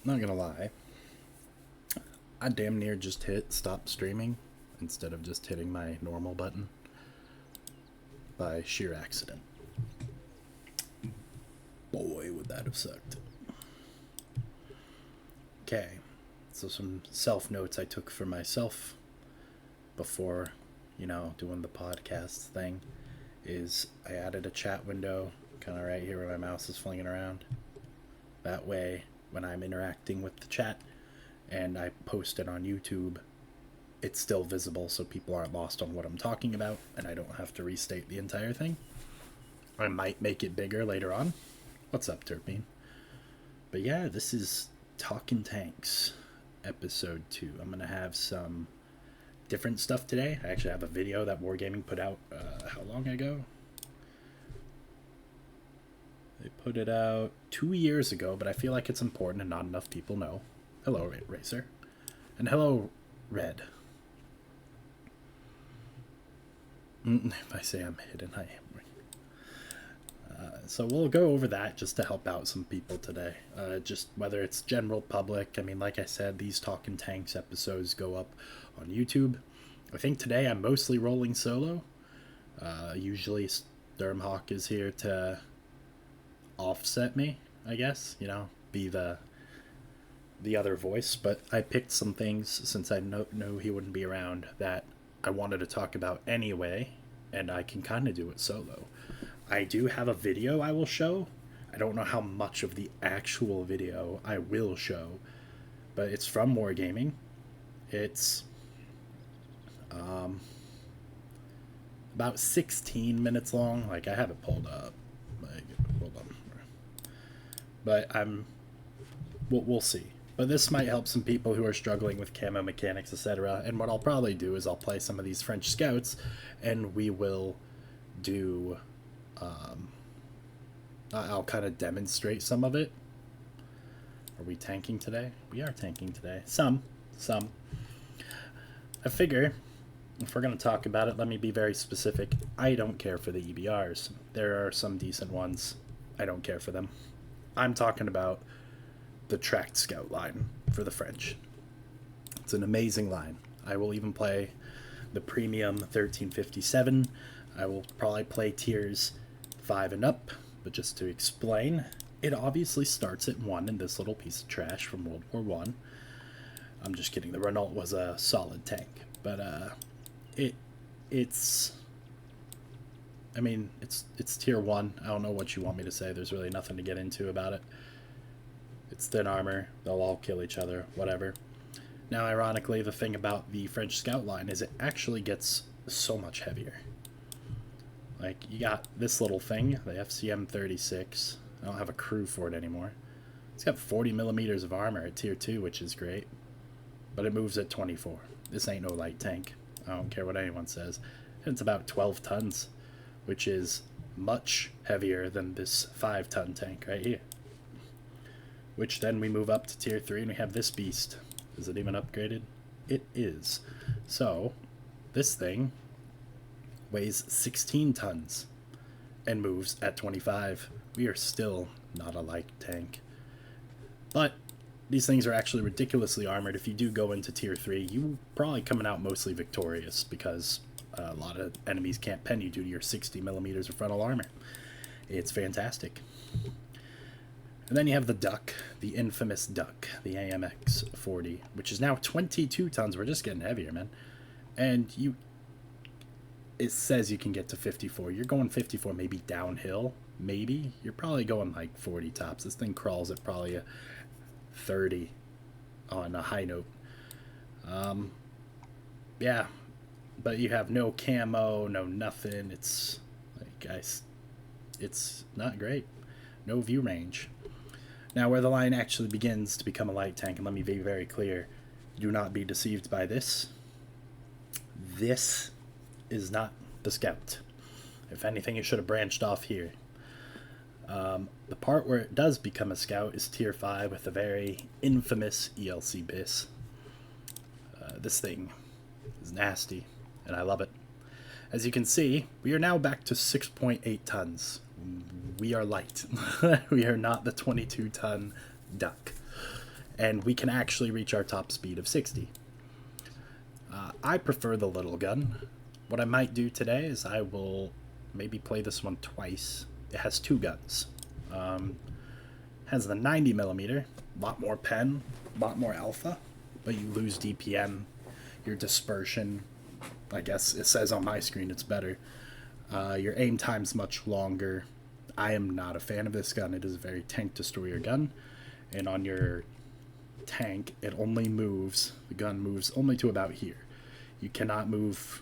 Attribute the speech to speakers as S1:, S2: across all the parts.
S1: Not gonna lie, I damn near just hit stop streaming instead of just hitting my normal button by sheer accident. Boy, would that have sucked. Okay, so some self notes I took for myself before, doing the podcast thing is I added a chat window kind of right here where my mouse is flinging around. That way, when I'm interacting with the chat and I post it on YouTube, it's still visible so people aren't lost on what I'm talking about and I don't have to restate the entire thing. I might make it bigger later on. What's up, Terpene? But yeah, this is Talkin Tanks, episode 2. I'm going to have some different stuff today. I actually have a video that Wargaming put out, how long ago? They put it out 2 years ago, but I feel like it's important and not enough people know. Hello, Racer. And hello, Red. If I say I'm hidden, I am. So we'll go over that just to help out some people today. Just whether it's general public. I mean, like I said, these Talkin Tanks episodes go up on YouTube. I think today I'm mostly rolling solo. Usually Sturmhawk is here to offset me, I guess. Be the other voice. But I picked some things since I know he wouldn't be around that I wanted to talk about anyway, and I can kind of do it solo. I do have a video I will show. I don't know how much of the actual video I will show, but it's from Wargaming. It's about 16 minutes long. Like, I have it pulled up. Hold on. But we'll see. But this might help some people who are struggling with camo mechanics, etc. And what I'll probably do is I'll play some of these French Scouts, and we will do... I'll kind of demonstrate some of it. Are we tanking today? We are tanking today. Some. I figure, if we're going to talk about it, let me be very specific. I don't care for the EBRs. There are some decent ones. I don't care for them. I'm talking about the tracked scout line for the French. It's an amazing line. I will even play the premium 1357. I will probably play tiers 5 and up, but just to explain, it obviously starts at 1 in this little piece of trash from World War One. I'm just kidding. The Renault was a solid tank, but it's tier 1. I don't know what you want me to say. There's really nothing to get into about it. It's thin armor. They'll all kill each other, whatever. Now, ironically, the thing about the French Scout line is it actually gets so much heavier. Like, you got this little thing, the FCM 36. I don't have a crew for it anymore. It's got 40 millimeters of armor at tier 2, which is great. But it moves at 24. This ain't no light tank. I don't care what anyone says. And it's about 12 tons, which is much heavier than this 5-ton tank right here. Which then we move up to tier 3 and we have this beast. Is it even upgraded? It is. So, this thing weighs 16 tons and moves at 25. We are still not a light tank. But these things are actually ridiculously armored. If you do go into tier 3, you're probably coming out mostly victorious because a lot of enemies can't pen you due to your 60 millimeters of frontal armor. It's fantastic. And then you have the Duck, the infamous Duck, the AMX 40, which is now 22 tons. We're just getting heavier, man. And it says you can get to 54. You're going 54 maybe downhill. Maybe. You're probably going like 40 tops. This thing crawls at probably a 30 on a high note. Yeah. But you have no camo, no nothing. It's like, guys, it's not great. No view range. Now, where the line actually begins to become a light tank, and let me be very clear, do not be deceived by this. This is not the Scout. If anything, it should have branched off here. The part where it does become a Scout is tier 5 with the very infamous ELC BIS. This thing is nasty, and I love it. As you can see, we are now back to 6.8 tons. We are light. We are not the 22-ton Duck. and we can actually reach our top speed of 60. I prefer the little gun. What I might do today is I will maybe play this one twice. It has two guns. Has the 90 millimeter, a lot more pen, a lot more alpha, but you lose DPM, your dispersion. I guess it says on my screen it's better. Your aim time's much longer. I am not a fan of this gun. It is a very tank destroyer gun, and on your tank it only moves, the gun moves only to about here. You cannot move,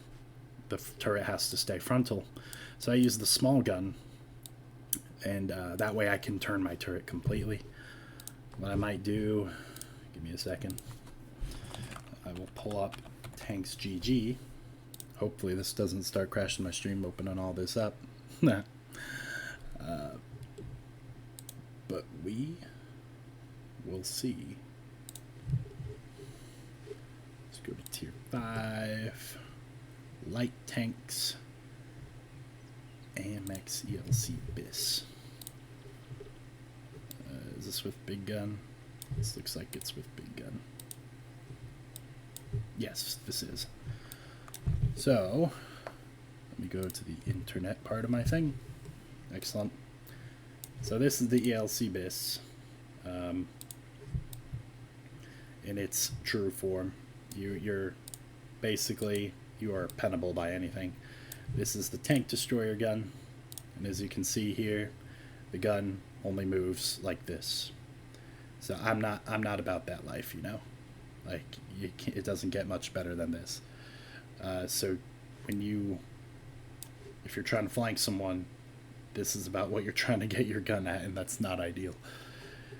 S1: the turret has to stay frontal. So I use the small gun, and that way I can turn my turret completely. What I might do, give me a second, I will pull up Tanks GG. Hopefully this doesn't start crashing my stream opening all this up. But we will see. Let's go to tier 5. Light tanks. AMX ELC BIS. Is this with big gun? This looks like it's with big gun. Yes, this is. So, let me go to the internet part of my thing. Excellent. So this is the ELC BIS in its true form. You're basically, you are penable by anything. This is the tank destroyer gun, and as you can see here, the gun only moves like this. So I'm not about that life, you know. Like it doesn't get much better than this. So if you're trying to flank someone, this is about what you're trying to get your gun at, and that's not ideal.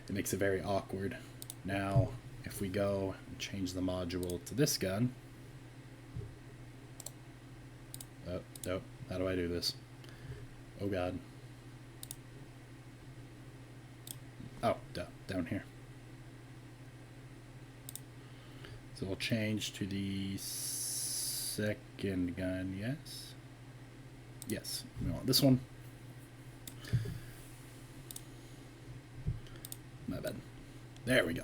S1: It makes it very awkward. Now, if we go and change the module to this gun. Oh, how do I do this? Oh god. Oh, down here. So we'll change to the second gun, yes? Yes, we want this one. My bad. There we go.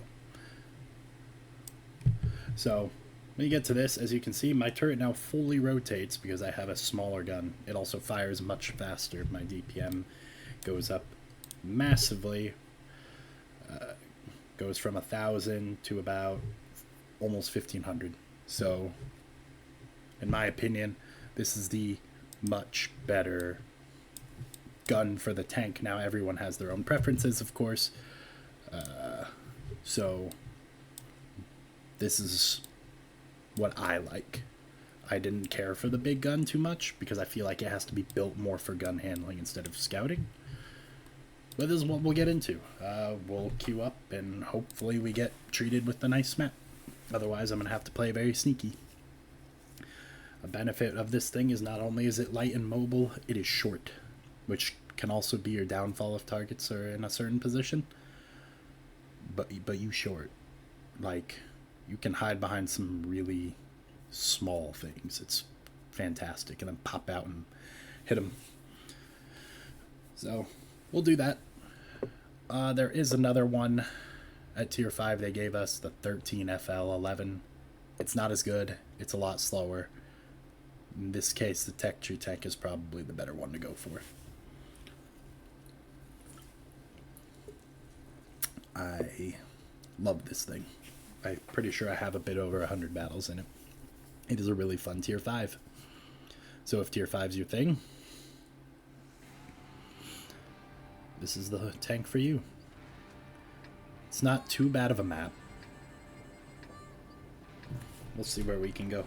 S1: So when you get to this, as you can see, my turret now fully rotates because I have a smaller gun. It also fires much faster. My DPM goes up massively. Goes from 1,000 to about almost 1,500. So, in my opinion, this is the much better gun for the tank. Now, everyone has their own preferences, of course. So, this is what I like. I didn't care for the big gun too much because I feel like it has to be built more for gun handling instead of scouting. But this is what we'll get into. We'll queue up and hopefully we get treated with the nice map. Otherwise, I'm going to have to play very sneaky. A benefit of this thing is not only is it light and mobile, it is short, which can also be your downfall if targets are in a certain position. But you short. Like, you can hide behind some really small things. It's fantastic. And then pop out and hit them. So, we'll do that. There is another one at tier 5 they gave us, the 13 FL11. It's not as good. It's a lot slower. In this case, the Tech Tree Tank is probably the better one to go for. I love this thing. I'm pretty sure I have a bit over 100 battles in it. It is a really fun tier 5. So if tier 5's your thing, this is the tank for you. It's not too bad of a map. We'll see where we can go.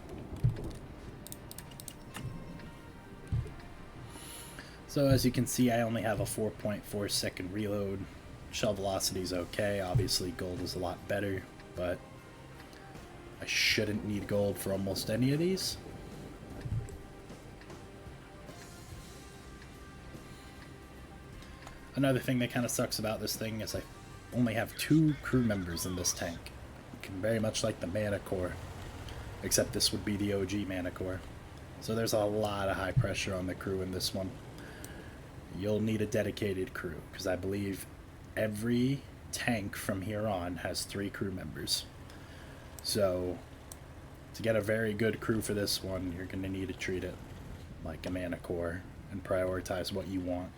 S1: So as you can see, I only have a 4.4 second reload. Shell velocity is okay. Obviously gold is a lot better, but I shouldn't need gold for almost any of these. Another thing that kind of sucks about this thing is I only have 2 crew members in this tank. Very much like the Mana Core, except this would be the OG Mana Core. So there's a lot of high pressure on the crew in this one. You'll need a dedicated crew, because I believe every tank from here on has 3 crew members. So to get a very good crew for this one, you're going to need to treat it like a mana core and prioritize what you want.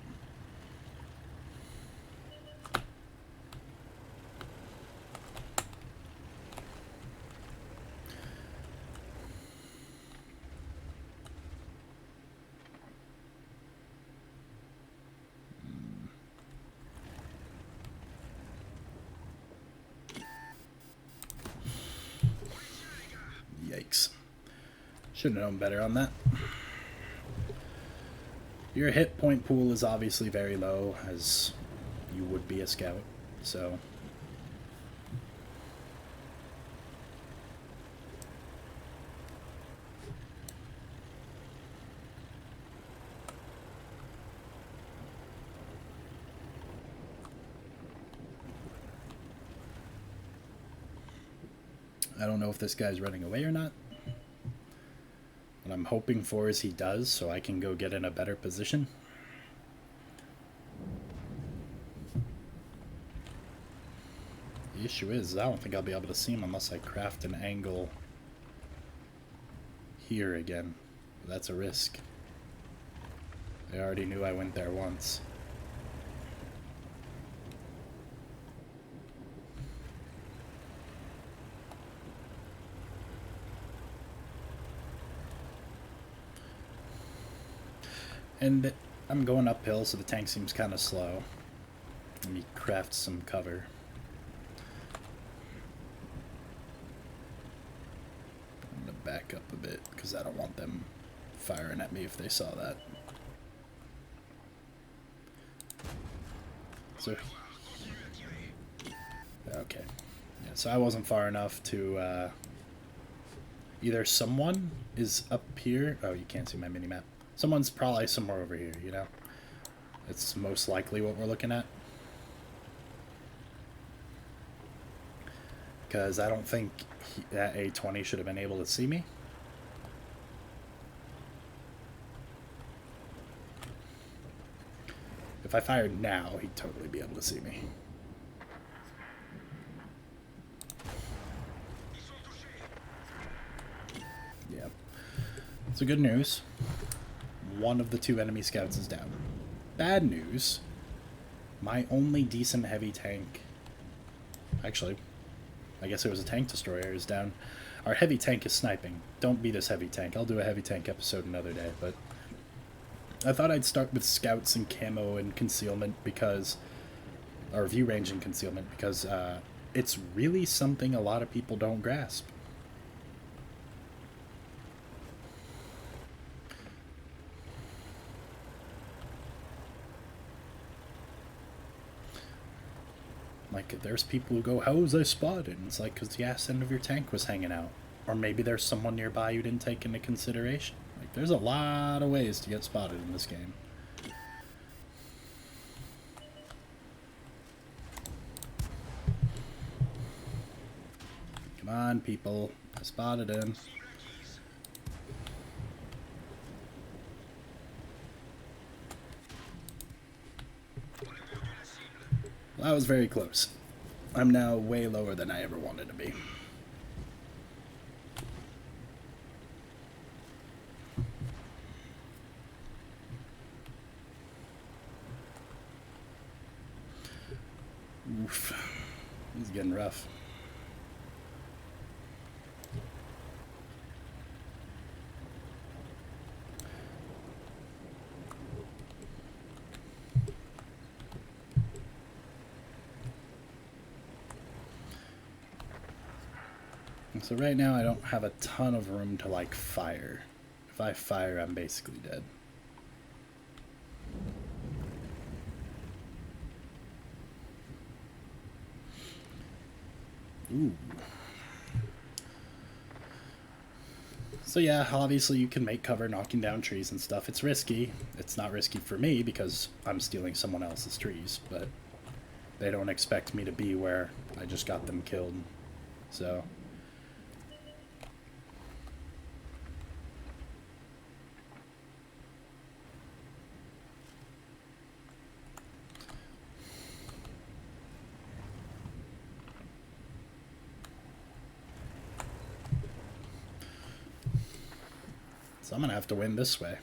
S1: Yikes. Should have known better on that. Your hit point pool is obviously very low, as you would be a scout, so... I don't know if this guy's running away or not. What I'm hoping for is he does, so I can go get in a better position. The issue is, I don't think I'll be able to see him unless I craft an angle here again. That's a risk. I already knew I went there once. And I'm going uphill, so the tank seems kind of slow. Let me craft some cover. I'm going to back up a bit, because I don't want them firing at me if they saw that. So, okay. Yeah, so I wasn't far enough to... either someone is up here... Oh, you can't see my mini-map. Someone's probably somewhere over here, you know? It's most likely what we're looking at. Because I don't think that A20 should have been able to see me. If I fired now, he'd totally be able to see me. Yeah. So good news. One of the 2 enemy scouts is down. Bad news. My only decent heavy tank... Actually, I guess it was a tank destroyer is down. Our heavy tank is sniping. Don't be this heavy tank. I'll do a heavy tank episode another day, but... I thought I'd start with scouts and camo and concealment because... Or view range and concealment because it's really something a lot of people don't grasp. Like, there's people who go, how was I spotted? And it's like, because the ass end of your tank was hanging out. Or maybe there's someone nearby you didn't take into consideration. Like, there's a lot of ways to get spotted in this game. Come on, people. I spotted him. Well, that was very close. I'm now way lower than I ever wanted to be. Oof. This is getting rough. So right now I don't have a ton of room to like fire. If I fire, I'm basically dead. Ooh. So yeah, obviously you can make cover knocking down trees and stuff. It's risky. It's not risky for me because I'm stealing someone else's trees, but they don't expect me to be where I just got them killed. So... So I'm going to have to win this way.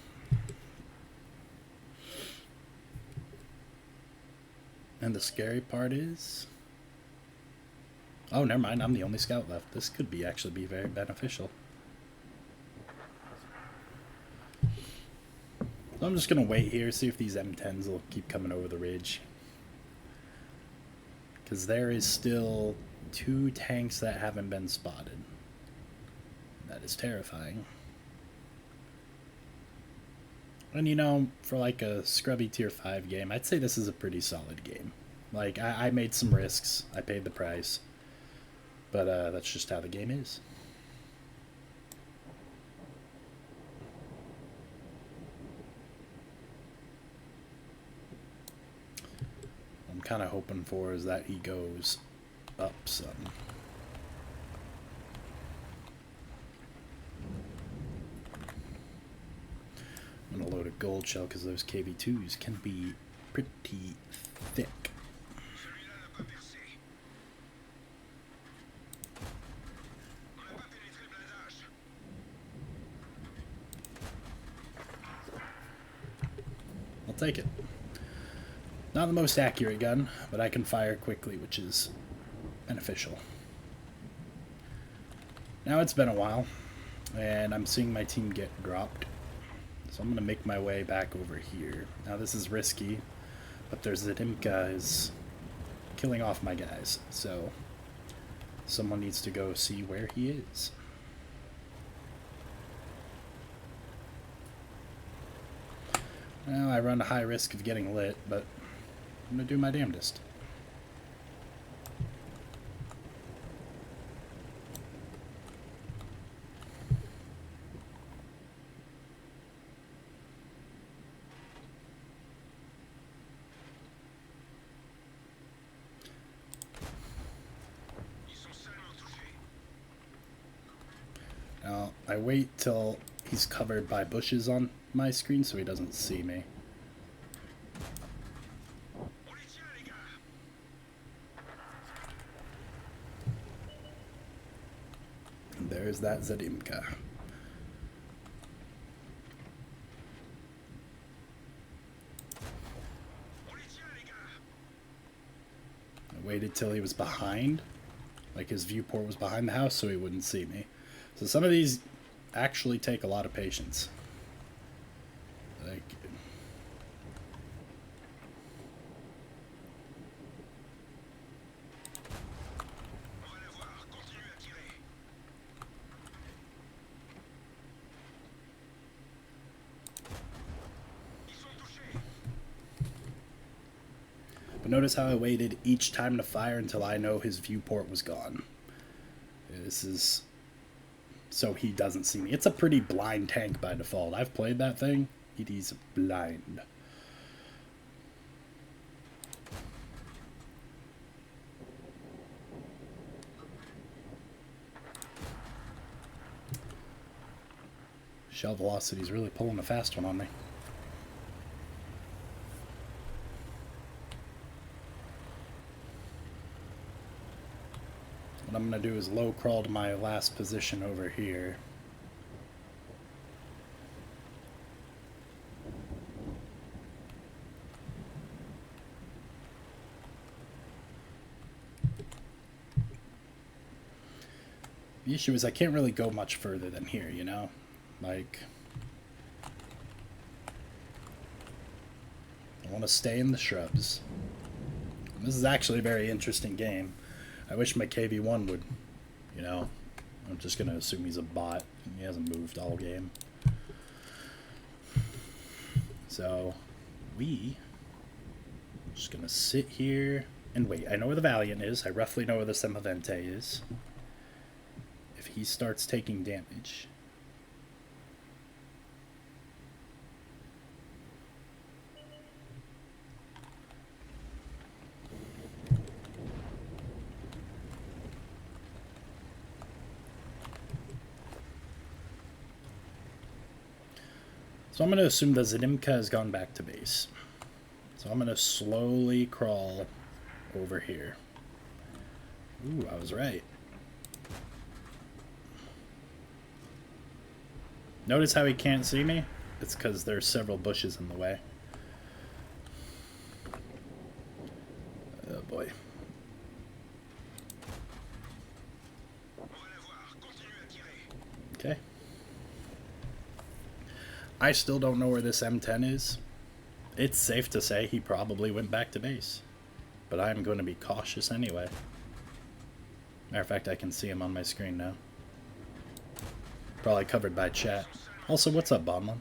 S1: And the scary part is... Oh, never mind. I'm the only scout left. This could actually be very beneficial. So I'm just going to wait here, see if these M10s will keep coming over the ridge. Because there is still 2 tanks that haven't been spotted. That is terrifying. And you know, for like a scrubby tier 5 game, I'd say this is a pretty solid game. Like, I made some risks. I paid the price. But that's just how the game is. I'm kind of hoping for is that he goes up some. I'm going to load a gold shell because those KV2s can be pretty thick. I'll take it. Not the most accurate gun, but I can fire quickly, which is beneficial. Now it's been a while, and I'm seeing my team get dropped. So I'm going to make my way back over here. Now this is risky, but there's Zadimka is killing off my guys. So someone needs to go see where he is. Well, I run a high risk of getting lit, but I'm going to do my damnedest. Now, I wait till he's covered by bushes on my screen so he doesn't see me. And there's that Zadimka. I waited till he was behind, like his viewport was behind the house so he wouldn't see me. So some of these actually take a lot of patience. Like, but notice how I waited each time to fire until I know his viewport was gone. This is so he doesn't see me. It's a pretty blind tank by default. I've played that thing. It is blind. Shell velocity is really pulling a fast one on me. What I'm going to do is low crawl to my last position over here. The issue is I can't really go much further than here, you know? Like, I want to stay in the shrubs. And this is actually a very interesting game. I wish my KV1 would, you know, I'm just going to assume he's a bot. He hasn't moved all game. So, we are just going to sit here and wait. I know where the Valiant is. I roughly know where the Semavente is. If he starts taking damage... So I'm going to assume that Zadimka has gone back to base. So I'm going to slowly crawl over here. Ooh, I was right. Notice how he can't see me? It's because there's several bushes in the way. Oh boy. Okay. I still don't know where this M10 is. It's safe to say he probably went back to base. But I'm going to be cautious anyway. Matter of fact, I can see him on my screen now. Probably covered by chat. Also, what's up, Bomblin?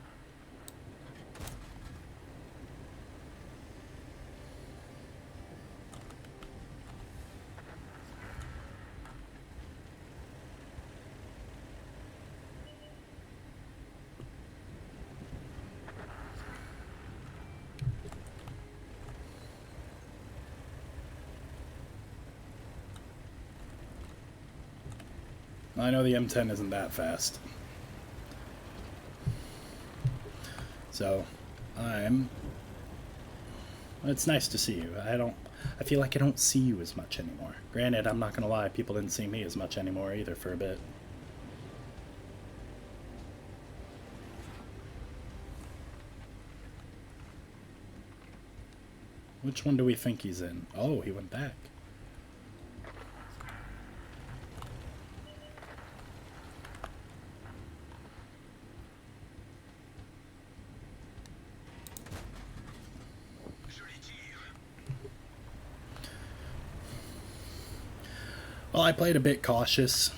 S1: I know the M10 isn't that fast. So, it's nice to see you. I feel like I don't see you as much anymore. Granted, I'm not gonna lie, people didn't see me as much anymore either for a bit. Which one do we think he's in? Oh, he went back. Well, I played a bit cautious,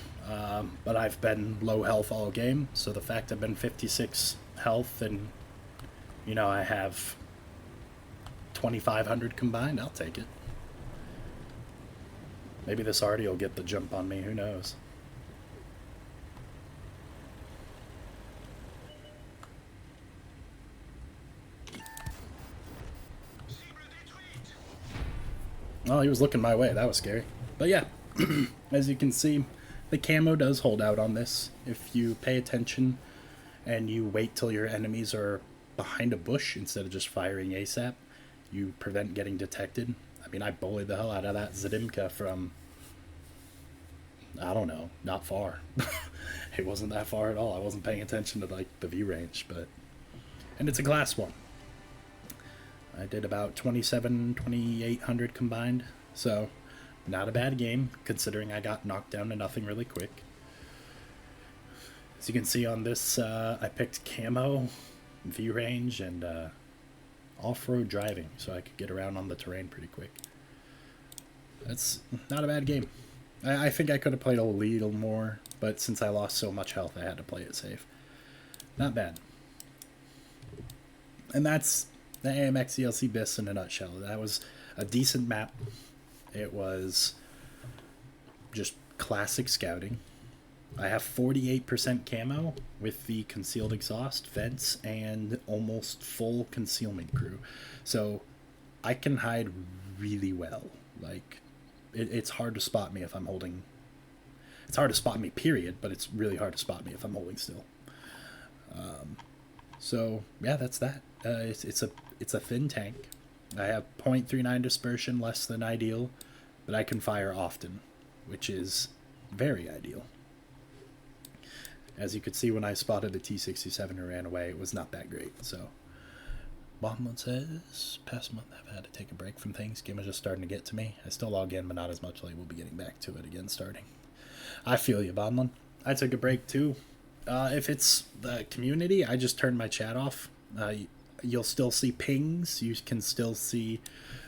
S1: but I've been low health all game, so the fact I've been 56 health and, you know, I have 2,500 combined, I'll take it. Maybe this Artie will get the jump on me, who knows. Oh, he was looking my way, that was scary. But yeah. As you can see, the camo does hold out on this. If you pay attention and you wait till your enemies are behind a bush instead of just firing ASAP, you prevent getting detected. I mean, I bullied the hell out of that Zadimka from, I don't know, not far. It wasn't that far at all. I wasn't paying attention to like the view range, but... And it's a glass one. I did about 2,800 combined, so... Not a bad game, considering I got knocked down to nothing really quick. As you can see on this, I picked camo, view range, and off-road driving, so I could get around on the terrain pretty quick. That's not a bad game. I think I could have played a little more, but since I lost so much health, I had to play it safe. Not bad. And that's the AMX ELC BIS in a nutshell. That was a decent map. It was just classic scouting. I have 48% camo with the concealed exhaust, vents, and almost full concealment crew. So I can hide really well. Like, it's hard to spot me if I'm holding... It's hard to spot me, period, but it's really hard to spot me if I'm holding still. So, yeah, that's that. It's a thin tank. I have 0.39 dispersion, less than ideal, but I can fire often, which is very ideal. As you could see when I spotted the T-67 and ran away, it was not that great. So, Bombman says, past month I've had to take a break from things. Game is just starting to get to me. I still log in, but not as much. Like, we'll be getting back to it again starting. I feel you, Bombman. I took a break too. If it's the community, I just turned my chat off. You'll still see pings. You can still see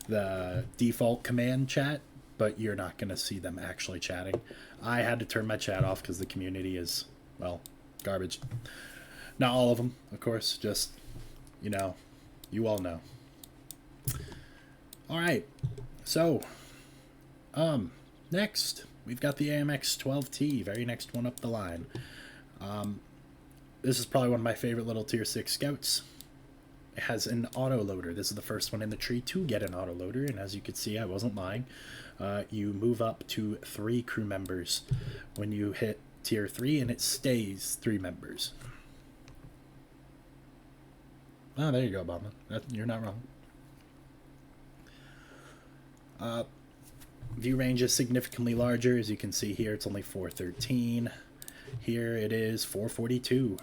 S1: the default command chat, but you're not going to see them actually chatting. I had to turn my chat off because the community is, well, garbage. Not all of them, of course. Just, you know, you all know. All right. So, next, we've got the AMX 12T, very next one up the line. This is probably one of my favorite little tier 6 scouts. It has an autoloader. This is the first one in the tree to get an autoloader, and as you can see, I wasn't lying. You move up to 3 crew members when you hit tier 3, and it stays 3 members. Oh, there you go, Obama. You're not wrong. View range is significantly larger. As you can see here, it's only 413. Here it is 442.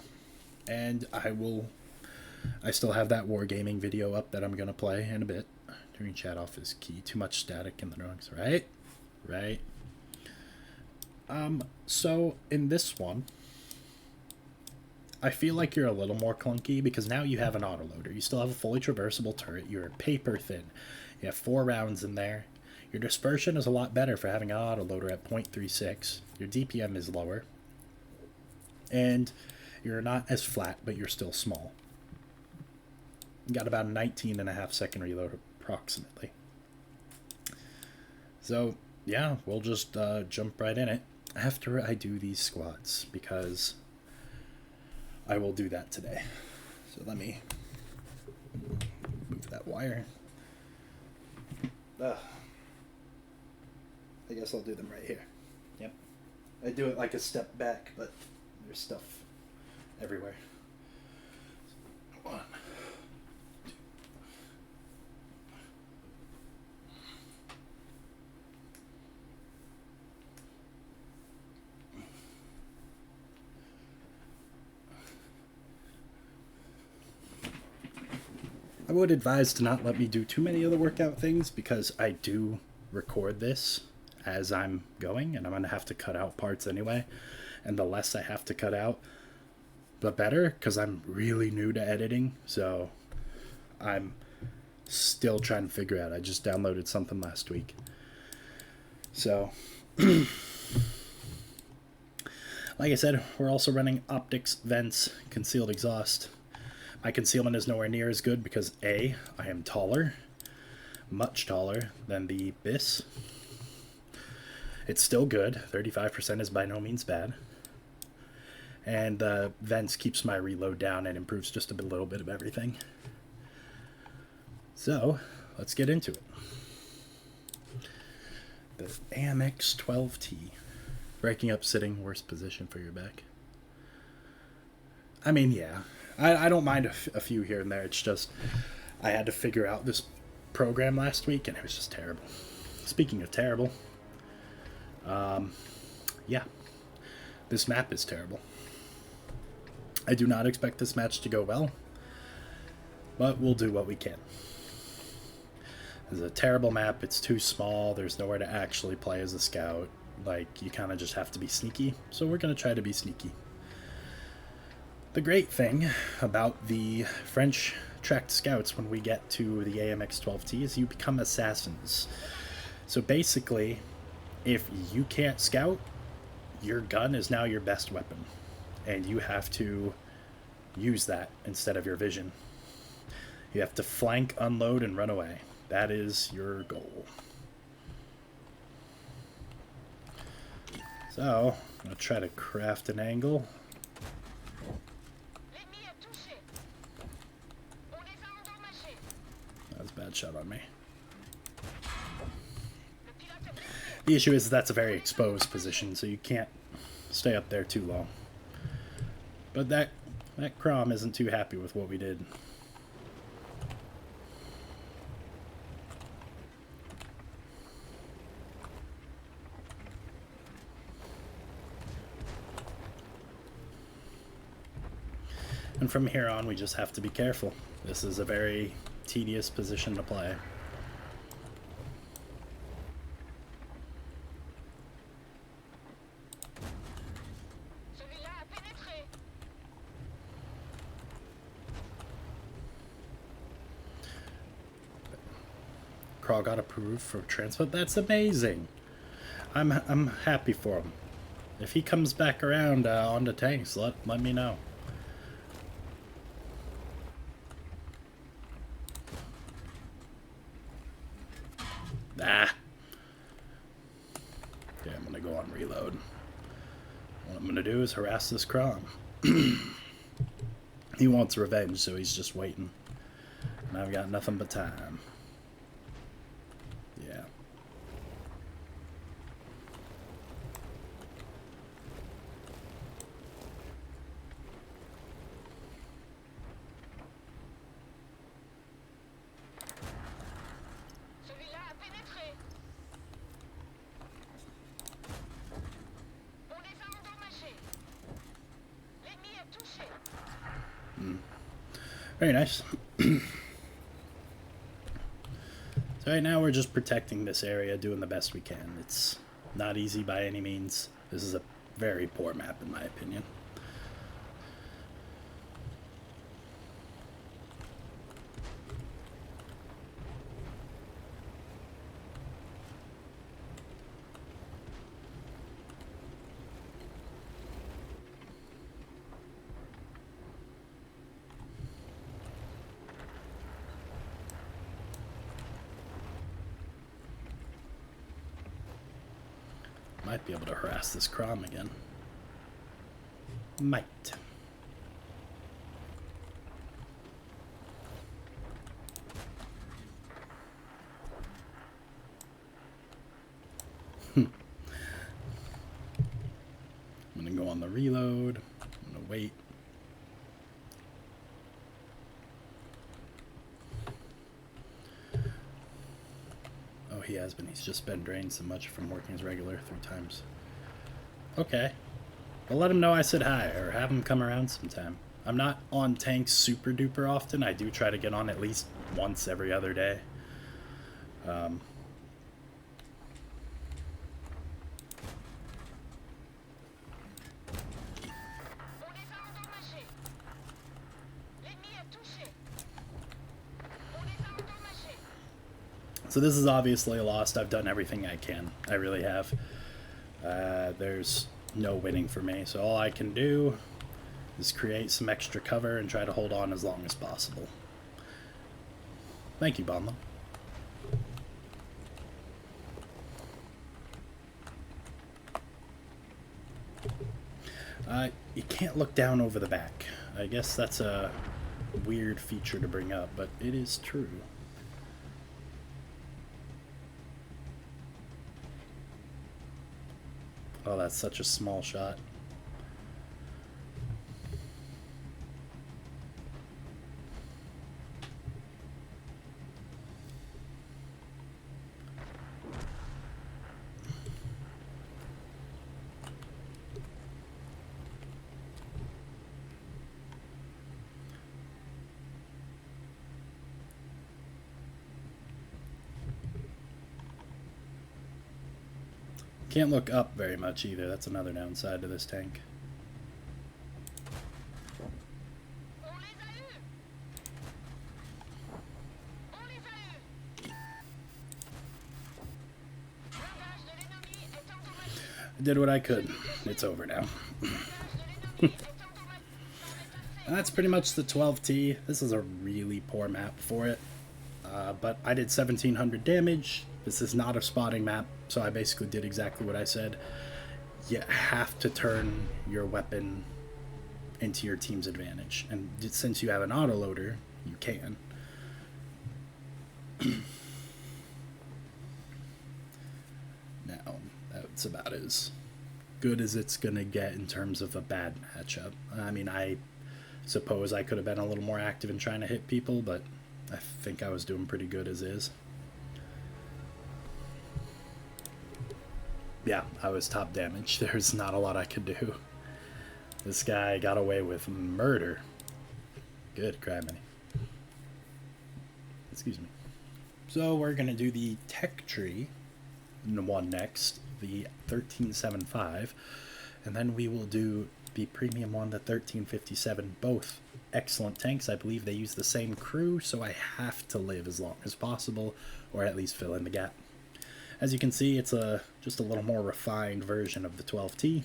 S1: And I still have that wargaming video up that I'm going to play in a bit. Turning chat off is key. Too much static in the drawings, right? Right. So in this one, I feel like you're a little more clunky because now you have an autoloader. You still have a fully traversable turret. You're paper thin. You have 4 rounds in there. Your dispersion is a lot better for having an autoloader at 0.36. Your DPM is lower. And you're not as flat, but you're still small. You got about a 19.5 second reload approximately. So, yeah, we'll just jump right in it after I do these squats, because I will do that today. So let me move that wire. I guess I'll do them right here. Yep. I do it like a step back, but there's stuff everywhere. 1, 2. I would advise to not let me do too many of the workout things, because I do record this as I'm going, and I'm going to have to cut out parts anyway. And the less I have to cut out, the better, because I'm really new to editing. So I'm still trying to figure out. I just downloaded something last week. So, like I said, we're also running optics, vents, concealed exhaust. My concealment is nowhere near as good because A, I am taller, much taller than the BIS. It's still good. 35% is by no means bad. And the vents keeps my reload down and improves just a little bit of everything. So, let's get into it. The AMX 12T. Breaking up sitting, worst position for your back. I mean, yeah. I don't mind a few here and there. It's just I had to figure out this program last week, and it was just terrible. Speaking of terrible, yeah, this map is terrible. I do not expect this match to go well, but we'll do what we can. It's a terrible map. It's too small. There's nowhere to actually play as a scout. Like, you kind of just have to be sneaky, so we're going to try to be sneaky. The great thing about the French tracked scouts when we get to the AMX 12T is you become assassins. So basically, if you can't scout, your gun is now your best weapon, and you have to use that instead of your vision. You have to flank, unload, and run away. That is your goal. So, I'm going to try to craft an angle. That was a bad shot on me. The issue is that's a very exposed position, so you can't stay up there too long. But that Crom isn't too happy with what we did. And from here on, we just have to be careful. This is a very tedious position to play. Crawl got approved for transport. That's amazing. I'm happy for him. If he comes back around onto tanks, let me know. Ah. Okay, I'm gonna go on reload. What I'm gonna do is harass this Crom. He wants revenge, so he's just waiting. And I've got nothing but time. Yeah. Very nice. So right now we're just protecting this area, doing the best we can. It's not easy by any means. This is a very poor map in my opinion. Might be able to harass this Crom again. Might. I'm gonna go on the reload. I'm gonna wait. Oh, he has been. He's just been drained so much from working his regular 3 times. Okay. Well, let him know I said hi, or have him come around sometime. I'm not on tanks super duper often. I do try to get on at least once every other day. So this is obviously a loss. I've done everything I can. I really have. There's no winning for me. So all I can do is create some extra cover and try to hold on as long as possible. Thank you, Bomba. You can't look down over the back. I guess that's a weird feature to bring up, but it is true. Oh, that's such a small shot. Can't look up very much either. That's another downside to this tank. I did what I could. It's over now. And that's pretty much the 12T. This is a really poor map for it. But I did 1700 damage. This is not a spotting map, so I basically did exactly what I said. You have to turn your weapon into your team's advantage. And since you have an autoloader, you can. Now, that's about as good as it's going to get in terms of a bad matchup. I mean, I suppose I could have been a little more active in trying to hit people, but I think I was doing pretty good as is. Yeah, I was top damage. There's not a lot I could do. This guy got away with murder. Good criminy. Excuse me. So we're going to do the tech tree one next, the 1375, and then we will do the premium one, the 1357, both excellent tanks. I believe they use the same crew, so I have to live as long as possible, or at least fill in the gap. As you can see, it's just a little more refined version of the 12T.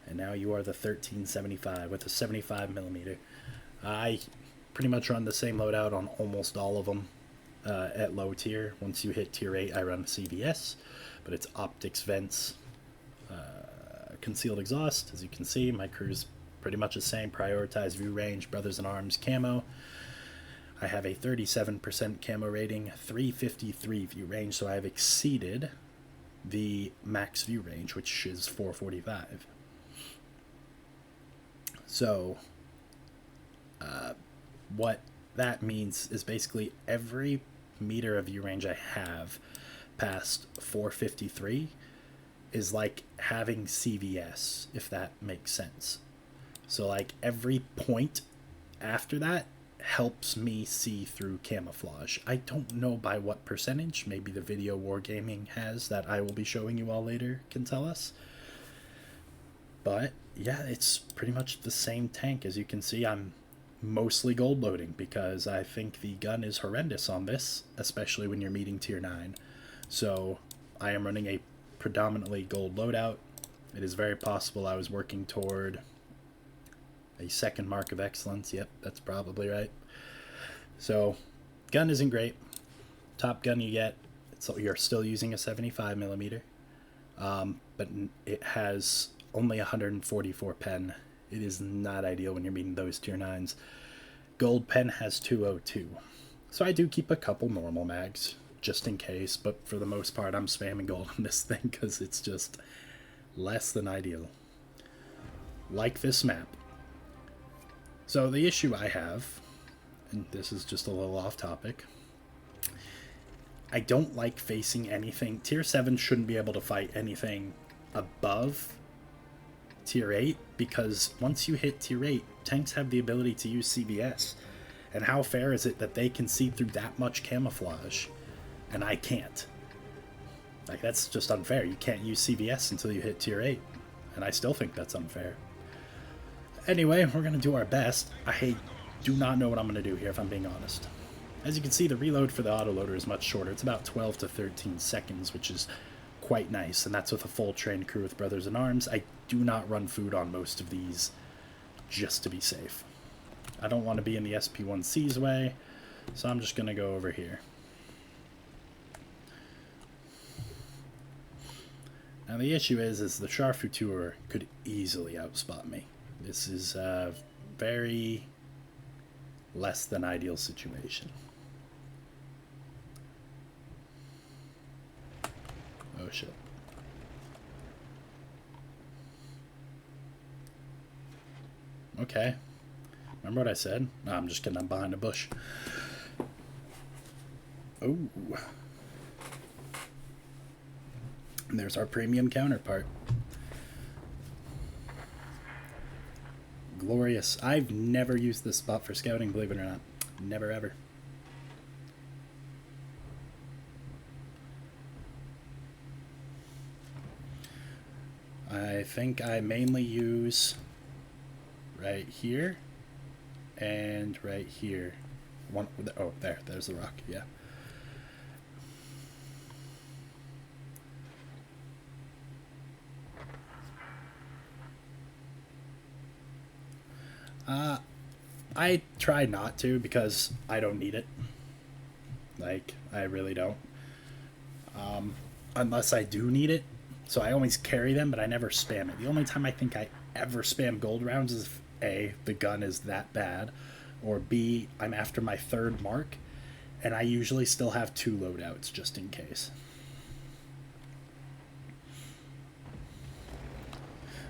S1: And now you are the 1375 with a 75mm. I pretty much run the same loadout on almost all of them at low tier. Once you hit tier 8, I run CVS, but it's optics, vents, concealed exhaust. As you can see, my crew's pretty much the same. Prioritize view range, brothers in arms, camo. I have a 37% camo rating, 353 view range, so I have exceeded the max view range, which is 445. So, what that means is basically every meter of view range I have past 453 is like having CVS, if that makes sense. So, like, every point after that helps me see through camouflage. I don't know by what percentage. Maybe the video wargaming has that I will be showing you all later can tell us. But yeah, it's pretty much the same tank. As you can see, I'm mostly gold loading because I think the gun is horrendous on this, especially when you're meeting tier 9. So I am running a predominantly gold loadout. It is very possible I was working toward a second mark of excellence. Yep, that's probably right. So gun isn't great. Top gun you get, you're still using a 75mm, but it has only 144 pen. It is not ideal when you're meeting those tier 9s. Gold pen has 202. So I do keep a couple normal mags just in case, but for the most part I'm spamming gold on this thing because it's just less than ideal. Like this map. So the issue I have, and this is just a little off topic, I don't like facing anything. Tier 7 shouldn't be able to fight anything above tier 8, because once you hit tier 8, tanks have the ability to use CVS. And how fair is it that they can see through that much camouflage and I can't? Like, that's just unfair. You can't use CVS until you hit tier 8, and I still think that's unfair. Anyway, we're going to do our best. I do not know what I'm going to do here, if I'm being honest. As you can see, the reload for the autoloader is much shorter. It's about 12 to 13 seconds, which is quite nice, and that's with a full trained crew with Brothers in Arms. I do not run food on most of these just to be safe. I don't want to be in the SP1C's way, so I'm just going to go over here. Now the issue is the Charfouteur could easily outspot me. This is a very less than ideal situation. Oh shit. Okay. Remember what I said? No, I'm just kidding. I'm behind a bush. Oh. And there's our premium counterpart. Glorious. I've never used this spot for scouting, believe it or not. Never ever. I think I mainly use right here and right here. Oh, there's the rock, yeah. I try not to because I don't need it. Like, I really don't. Unless I do need it. So I always carry them, but I never spam it. The only time I think I ever spam gold rounds is if A, the gun is that bad, or B, I'm after my third mark, and I usually still have 2 loadouts just in case.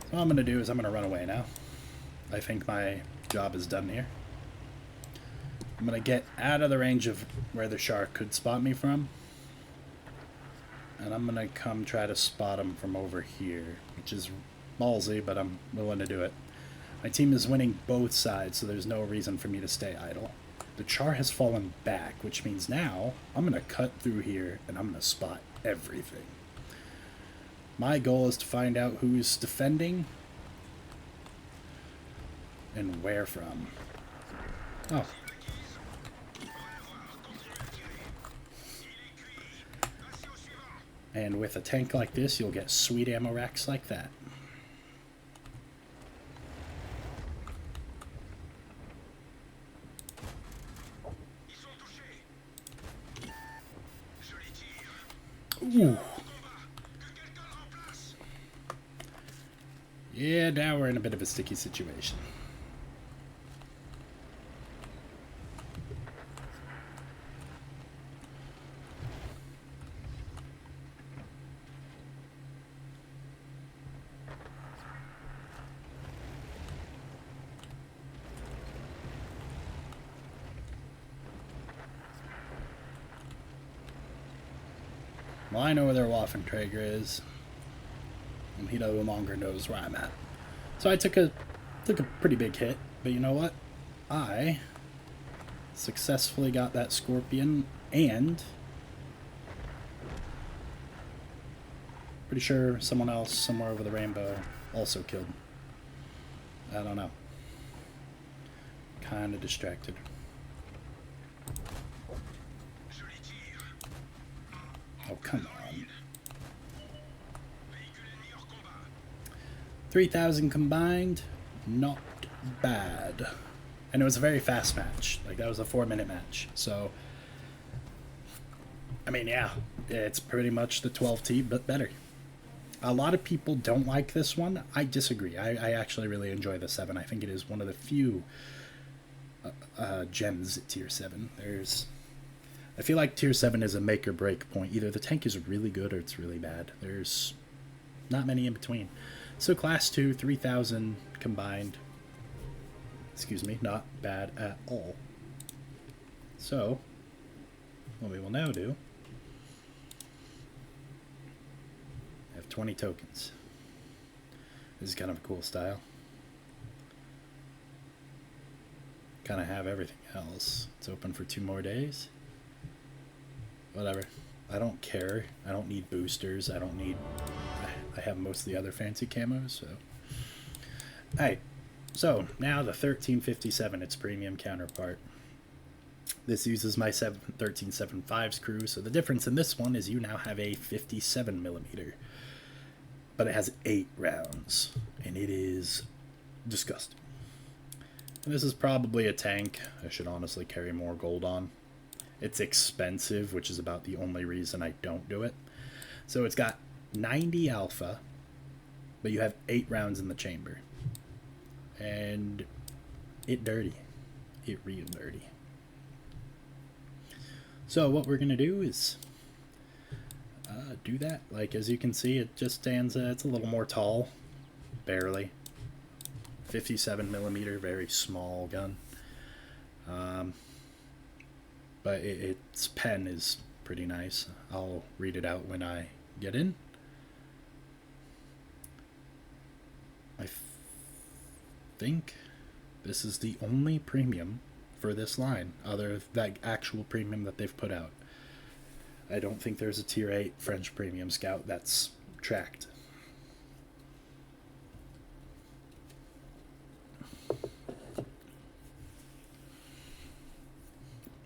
S1: So what I'm going to do is I'm going to run away now. I think my job is done here. I'm going to get out of the range of where the shark could spot me from. And I'm going to come try to spot him from over here, which is ballsy, but I'm willing to do it. My team is winning both sides, so there's no reason for me to stay idle. The char has fallen back, which means now I'm going to cut through here and I'm going to spot everything. My goal is to find out who's defending and where from. Oh. And with a tank like this, you'll get sweet ammo racks like that. Ooh. Yeah, now we're in a bit of a sticky situation. Well, I know where their Waffenträger is, and he no longer knows where I'm at. So I took a pretty big hit, but you know what? I successfully got that scorpion, and pretty sure someone else somewhere over the rainbow also killed. I don't know. Kind of distracted. Oh, come on. 3,000 combined, not bad. And it was a very fast match. Like, that was a 4-minute match. So, I mean, yeah, it's pretty much the 12T, but better. A lot of people don't like this one. I disagree. I actually really enjoy the 7. I think it is one of the few gems at tier 7. I feel like tier 7 is a make or break point. Either the tank is really good or it's really bad. There's not many in between. So class 2, 3,000 combined. Excuse me, not bad at all. So, what we will now do, I have 20 tokens. This is kind of a cool style. Kind of have everything else. It's open for 2 more days. Whatever. I don't care. I don't need boosters. I have most of the other fancy camos, so. Alright. So, now the 1357, its premium counterpart. This uses my 1375's crew, so the difference in this one is you now have a 57mm. But it has 8 rounds, and it is disgusting. And this is probably a tank I should honestly carry more gold on. It's expensive, which is about the only reason I don't do it. So it's got 90 alpha, but you have 8 rounds in the chamber. And it dirty. It real dirty. So what we're going to do is do that. Like, as you can see, it just stands, it's a little more tall. Barely. 57mm, very small gun. But its pen is pretty nice. I'll read it out when I get in. I think this is the only premium for this line, other than that actual premium that they've put out. I don't think there's a tier 8 French premium scout that's tracked.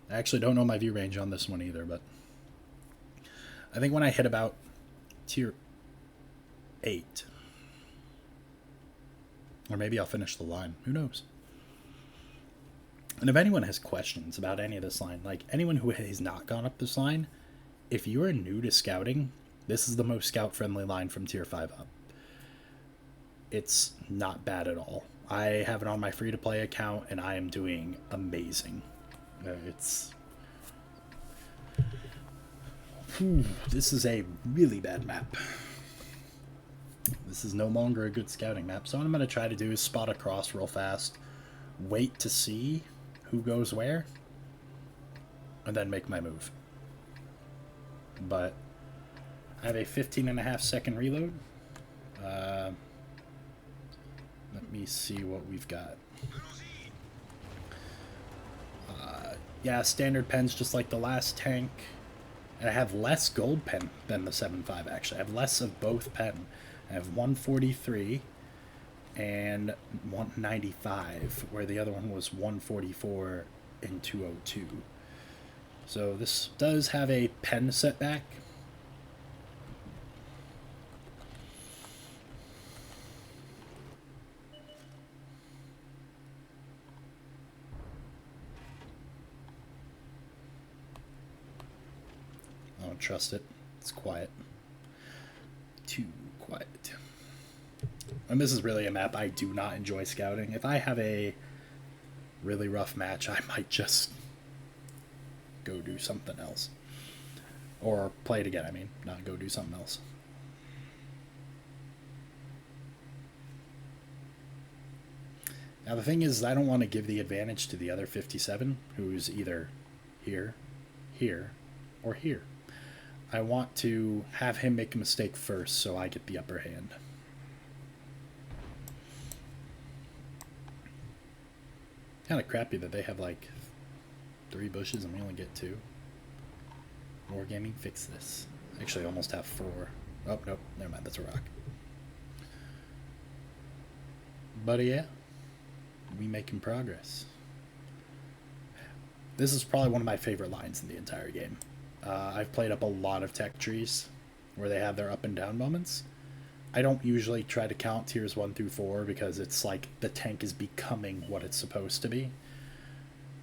S1: I actually don't know my view range on this one either, but I think when I hit about tier 8, or maybe I'll finish the line, who knows. And if anyone has questions about any of this line, like anyone who has not gone up this line, if you are new to scouting, this is the most scout friendly line from tier 5 up. It's not bad at all. I have it on my free to play account and I am doing amazing. This is a really bad map. This is no longer a good scouting map. So what I'm going to try to do is spot across real fast, wait to see who goes where, and then make my move. But I have a 15.5 second reload. Let me see what we've got. Yeah, standard pens just like the last tank. And I have less gold pen than the 7.5 actually. I have less of both pen. I have 143 and 195, where the other one was 144 and 202. So this does have a pen setback. I don't trust it. It's quiet. Too quiet. And this is really a map I do not enjoy scouting. If I have a really rough match, I might just go do something else. Or play it again, I mean, not go do something else. Now the thing is, I don't want to give the advantage to the other 57, who's either here, here, or here. I want to have him make a mistake first so I get the upper hand. Kind of crappy that they have like 3 bushes and we only get 2. Wargaming, fix this. Actually, I almost have 4. Oh, nope, never mind, that's a rock. But yeah, we making progress. This is probably one of my favorite lines in the entire game. I've played up a lot of tech trees where they have their up and down moments. I don't usually try to count tiers 1 through 4 because it's like the tank is becoming what it's supposed to be.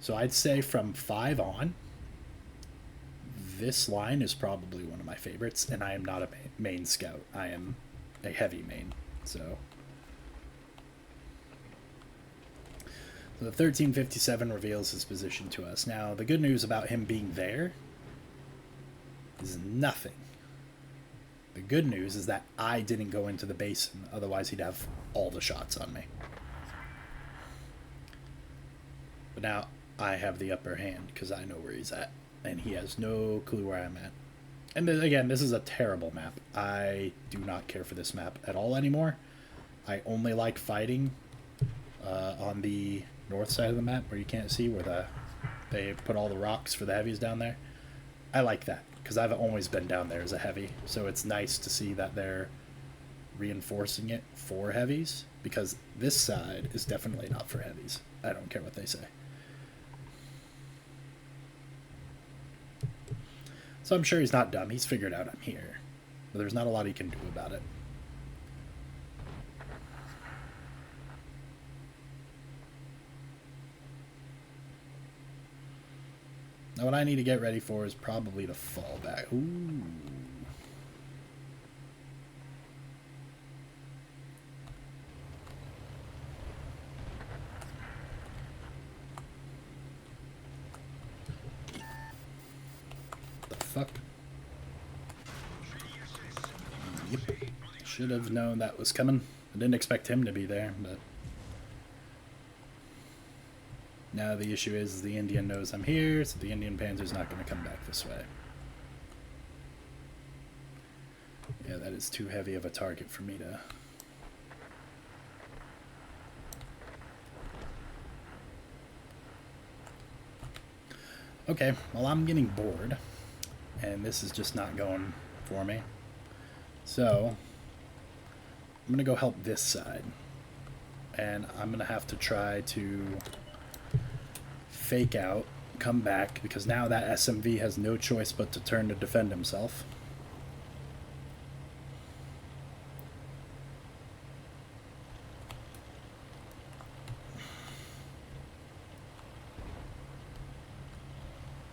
S1: So I'd say from 5 on, this line is probably one of my favorites, and I am not a main scout. I am a heavy main. So the 1357 reveals his position to us. Now, the good news about him being there is nothing. The good news is that I didn't go into the basin, otherwise he'd have all the shots on me. But now I have the upper hand because I know where he's at, and he has no clue where I'm at. And then, again, this is a terrible map. I do not care for this map at all anymore. I only like fighting on the north side of the map where you can't see where they put all the rocks for the heavies down there. I like that because I've always been down there as a heavy, so it's nice to see that they're reinforcing it for heavies, because this side is definitely not for heavies. I don't care what they say. So I'm sure he's not dumb. He's figured out I'm here, but there's not a lot he can do about it. Now what I need to get ready for is probably to fall back. Ooh. The fuck? Yep. Should have known that was coming. I didn't expect him to be there, but... Now the issue is the Indian knows I'm here, so the Indian Panzer's not going to come back this way. Yeah, that is too heavy of a target for me to... Okay, well, I'm getting bored, and this is just not going for me. So, I'm going to go help this side, and I'm going to have to try to fake out, come back, because now that SMV has no choice but to turn to defend himself.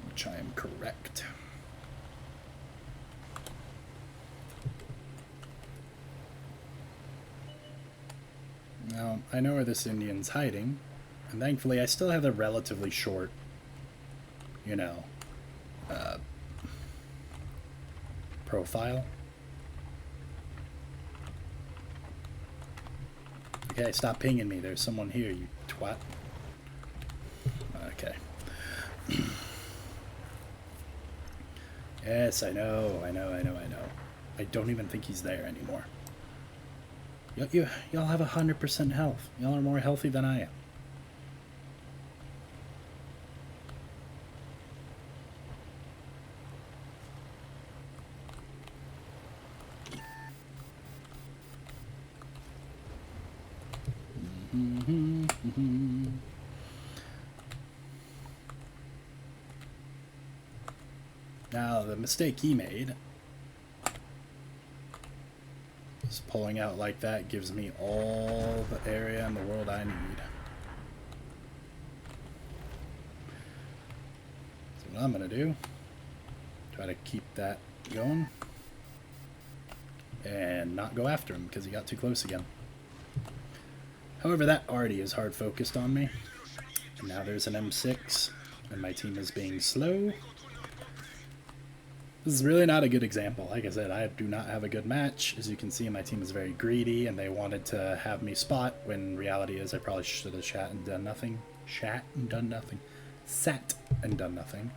S1: Which I am correct. Now, I know where this Indian's hiding, and thankfully I still have a relatively short, you know, profile. Okay, stop pinging me. There's someone here, you twat. Okay. Yes, I know. I don't even think he's there anymore. Y'all have 100% health. Y'all are more healthy than I am. Now, the mistake he made is pulling out like that gives me all the area in the world I need. So what I'm going to do, try to keep that going and not go after him because he got too close again. However, that already is hard focused on me. And now there's an M6 and my team is being slow. This is really not a good example. Like I said, I do not have a good match. As you can see, my team is very greedy, and they wanted to have me spot, when reality is I probably should have sat and done nothing. Sat and done nothing. Sat and done nothing.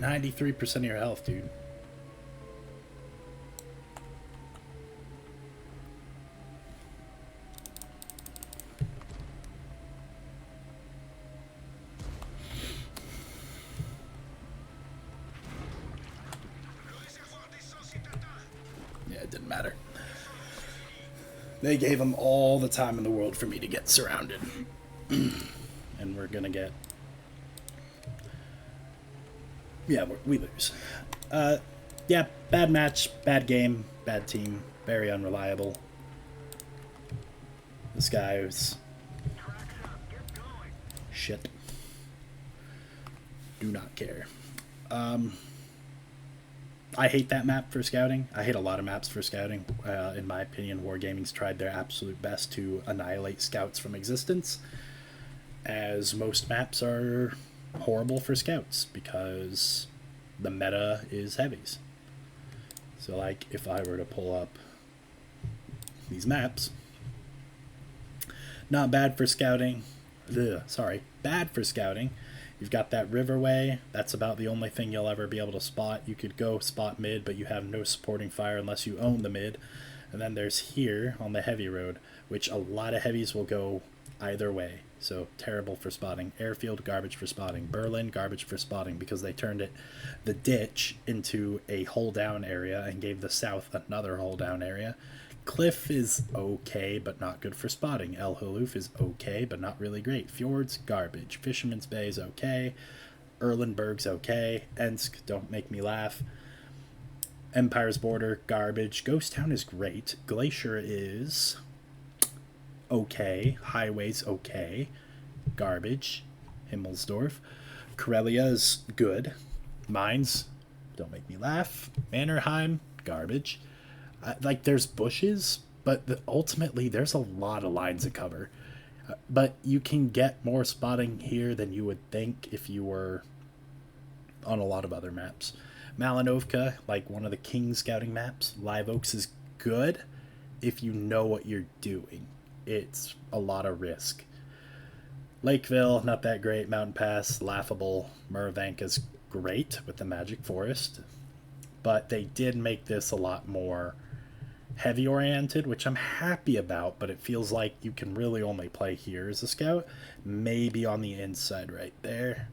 S1: 93% of your health, dude. Yeah, it didn't matter. They gave him all the time in the world for me to get surrounded. And we're gonna get... Yeah, we lose. Yeah, bad match, bad game, bad team, very unreliable. This guy is... shit. Do not care. I hate that map for scouting. I hate a lot of maps for scouting. In my opinion, Wargaming's tried their absolute best to annihilate scouts from existence, as most maps are horrible for scouts because the meta is heavies. So, like, if I were to pull up these maps, not bad for scouting. Bad for scouting. You've got that riverway. That's about the only thing you'll ever be able to spot. You could go spot mid, but you have no supporting fire unless you own the mid. And then there's here on the heavy road, which a lot of heavies will go either way. So terrible for spotting. Airfield, garbage for spotting. Berlin, garbage for spotting because they turned the ditch into a hole down area and gave the south another hole down area. Cliff is okay, but not good for spotting. El Haluf is okay, but not really great. Fjords, garbage. Fisherman's Bay is okay. Erlenberg's okay. Ensk, don't make me laugh. Empire's Border, garbage. Ghost Town is great. Glacier is okay. Highway's okay. Garbage. Himmelsdorf. Karelia is good. Mines, don't make me laugh. Mannerheim, garbage. Like, there's bushes, but ultimately there's a lot of lines to cover. But you can get more spotting here than you would think if you were on a lot of other maps. Malinovka, like one of the King scouting maps. Live Oaks is good if you know what you're doing. It's a lot of risk. Lakeville, not that great. Mountain Pass, laughable. Muravanka's great with the Magic Forest. But they did make this a lot more heavy oriented, which I'm happy about, but it feels like you can really only play here as a scout. Maybe on the inside right there,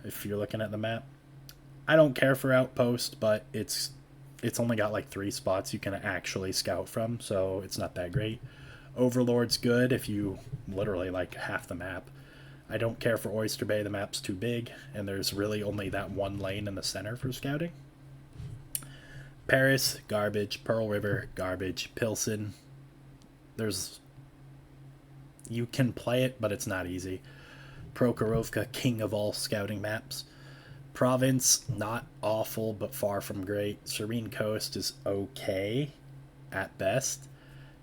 S1: if you're looking at the map. I don't care for Outpost, but it's only got like 3 spots you can actually scout from, so it's not that great. Overlord's good if you literally like half the map. I don't care for Oyster Bay, the map's too big, and there's really only that one lane in the center for scouting. Paris, garbage. Pearl River, garbage. Pilsen, you can play it, but it's not easy. Prokhorovka, king of all scouting maps. Province, not awful, but far from great. Serene Coast is okay, at best.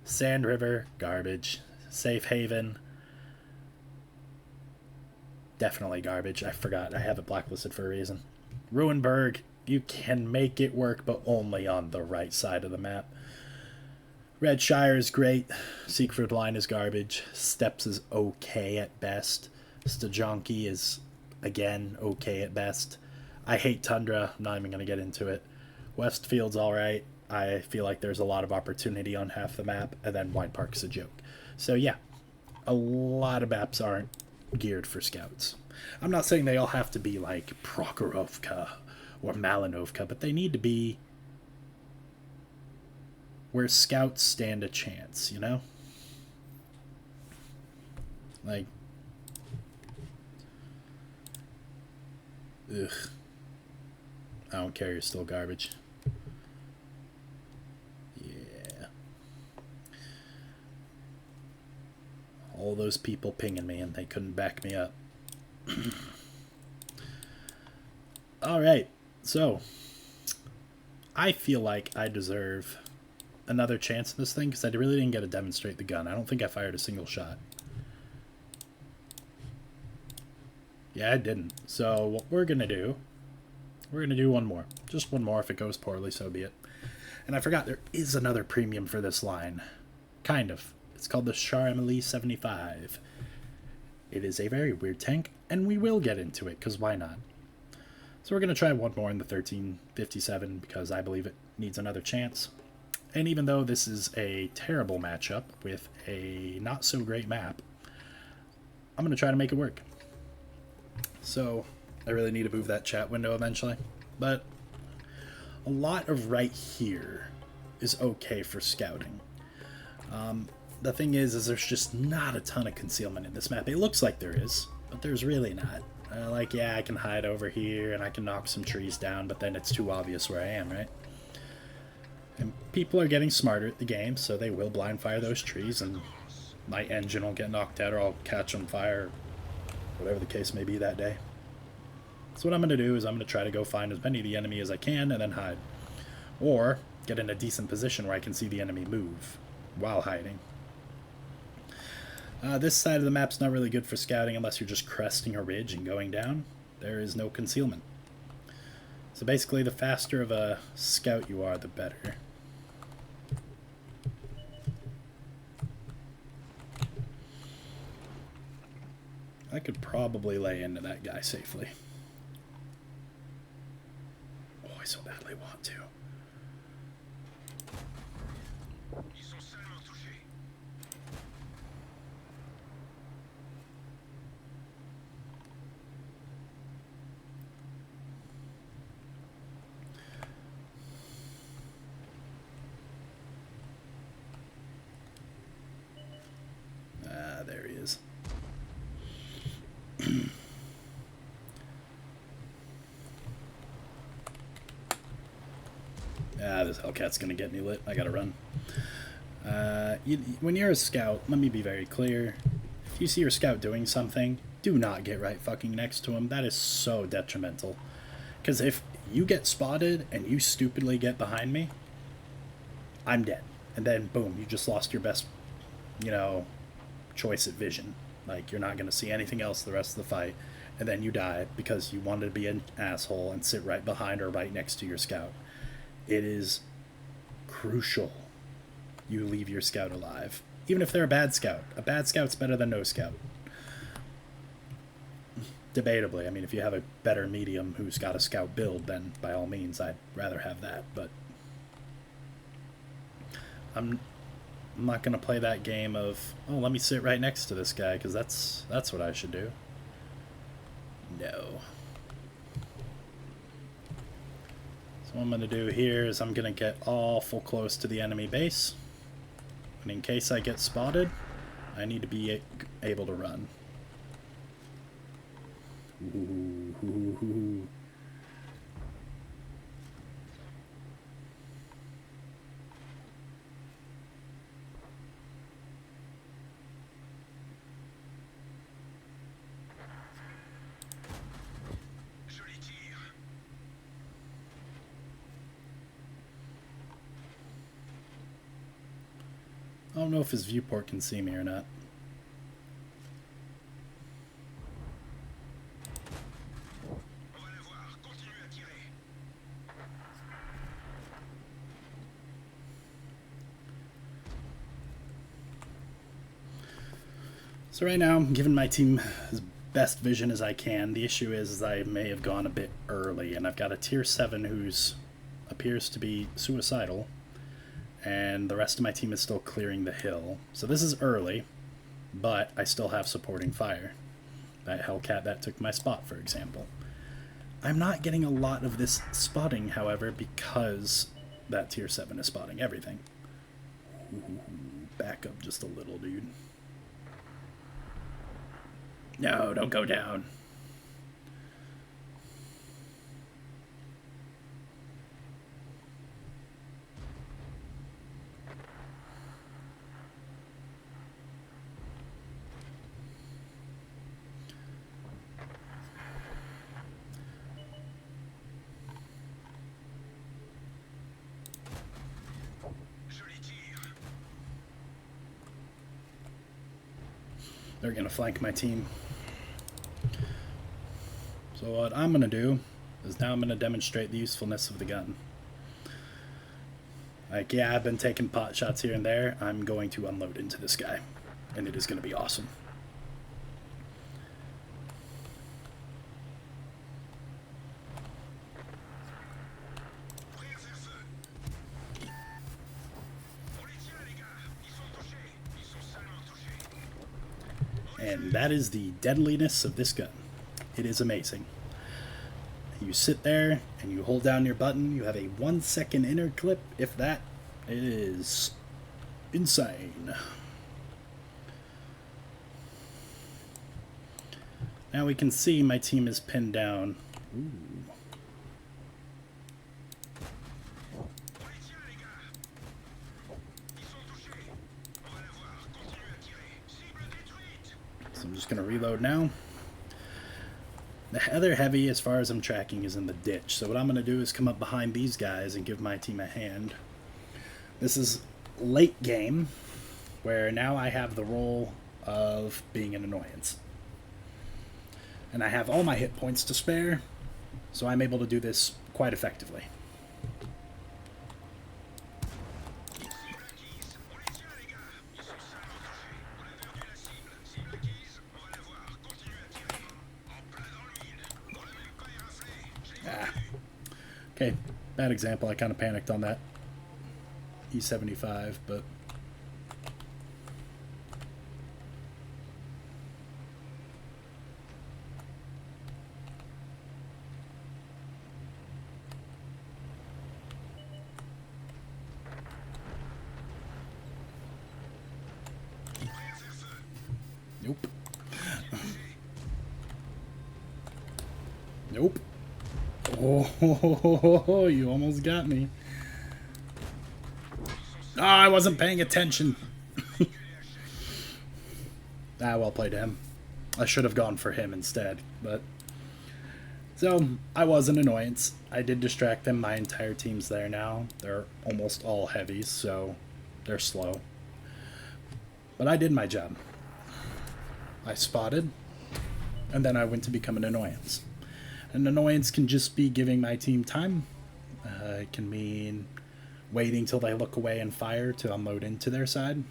S1: Sand River, garbage. Safe Haven, definitely garbage. I forgot, I have it blacklisted for a reason. Ruinberg, you can make it work, but only on the right side of the map. Red Shire is great. Siegfried Line is garbage. Steps is okay at best. Stajonki is, again, okay at best. I hate Tundra. I'm not even going to get into it. Westfield's alright. I feel like there's a lot of opportunity on half the map. And then Wine Park's a joke. So yeah, a lot of maps aren't geared for scouts. I'm not saying they all have to be like Prokhorovka or Malinovka, but they need to be where scouts stand a chance, you know? Like, ugh. I don't care, you're still garbage. Yeah. All those people pinging me and they couldn't back me up. Alright, so I feel like I deserve another chance in this thing because I really didn't get to demonstrate the gun. I don't think I fired a single shot. Yeah, I didn't. So what we're going to do, we're going to do one more. Just one more. If it goes poorly, so be it. And I forgot there is another premium for this line. Kind of. It's called the Char Emily 75. It is a very weird tank, and we will get into it, because why not? So we're going to try one more in the 1357 because I believe it needs another chance. And even though this is a terrible matchup with a not so great map, I'm going to try to make it work. So I really need to move that chat window eventually. But a lot of right here is okay for scouting. The thing is there's just not a ton of concealment in this map. It looks like there is, but there's really not. Like, yeah, I can hide over here and I can knock some trees down, but then it's too obvious where I am, right? And people are getting smarter at the game, so they will blind fire those trees, and my engine will get knocked out, or I'll catch on fire, whatever the case may be that day. So what I'm going to do is I'm going to try to go find as many of the enemy as I can and then hide. Or get in a decent position where I can see the enemy move while hiding. This side of the map's not really good for scouting unless you're just cresting a ridge and going down. There is no concealment. So basically, the faster of a scout you are, the better. I could probably lay into that guy safely. Oh, I so badly want to. There he is. This Hellcat's gonna get me lit. I gotta run. When you're a scout, let me be very clear. If you see your scout doing something, do not get right fucking next to him. That is so detrimental. Because if you get spotted and you stupidly get behind me, I'm dead. And then, boom, you just lost your best, choice at vision. Like, you're not going to see anything else the rest of the fight, and then you die because you wanted to be an asshole and sit right behind or right next to your scout. It is crucial you leave your scout alive, even if they're a bad scout. A bad scout's better than no scout. Debatably, I mean, if you have a better medium who's got a scout build, then by all means I'd rather have that, but I'm not going to play that game of, oh, let me sit right next to this guy, because that's what I should do. No. So what I'm going to do here is I'm going to get awful close to the enemy base. And in case I get spotted, I need to be able to run. Ooh. I don't know if his viewport can see me or not. So right now, I'm giving my team as best vision as I can. The issue is I may have gone a bit early, and I've got a tier 7 who's appears to be suicidal, and the rest of my team is still clearing the hill. So this is early, but I still have supporting fire. That Hellcat that took my spot, for example. I'm not getting a lot of this spotting, however, because that tier 7 is spotting everything. Ooh, back up just a little, dude. No, don't go down. They're going to flank my team. So what I'm going to do is now I'm going to demonstrate the usefulness of the gun. Like, yeah, I've been taking pot shots here and there. I'm going to unload into this guy, and it is going to be awesome. And that is the deadliness of this gun. It is amazing. You sit there and you hold down your button. You have a 1 second inner clip, if that. It is insane. Now we can see my team is pinned down. Ooh. So I'm just going to reload now. The other heavy, as far as I'm tracking, is in the ditch. So what I'm going to do is come up behind these guys and give my team a hand. This is late game, where now I have the role of being an annoyance. And I have all my hit points to spare, so I'm able to do this quite effectively. Okay, bad example. I kind of panicked on that E75, but nope. Nope. Oh, you almost got me. Oh, I wasn't paying attention. Well played him. I should have gone for him instead, but... So, I was an annoyance. I did distract them. My entire team's there now. They're almost all heavies, so they're slow. But I did my job. I spotted, and then I went to become an annoyance. An annoyance can just be giving my team time. It can mean waiting till they look away and fire to unload into their side.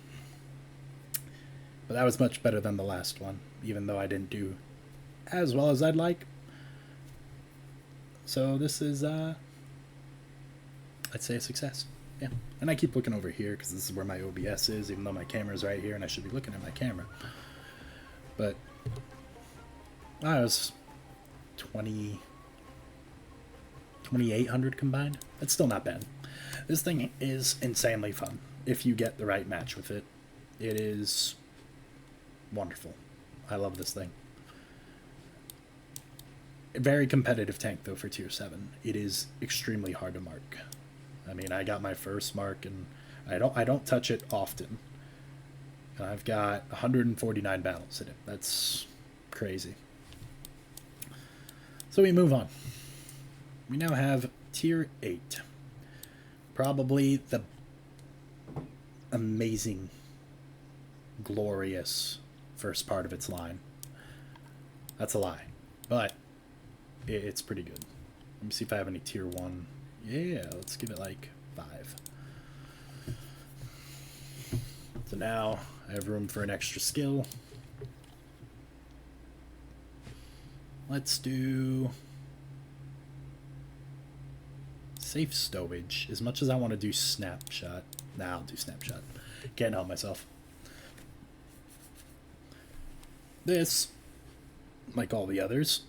S1: But that was much better than the last one, even though I didn't do as well as I'd like. So this is, I'd say a success. Yeah. And I keep looking over here because this is where my OBS is, even though my camera's right here and I should be looking at my camera. But I was 2,800 combined. That's still not bad. This thing is insanely fun if you get the right match with it. It is wonderful. I love this thing. A very competitive tank though for tier 7. It is extremely hard to mark. I mean, I got my first mark and I don't touch it often. And I've got 149 battles in it. That's crazy. So we move on. We now have tier 8. Probably the amazing, glorious first part of its line. That's a lie, but it's pretty good. Let me see if I have any tier 1. Yeah, let's give it like 5. So now I have room for an extra skill. Let's do safe stowage. As much as I want to do snapshot. Nah, I'll do snapshot. Can't help myself. This, like all the others,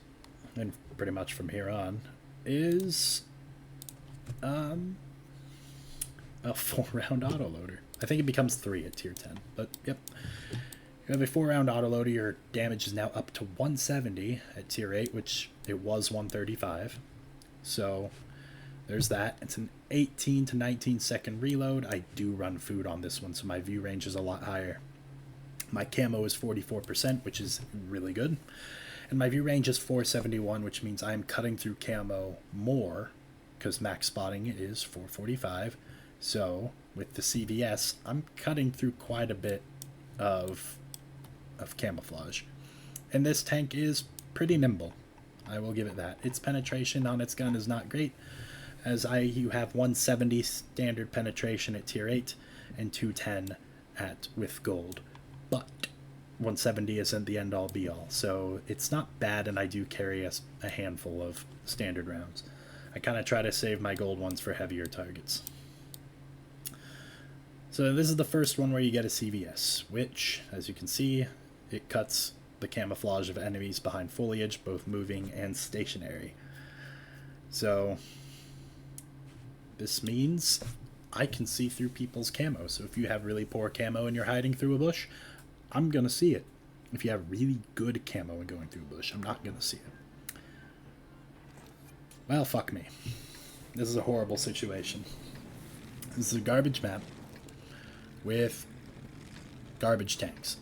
S1: and pretty much from here on, is a 4-round autoloader. I think it becomes 3 at tier 10, but yep. You have a 4-round autoloader. Your damage is now up to 170 at tier 8, which it was 135. So there's that. It's an 18 to 19 second reload. I do run food on this one, so my view range is a lot higher. My camo is 44%, which is really good. And my view range is 471, which means I'm cutting through camo more, because max spotting is 445. So with the CVS, I'm cutting through quite a bit of camouflage. And this tank is pretty nimble. I will give it that. Its penetration on its gun is not great, as you have 170 standard penetration at tier 8 and 210 with gold. But 170 isn't the end all be all, so it's not bad, and I do carry a handful of standard rounds. I kind of try to save my gold ones for heavier targets. So this is the first one where you get a CVS, which, as you can see, it cuts the camouflage of enemies behind foliage, both moving and stationary. So this means I can see through people's camo. So if you have really poor camo and you're hiding through a bush, I'm going to see it. If you have really good camo and going through a bush, I'm not going to see it. Well, fuck me. This is a horrible situation. This is a garbage map with garbage tanks.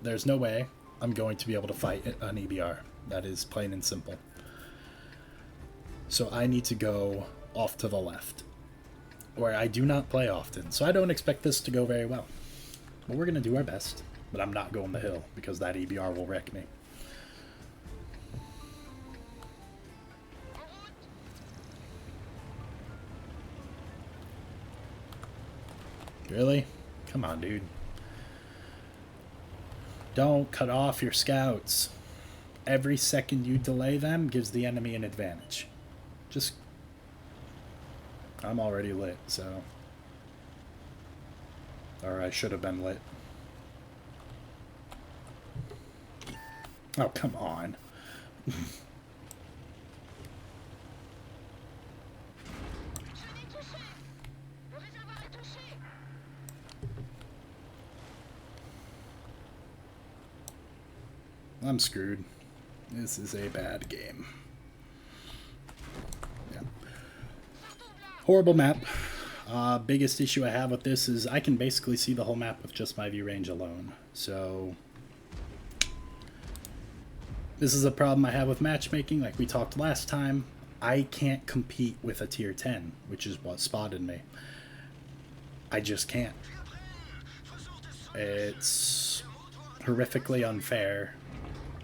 S1: There's no way I'm going to be able to fight an EBR. That is plain and simple. So I need to go off to the left, where I do not play often. So I don't expect this to go very well. But we're going to do our best. But I'm not going the hill, because that EBR will wreck me. Really? Come on, dude. Don't cut off your scouts. Every second you delay them gives the enemy an advantage. Just... I'm already lit, so... Or I should have been lit. Oh, come on. I'm screwed. This is a bad game. Yeah. Horrible map. Biggest issue I have with this is I can basically see the whole map with just my view range alone. So this is a problem I have with matchmaking, like we talked last time. I can't compete with a tier 10, which is what spotted me. I just can't. It's horrifically unfair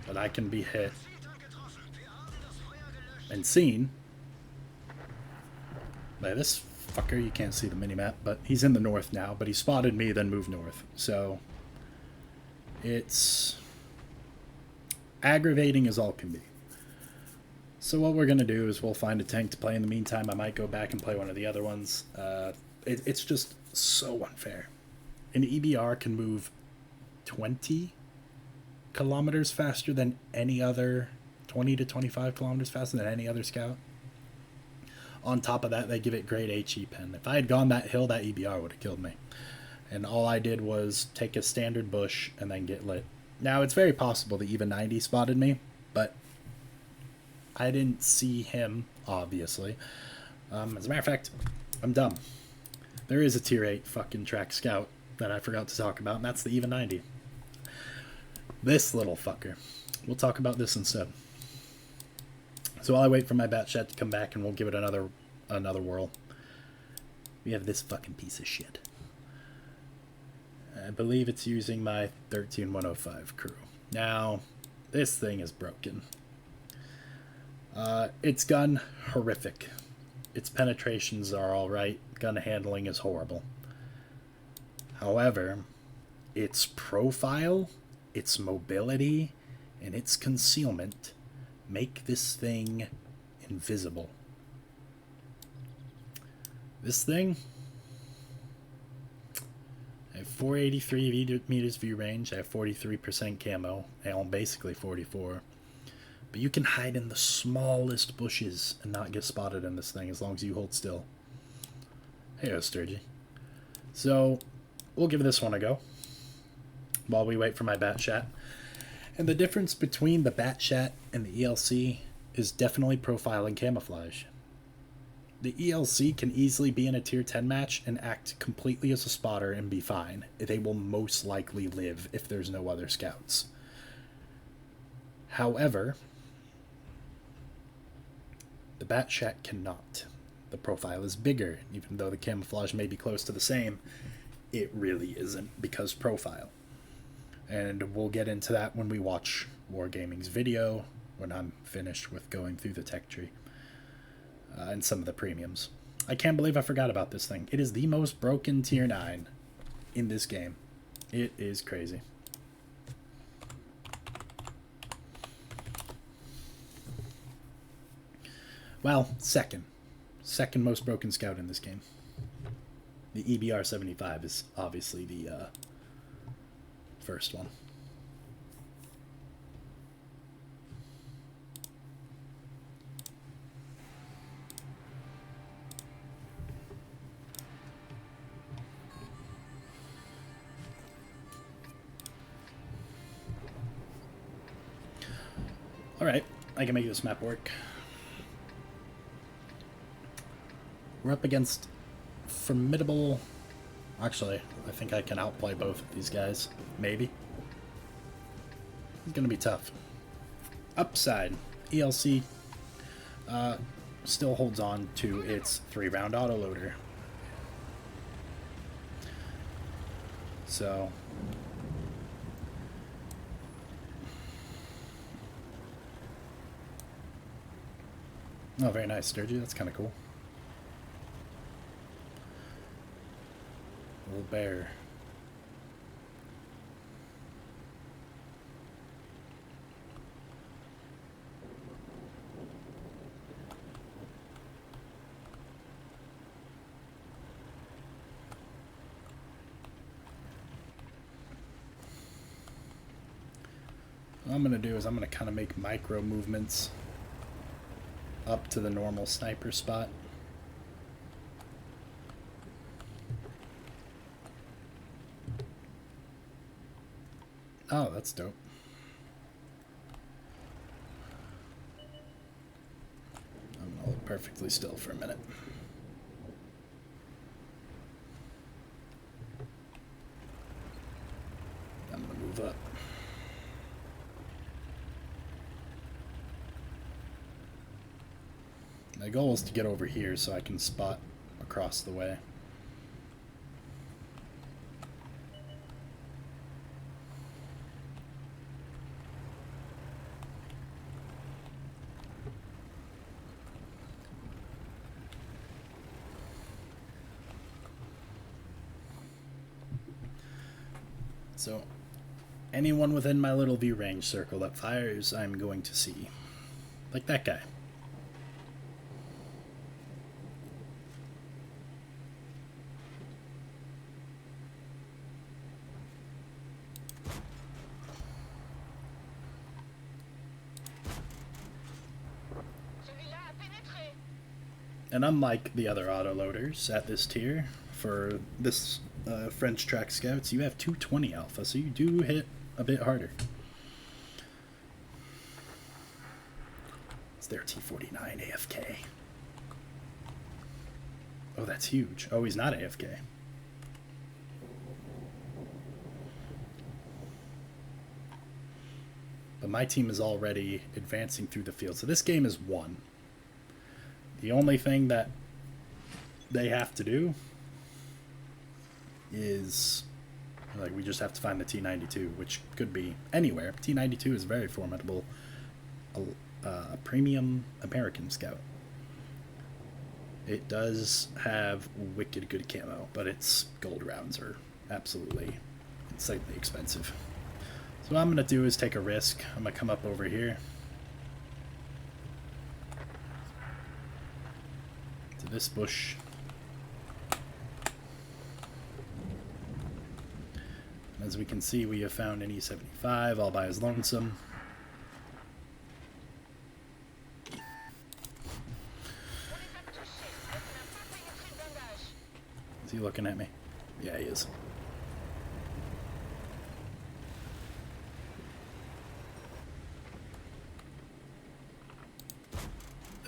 S1: that I can be hit and seen by this fucker. You can't see the minimap, but he's in the north now, but he spotted me, then moved north. So it's aggravating as all can be. So what we're going to do is we'll find a tank to play in the meantime. I might go back and play one of the other ones. It's just so unfair. An EBR can move 20 kilometers faster than any other, 20 to 25 kilometers faster than any other scout. On top of that, they give it great HE pen. If I had gone that hill, that EBR would have killed me. And all I did was take a standard bush and then get lit. Now, it's very possible the even 90 spotted me, but I didn't see him, obviously. As a matter of fact, I'm dumb. There is a tier 8 fucking track scout that I forgot to talk about, and that's the even 90. This little fucker. We'll talk about this instead. So while I wait for my Batchat to come back, and we'll give it another whirl. We have this fucking piece of shit. I believe it's using my 13105 crew. Now, this thing is broken. Its gun, horrific. Its penetrations are alright. Gun handling is horrible. However, its profile, its mobility, and its concealment make this thing invisible. This thing, I have 483 meters view range, I have 43% camo, and basically 44. But you can hide in the smallest bushes and not get spotted in this thing as long as you hold still. Hey, Sturgy. So, we'll give this one a go while we wait for my Batchat. And the difference between the Batchat and the ELC is definitely profile and camouflage. The ELC can easily be in a tier 10 match and act completely as a spotter and be fine. They will most likely live if there's no other scouts. However, the Batchat cannot. The profile is bigger. Even though the camouflage may be close to the same, it really isn't because profile. And we'll get into that when we watch Wargaming's video, when I'm finished with going through the tech tree and some of the premiums. I can't believe I forgot about this thing. It is the most broken tier 9 in this game. It is crazy. Well, second most broken scout in this game. The EBR 75 is obviously the first one. Alright, I can make this map work. We're up against formidable... Actually, I think I can outplay both of these guys. Maybe. It's gonna be tough. Upside. ELC still holds on to its 3-round autoloader. So... Oh, very nice, Sturgy. That's kind of cool. Little bear. What I'm going to do is I'm going to kind of make micro movements up to the normal sniper spot. Oh, that's dope. I'm gonna hold perfectly still for a minute. I'm gonna move up. My goal is to get over here so I can spot across the way. So, anyone within my little view range circle that fires, I'm going to see. Like that guy. And unlike the other autoloaders at this tier, for this French track scouts, you have 220 alpha, so you do hit a bit harder. It's their T-49 AFK. Oh, that's huge. Oh, he's not AFK. But my team is already advancing through the field, so this game is won. The only thing that they have to do is, like, we just have to find the T-92, which could be anywhere. T-92 is very formidable. A premium American scout. It does have wicked good camo, but its gold rounds are absolutely insanely expensive. So what I'm going to do is take a risk. I'm going to come up over here to this bush. As we can see, we have found an E75 all by his lonesome. Is he looking at me? Yeah, he is.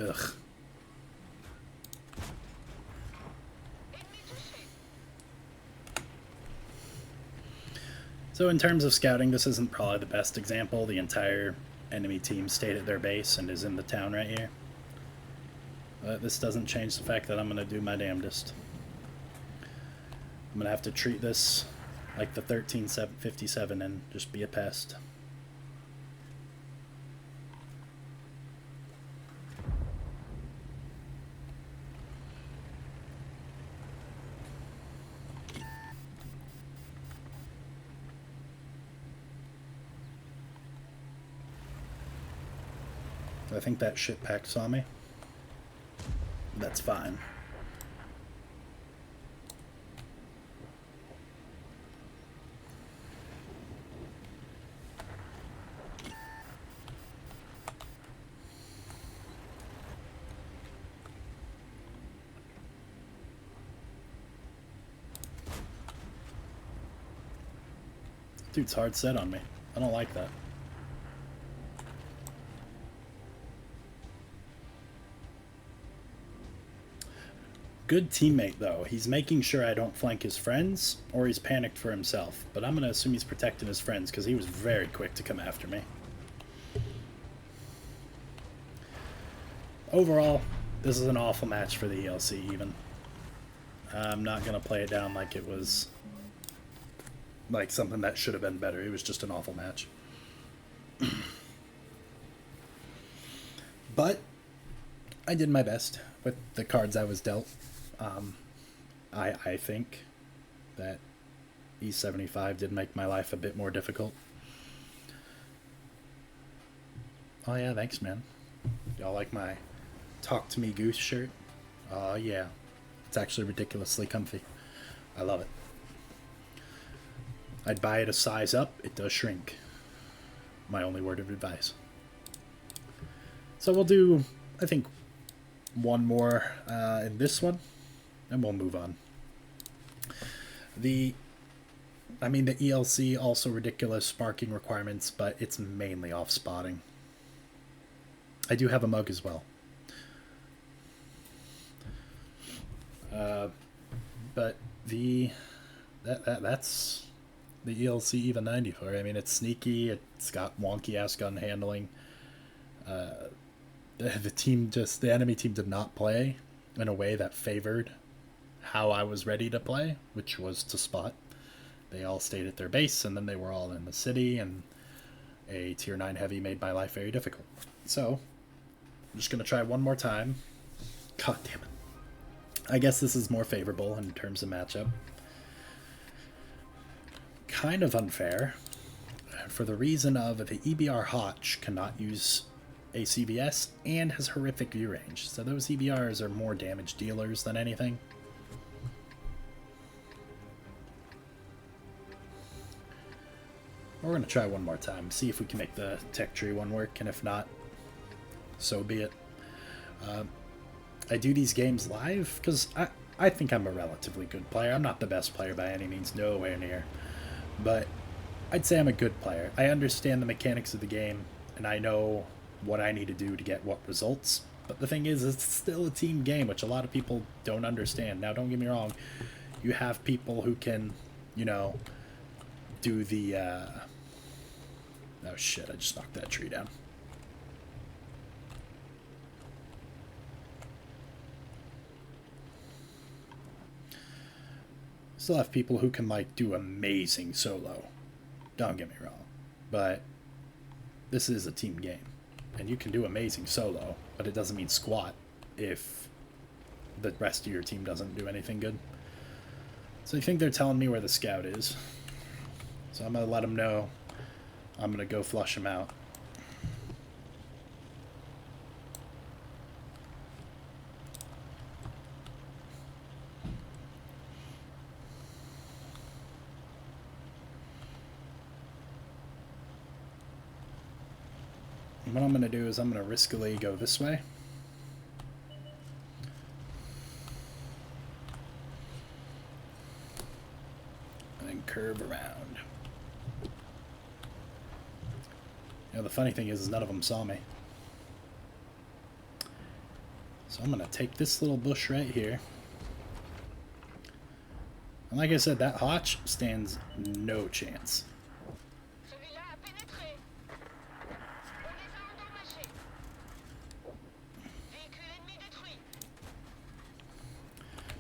S1: Ugh. So in terms of scouting, this isn't probably the best example. The entire enemy team stayed at their base and is in the town right here. But this doesn't change the fact that I'm going to do my damnedest. I'm going to have to treat this like the 1357 and just be a pest. I think that shit pack saw me. That's fine. Dude's hard set on me. I don't like that. good teammate, though. He's making sure I don't flank his friends, or he's panicked for himself. But I'm going to assume he's protecting his friends, because he was very quick to come after me. Overall, this is an awful match for the ELC, even. I'm not going to play it down like it was like something that should have been better. It was just an awful match. But I did my best with the cards I was dealt. I think that E75 did make my life a bit more difficult. Oh yeah, thanks, man. Y'all like my Talk to Me Goose shirt? Oh yeah. It's actually ridiculously comfy. I love it. I'd buy it a size up. It does shrink. My only word of advice. So we'll do, I think, one more in this one, and we'll move on. The ELC also ridiculous sparking requirements, but it's mainly off spotting. I do have a mug as well. But that's the ELC EVA 94. I mean, it's sneaky. It's got wonky ass gun handling. The enemy team did not play in a way that favored how I was ready to play, which was to spot. They all stayed at their base, and then they were all in the city, and a tier 9 heavy made my life very difficult. So I'm just gonna try one more time. God damn it. I guess this is more favorable in terms of matchup. Kind of unfair, for the reason of the EBR Hotch cannot use a CVS and has horrific view range, so those EBRs are more damage dealers than anything. We're going to try one more time, see if we can make the tech tree one work, and if not, so be it. I do these games live because I think I'm a relatively good player. I'm not the best player by any means, nowhere near. But I'd say I'm a good player. I understand the mechanics of the game, and I know what I need to do to get what results. But the thing is, it's still a team game, which a lot of people don't understand. Now, don't get me wrong. You have people who can, you know, do the... Oh shit, I just knocked that tree down. Still have people who can, like, do amazing solo. Don't get me wrong. But this is a team game. And you can do amazing solo, but it doesn't mean squat if the rest of your team doesn't do anything good. So I think they're telling me where the scout is. So I'm going to let them know. I'm going to go flush him out. What I'm going to do is I'm going to riskily go this way. And then curve around. You know, the funny thing is none of them saw me. So I'm going to take this little bush right here. And like I said, that Hotch stands no chance.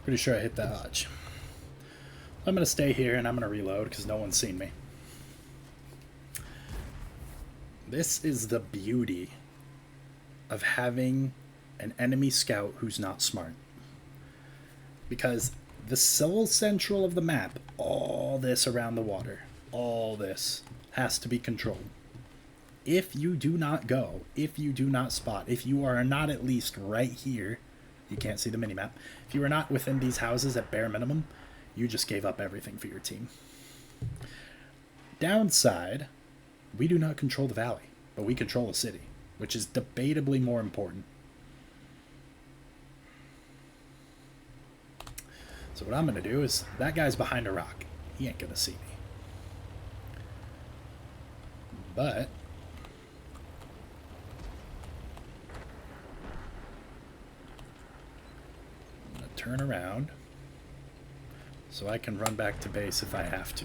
S1: Pretty sure I hit that Hotch. I'm going to stay here and I'm going to reload because no one's seen me. This is the beauty of having an enemy scout who's not smart. Because the soul central of the map, all this around the water, all this has to be controlled. If you do not go, if you do not spot, if you are not at least right here, you can't see the minimap, if you are not within these houses at bare minimum, you just gave up everything for your team. Downside, we do not control the valley, but we control a city, which is debatably more important. So what I'm going to do is, that guy's behind a rock. He ain't going to see me. But turn around so I can run back to base if I have to.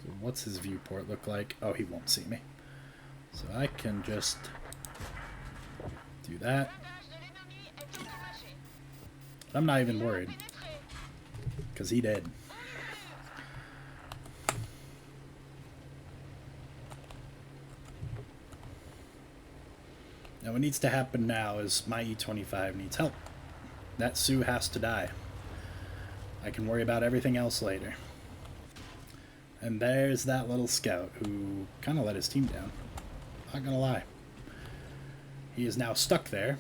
S1: So what's his viewport look like? Oh, he won't see me. So I can just do that. I'm not even worried, because he did. Now what needs to happen now is my E25 needs help. That Sioux has to die. I can worry about everything else later. And there's that little scout who kind of let his team down. Not gonna lie. He is now stuck there.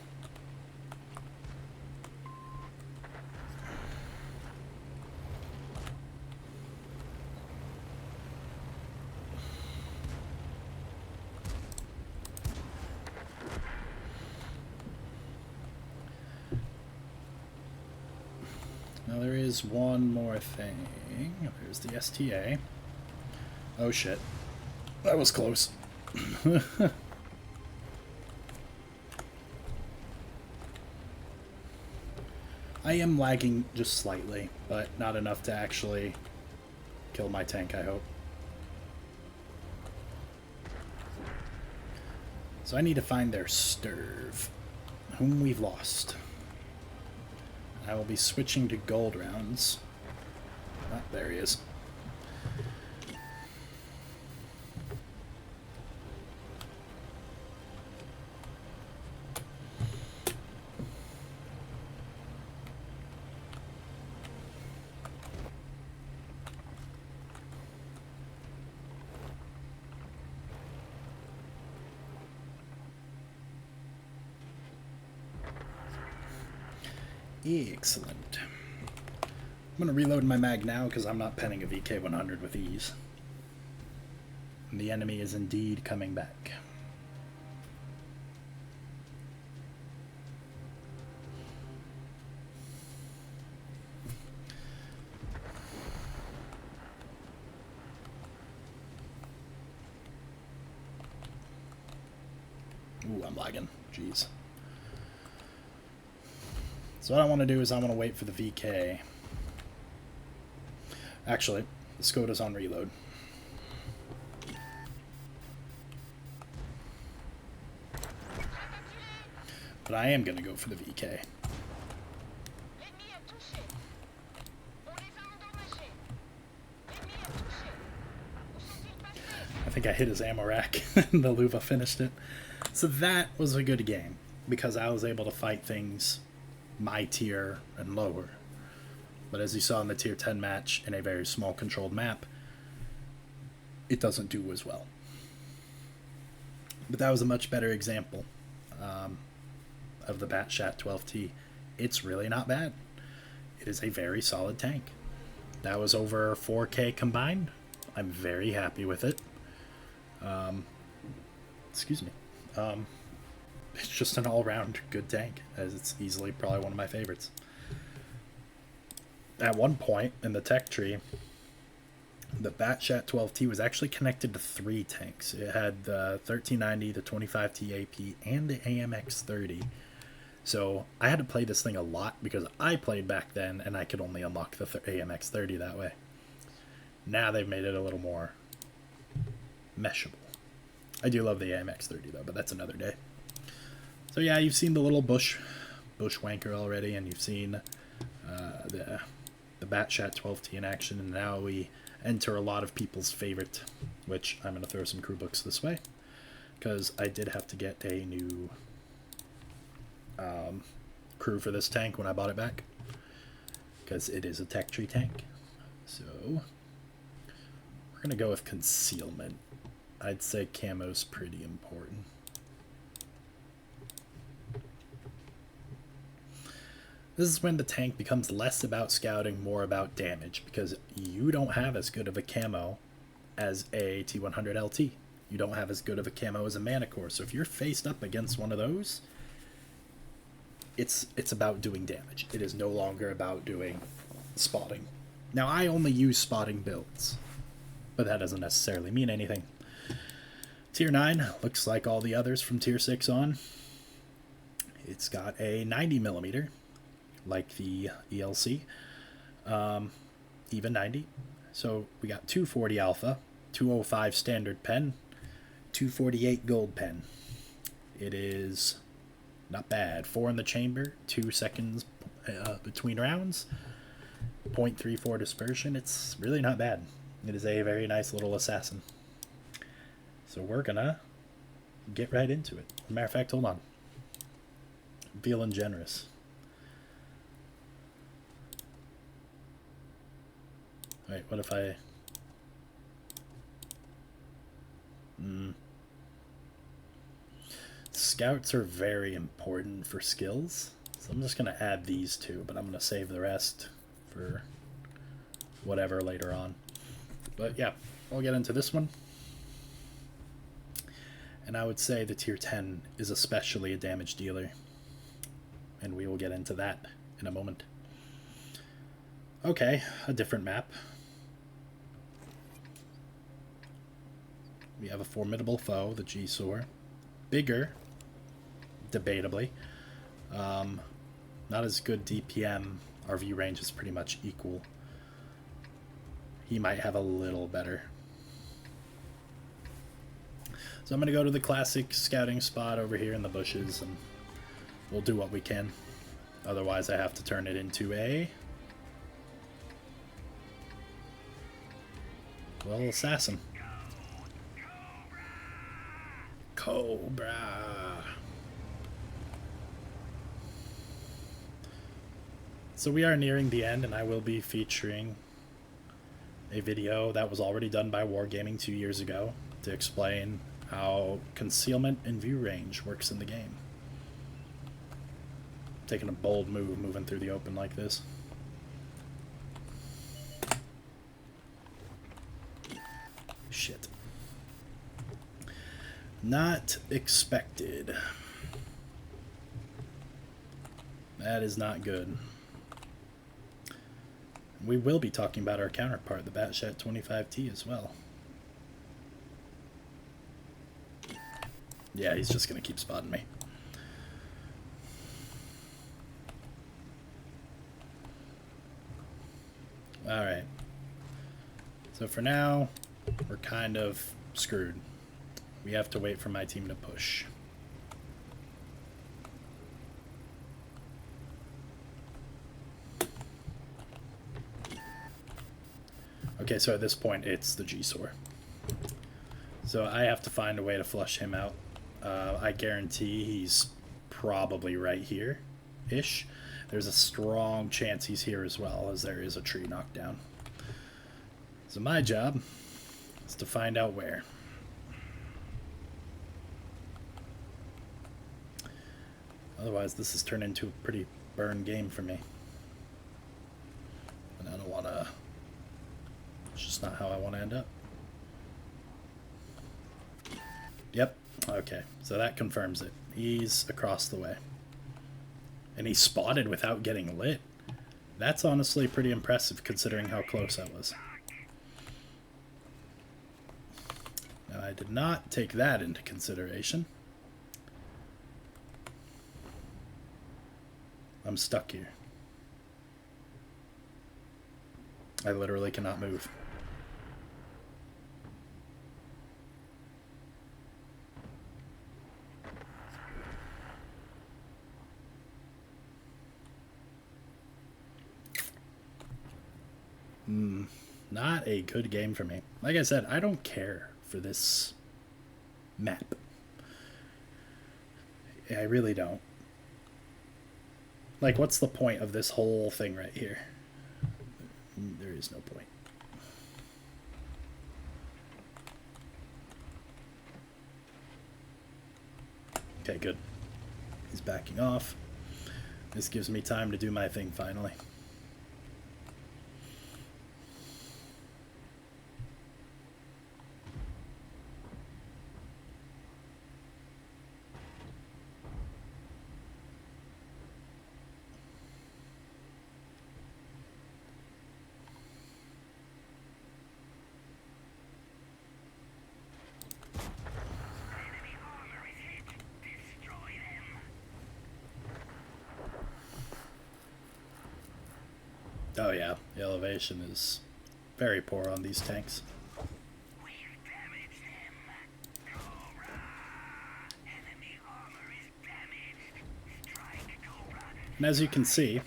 S1: Now there is one more thing. There's the STA. Oh shit. That was close. I am lagging just slightly, but not enough to actually kill my tank, I hope. So I need to find their Sturv, whom we've lost. I will be switching to gold rounds. Ah, there he is. Excellent. I'm going to reload my mag now because I'm not penning a VK100 with ease. And the enemy is indeed coming back. Ooh, I'm lagging. Jeez. So what I want to do is I want to wait for the VK. Actually, the Skoda's on reload. But I am going to go for the VK. I think I hit his ammo rack and the Luva finished it. So that was a good game because I was able to fight things my tier and lower. But as you saw in the tier 10 match in a very small controlled map, it doesn't do as well. But that was a much better example of the Batchat 12T. It's really not bad. It is a very solid tank. That was over 4K combined. I'm very happy with it. Excuse me. It's just an all-round good tank, as it's easily probably one of my favorites. At one point in the tech tree, the Batchat 12T was actually connected to 3 tanks. It had the 1390, the 25T AP, and the AMX30. So I had to play this thing a lot because I played back then and I could only unlock the AMX30 that way. Now they've made it a little more meshable. I do love the AMX30 though, but that's another day. So yeah, you've seen the little bushwanker already, and you've seen the Batchat 12T in action, and now we enter a lot of people's favorite, which I'm going to throw some crew books this way, because I did have to get a new crew for this tank when I bought it back, because it is a tech tree tank. So we're going to go with concealment. I'd say camo's pretty important. This is when the tank becomes less about scouting, more about damage, because you don't have as good of a camo as a T100 LT. You don't have as good of a camo as a Manicore. So if you're faced up against one of those, it's about doing damage. It is no longer about doing spotting. Now, I only use spotting builds, but that doesn't necessarily mean anything. Tier 9 looks like all the others from Tier 6 on. It's got a 90mm, like the ELC, even 90. So we got 240 alpha, 205 standard pen, 248 gold pen. It is not bad. 4 in the chamber, 2 seconds between rounds, 0.34 dispersion. It's really not bad. It is a very nice little assassin. So we're gonna get right into it. As a matter of fact, hold on. I'm feeling generous. Wait, what if I... Scouts are very important for skills. So I'm just going to add these two, but I'm going to save the rest for whatever later on. But yeah, we'll get into this one. And I would say the tier 10 is especially a damage dealer. And we will get into that in a moment. Okay, a different map. We have a formidable foe, the G-Sor. Bigger, debatably. Not as good DPM. Our view range is pretty much equal. He might have a little better. So I'm going to go to the classic scouting spot over here in the bushes, and we'll do what we can. Otherwise, I have to turn it into a... well, assassin. Cobra. So we are nearing the end, and I will be featuring a video that was already done by Wargaming 2 years ago to explain how concealment and view range works in the game. Taking a bold move, moving through the open like this. Shit. Not expected. That is not good. We will be talking about our counterpart, the Batshot 25T, as well. Yeah, he's just going to keep spotting me. Alright. So for now, we're kind of screwed. We have to wait for my team to push. Okay, so at this point, it's the G-Sor. So I have to find a way to flush him out. I guarantee he's probably right here-ish. There's a strong chance he's here as well, as there is a tree knocked down. So my job is to find out where. Otherwise, this has turned into a pretty burned game for me. And I don't want to... it's just not how I want to end up. Yep. Okay. So that confirms it. He's across the way. And he spotted without getting lit. That's honestly pretty impressive considering how close I was. Now, I did not take that into consideration. I'm stuck here. I literally cannot move. Not a good game for me. Like I said, I don't care for this map. I really don't. Like, what's the point of this whole thing right here? There is no point. Okay, good. He's backing off. This gives me time to do my thing finally. Oh yeah, the elevation is very poor on these tanks. And as you can see,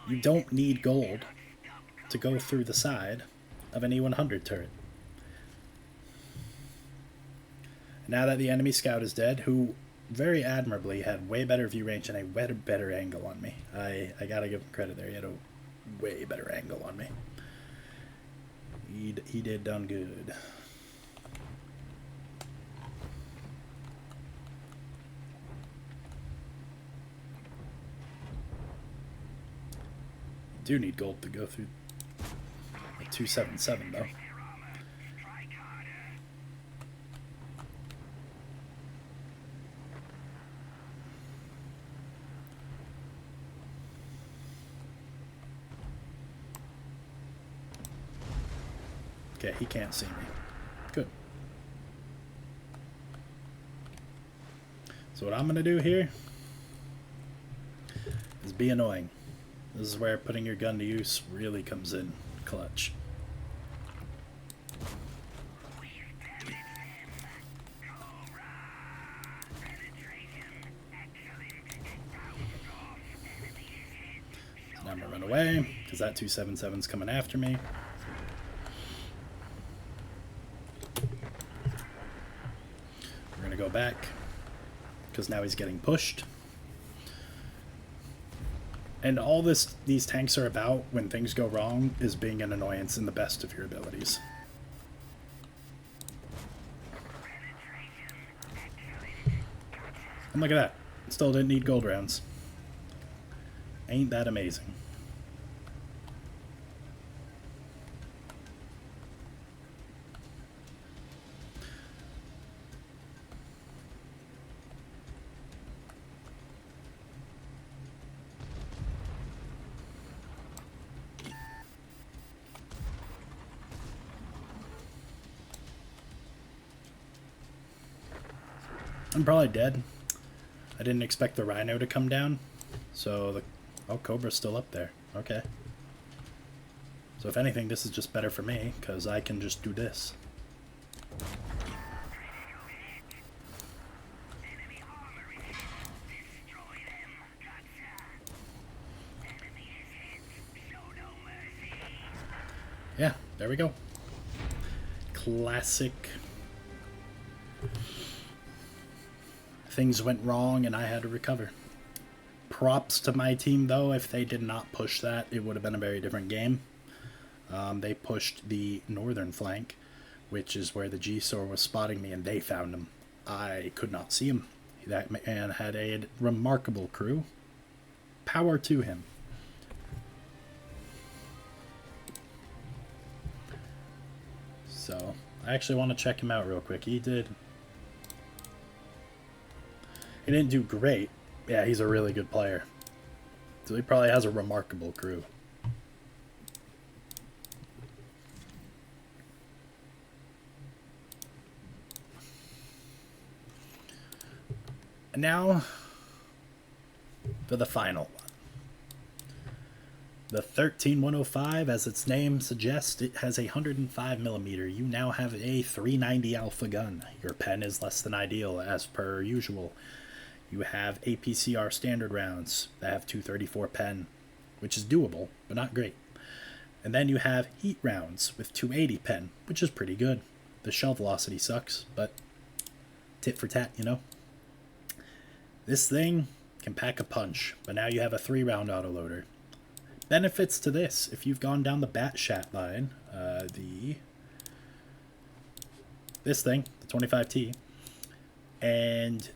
S1: you don't need gold to go through the side of an E100 turret. Now that the enemy scout is dead, who very admirably had way better view range and a better angle on me. I gotta give him credit there. He had a way better angle on me. He did done good. Do need gold to go through the 277 though. Okay, he can't see me. Good. So what I'm gonna do here is be annoying. This is where putting your gun to use really comes in clutch. So now I'm gonna run away because that 277's coming after me. We're gonna go back because now he's getting pushed. And all these tanks are about when things go wrong is being an annoyance in the best of your abilities. And look at that. Still didn't need gold rounds. Ain't that amazing? I'm probably dead. I didn't expect the Rhino to come down. So the... Oh, Cobra's still up there. Okay. So if anything, this is just better for me, because I can just do this. Yeah, there we go. Classic. Things went wrong and I had to recover. Props to my team though. If they did not push that, it would have been a very different game. They pushed the northern flank, which is where the G-SOR was spotting me, and they found him. I could not see him. That man had a remarkable crew. Power to him. So I actually want to check him out real quick. He didn't do great. Yeah, he's a really good player. So he probably has a remarkable crew. And now for the final one. The 13105, as its name suggests, it has a 105mm. You now have a 390 alpha gun. Your pen is less than ideal, as per usual. You have APCR standard rounds that have 234 pen, which is doable, but not great. And then you have heat rounds with 280 pen, which is pretty good. The shell velocity sucks, but tit for tat, you know? This thing can pack a punch, but now you have a 3-round autoloader. Benefits to this, if you've gone down the Batshat line, this thing, the 25T, and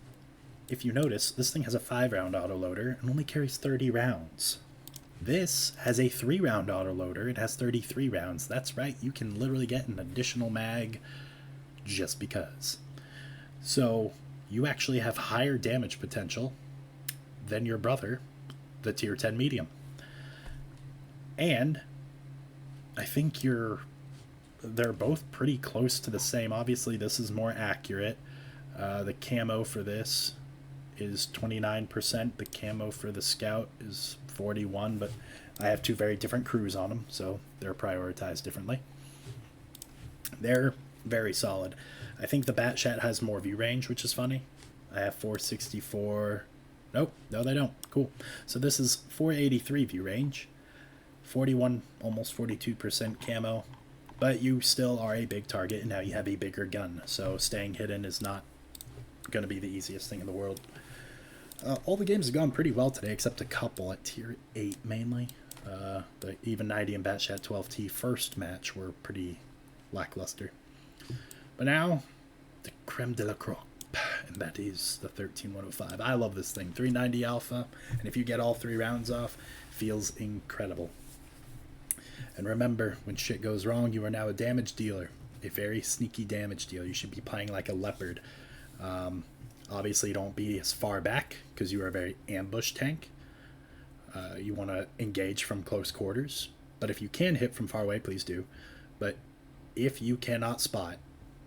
S1: if you notice, this thing has a 5-round autoloader and only carries 30 rounds. This has a 3-round autoloader. It has 33 rounds. That's right, you can literally get an additional mag just because. So you actually have higher damage potential than your brother, the tier 10 medium. And I think they're both pretty close to the same. Obviously, this is more accurate. The camo for this is 29%. The camo for the scout is 41, but I have two very different crews on them, so they're prioritized differently. They're very solid. I think the Batchat has more view range, which is funny. I have 464. Nope, no they don't. Cool. So this is 483 view range, 41, almost 42% camo, but you still are a big target, and now you have a bigger gun, so staying hidden is not going to be the easiest thing in the world. All the games have gone pretty well today, except a couple at tier 8 mainly. The Even 90 and Batchat 12T first match were pretty lackluster. But now, the creme de la crop, and that is the 13105. I love this thing. 390 alpha, and if you get all 3 rounds off, feels incredible. And remember, when shit goes wrong, you are now a damage dealer. A very sneaky damage dealer. You should be playing like a leopard. Obviously, don't be as far back, because you are a very ambush tank. You want to engage from close quarters. But if you can hit from far away, please do. But if you cannot spot,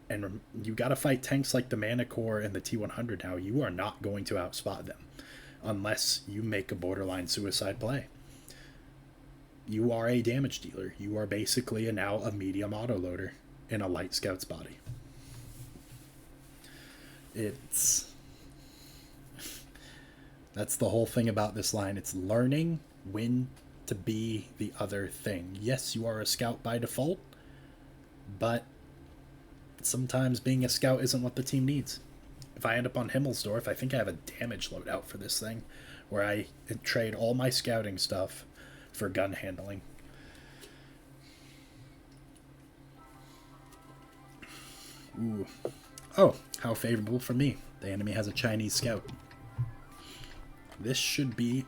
S1: and you got to fight tanks like the Mana Core and the T100 now, you are not going to outspot them. Unless you make a borderline suicide play. You are a damage dealer. You are basically now a medium autoloader in a light scout's body. That's the whole thing about this line. It's learning when to be the other thing. Yes, you are a scout by default, but sometimes being a scout isn't what the team needs. If I end up on Himmelsdorf, I think I have a damage loadout for this thing, where I trade all my scouting stuff for gun handling. Ooh. Oh, how favorable for me. The enemy has a Chinese scout. This should be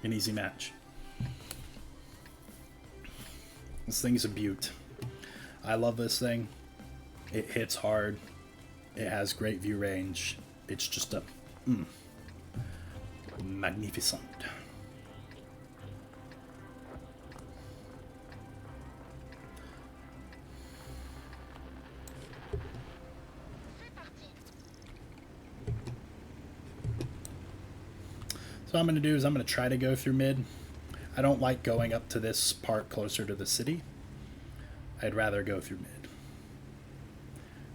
S1: an easy match. This thing's a beaut. I love this thing. It hits hard. It has great view range. It's just a magnificent. So what I'm going to do is I'm going to try to go through mid. I don't like going up to this part closer to the city. I'd rather go through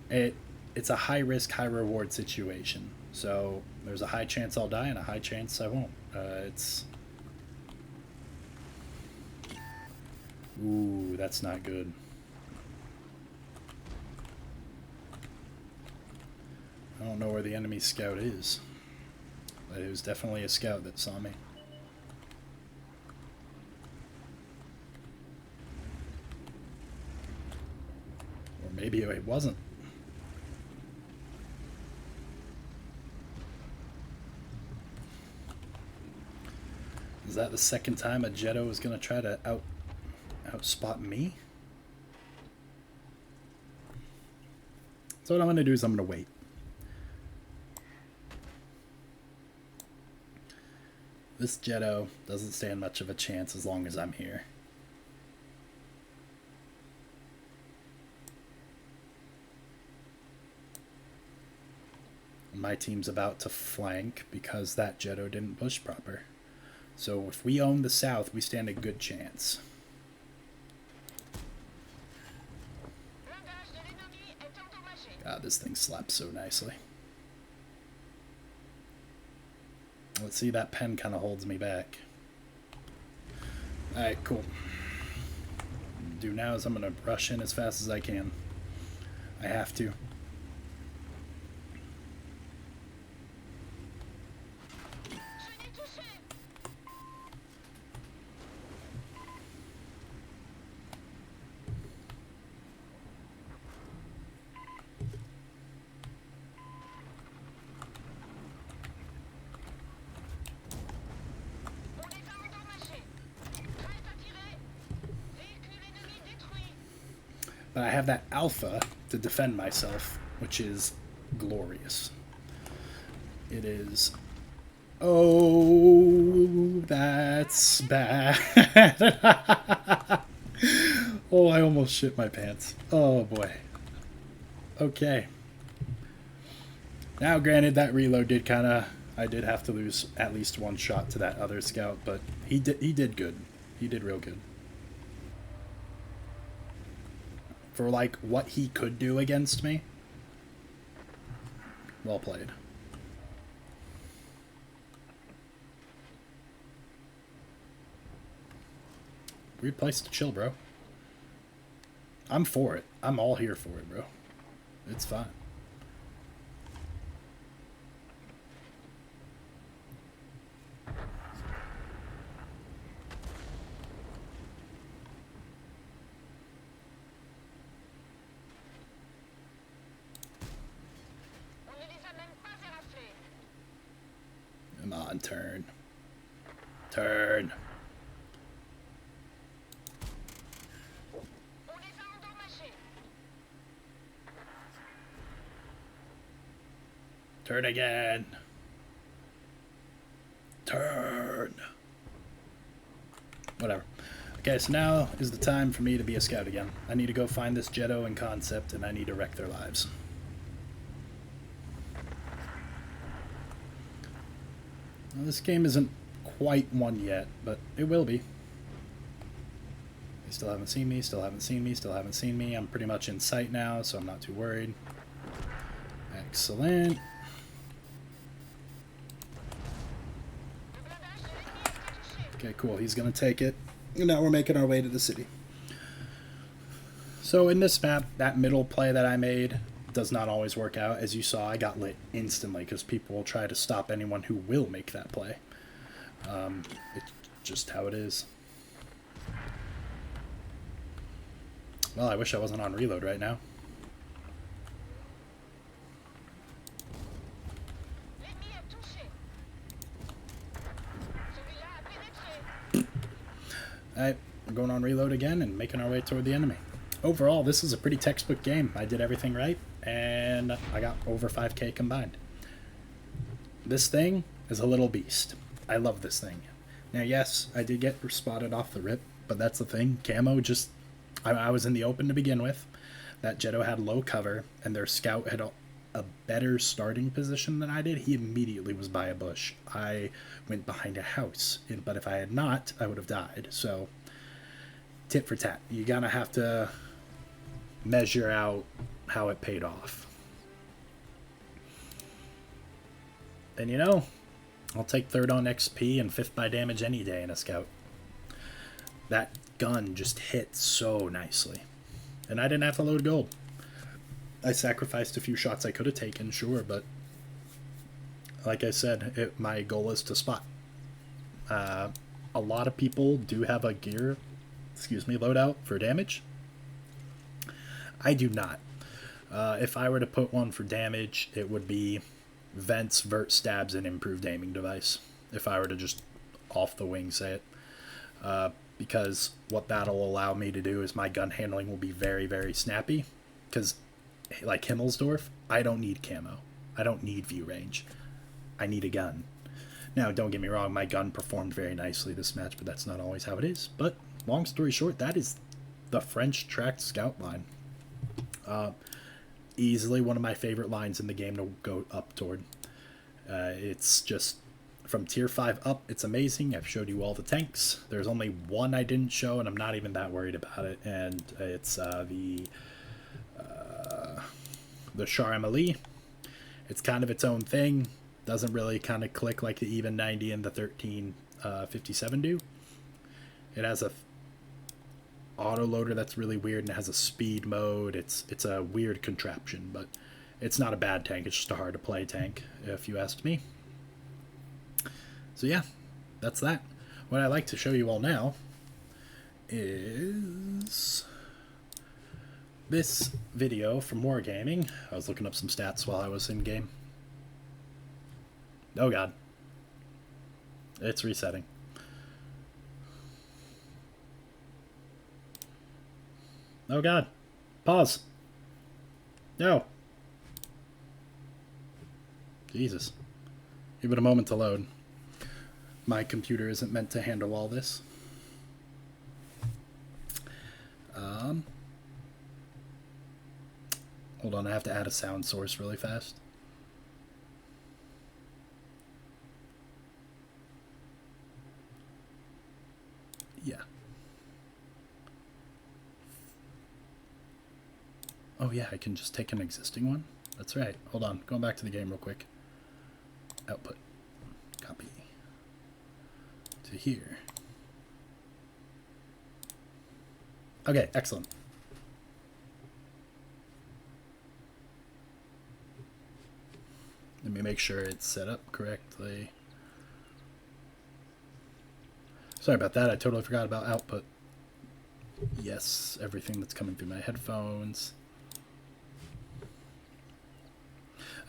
S1: mid. It's a high risk, high reward situation. So there's a high chance I'll die and a high chance I won't. Ooh, that's not good. I don't know where the enemy scout is. But it was definitely a scout that saw me. Or maybe it wasn't. Is that the second time a Jetto is going to try to outspot me? So what I'm going to do is I'm going to wait. This Jetto doesn't stand much of a chance as long as I'm here. My team's about to flank because that Jetto didn't push proper. So if we own the south, we stand a good chance. God, this thing slaps so nicely. Let's see, that pen kind of holds me back. Alright, cool. What I'm gonna do now is I'm going to rush in as fast as I can. I have to. But I have that alpha to defend myself, which is glorious. It is... Oh, that's bad. Oh, I almost shit my pants. Oh, boy. Okay. Now, granted, that reload did kind of... I did have to lose at least one shot to that other scout, but he did good. He did real good. For, like, what he could do against me. Well played. Weird place to chill, bro. I'm for it. I'm all here for it, bro. It's fine. Come on, turn. Turn. Turn again. Turn. Whatever. Okay, so now is the time for me to be a scout again. I need to go find this Jetto and Concept, and I need to wreck their lives. Well, this game isn't quite one yet, but it will be. They still haven't seen me, still haven't seen me, still haven't seen me. I'm pretty much in sight now, so I'm not too worried. Excellent. Okay, cool. He's going to take it. And now we're making our way to the city. So in this map, that middle play that I made does not always work out. As you saw, I got lit instantly because people will try to stop anyone who will make that play. It's just how it is. Well, I wish I wasn't on reload right now. Alright, we're going on reload again and making our way toward the enemy. Overall, this is a pretty textbook game. I did everything right, and I got over 5k combined. This thing is a little beast. I love this thing. Now, yes, I did get spotted off the rip, but that's the thing. Camo just... I was in the open to begin with. That Jetto had low cover, and their scout had a better starting position than I did. He immediately was by a bush. I went behind a house, but if I had not, I would have died. So, tit for tat. You gotta have to measure out how it paid off. And you know, I'll take third on XP and fifth by damage any day in a scout. That gun just hit so nicely. And I didn't have to load gold. I sacrificed a few shots I could have taken, sure, but like I said, my goal is to spot. A lot of people do have a gear, loadout for damage. I do not. If I were to put one for damage, it would be vents, vert stabs, and improved aiming device. If I were to just off the wing say it. Because what that'll allow me to do is my gun handling will be very, very snappy. Because, like Himmelsdorf, I don't need camo. I don't need view range. I need a gun. Now, don't get me wrong, my gun performed very nicely this match, but that's not always how it is. But, long story short, that is the French tracked scout line. Easily one of my favorite lines in the game to go up toward. It's just... From tier 5 up, it's amazing. I've showed you all the tanks. There's only one I didn't show, and I'm not even that worried about it. And it's the Char Emily. It's kind of its own thing. Doesn't really kind of click like the Even 90 and the 1357 do. It has a autoloader that's really weird, and it has a speed mode. It's a weird contraption, but it's not a bad tank. It's just a hard to play tank, if you asked me. So yeah, that's that. What I'd like to show you all now is this video from Wargaming. I was looking up some stats while I was in game. Oh god. It's resetting. Oh god. Pause. No. Jesus. Give it a moment to load. My computer isn't meant to handle all this. Hold on, I have to add a sound source really fast. Oh yeah, I can just take an existing one. That's right. Hold on. Going back to the game real quick. Output. Copy. To here. Okay, excellent. Let me make sure it's set up correctly. Sorry about that. I totally forgot about output. Yes, everything that's coming through my headphones.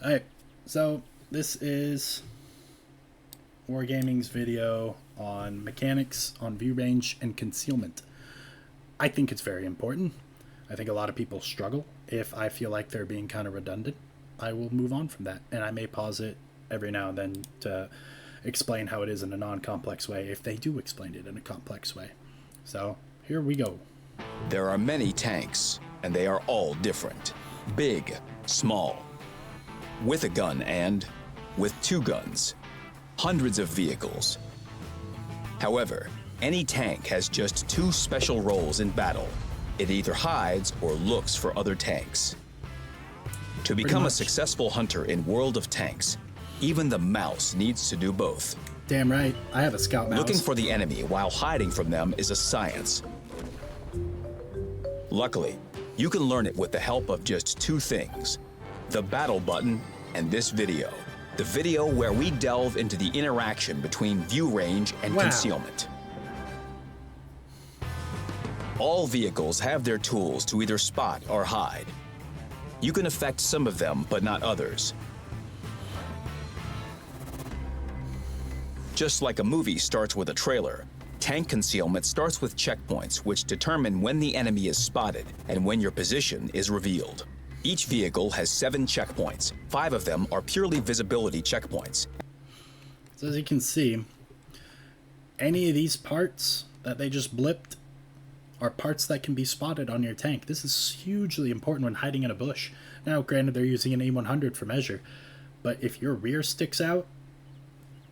S1: Alright, so this is Wargaming's video on mechanics, on view range, and concealment. I think it's very important. I think a lot of people struggle. If I feel like they're being kind of redundant, I will move on from that. And I may pause it every now and then to explain how it is in a non-complex way, if they do explain it in a complex way. So, here we go.
S2: There are many tanks, and they are all different. Big, small, with a gun and with two guns. Hundreds of vehicles. However, any tank has just two special roles in battle. It either hides or looks for other tanks. To become a successful hunter in World of Tanks, even the mouse needs to do both.
S1: Damn right, I have a scout mouse.
S2: Looking for the enemy while hiding from them is a science. Luckily, you can learn it with the help of just two things: the battle button and this video. The video where we delve into the interaction between view range and concealment. All vehicles have their tools to either spot or hide. You can affect some of them, but not others. Just like a movie starts with a trailer, tank concealment starts with checkpoints which determine when the enemy is spotted and when your position is revealed. Each vehicle has 7 checkpoints. 5 of them are purely visibility checkpoints.
S1: So as you can see, any of these parts that they just blipped are parts that can be spotted on your tank. This is hugely important when hiding in a bush. Now, granted, they're using an A100 for measure, but if your rear sticks out,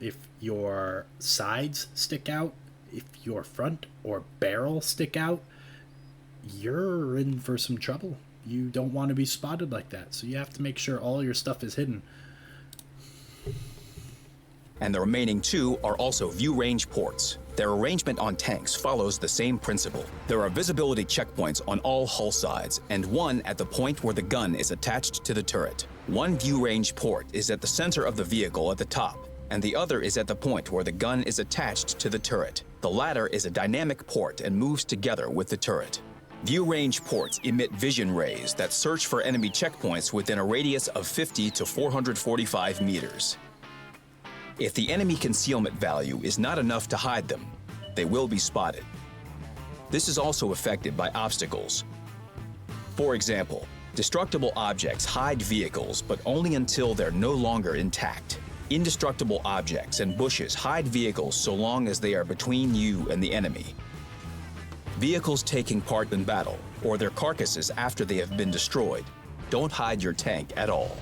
S1: if your sides stick out, if your front or barrel stick out, you're in for some trouble. You don't want to be spotted like that, so you have to make sure all your stuff is hidden.
S2: And the remaining 2 are also view range ports. Their arrangement on tanks follows the same principle. There are visibility checkpoints on all hull sides, and 1 at the point where the gun is attached to the turret. 1 view range port is at the center of the vehicle at the top, and the other is at the point where the gun is attached to the turret. The latter is a dynamic port and moves together with the turret. View range ports emit vision rays that search for enemy checkpoints within a radius of 50 to 445 meters. If the enemy concealment value is not enough to hide them, they will be spotted. This is also affected by obstacles. For example, destructible objects hide vehicles, but only until they're no longer intact. Indestructible objects and bushes hide vehicles so long as they are between you and the enemy. Vehicles taking part in battle, or their carcasses after they have been destroyed, don't hide your tank at all.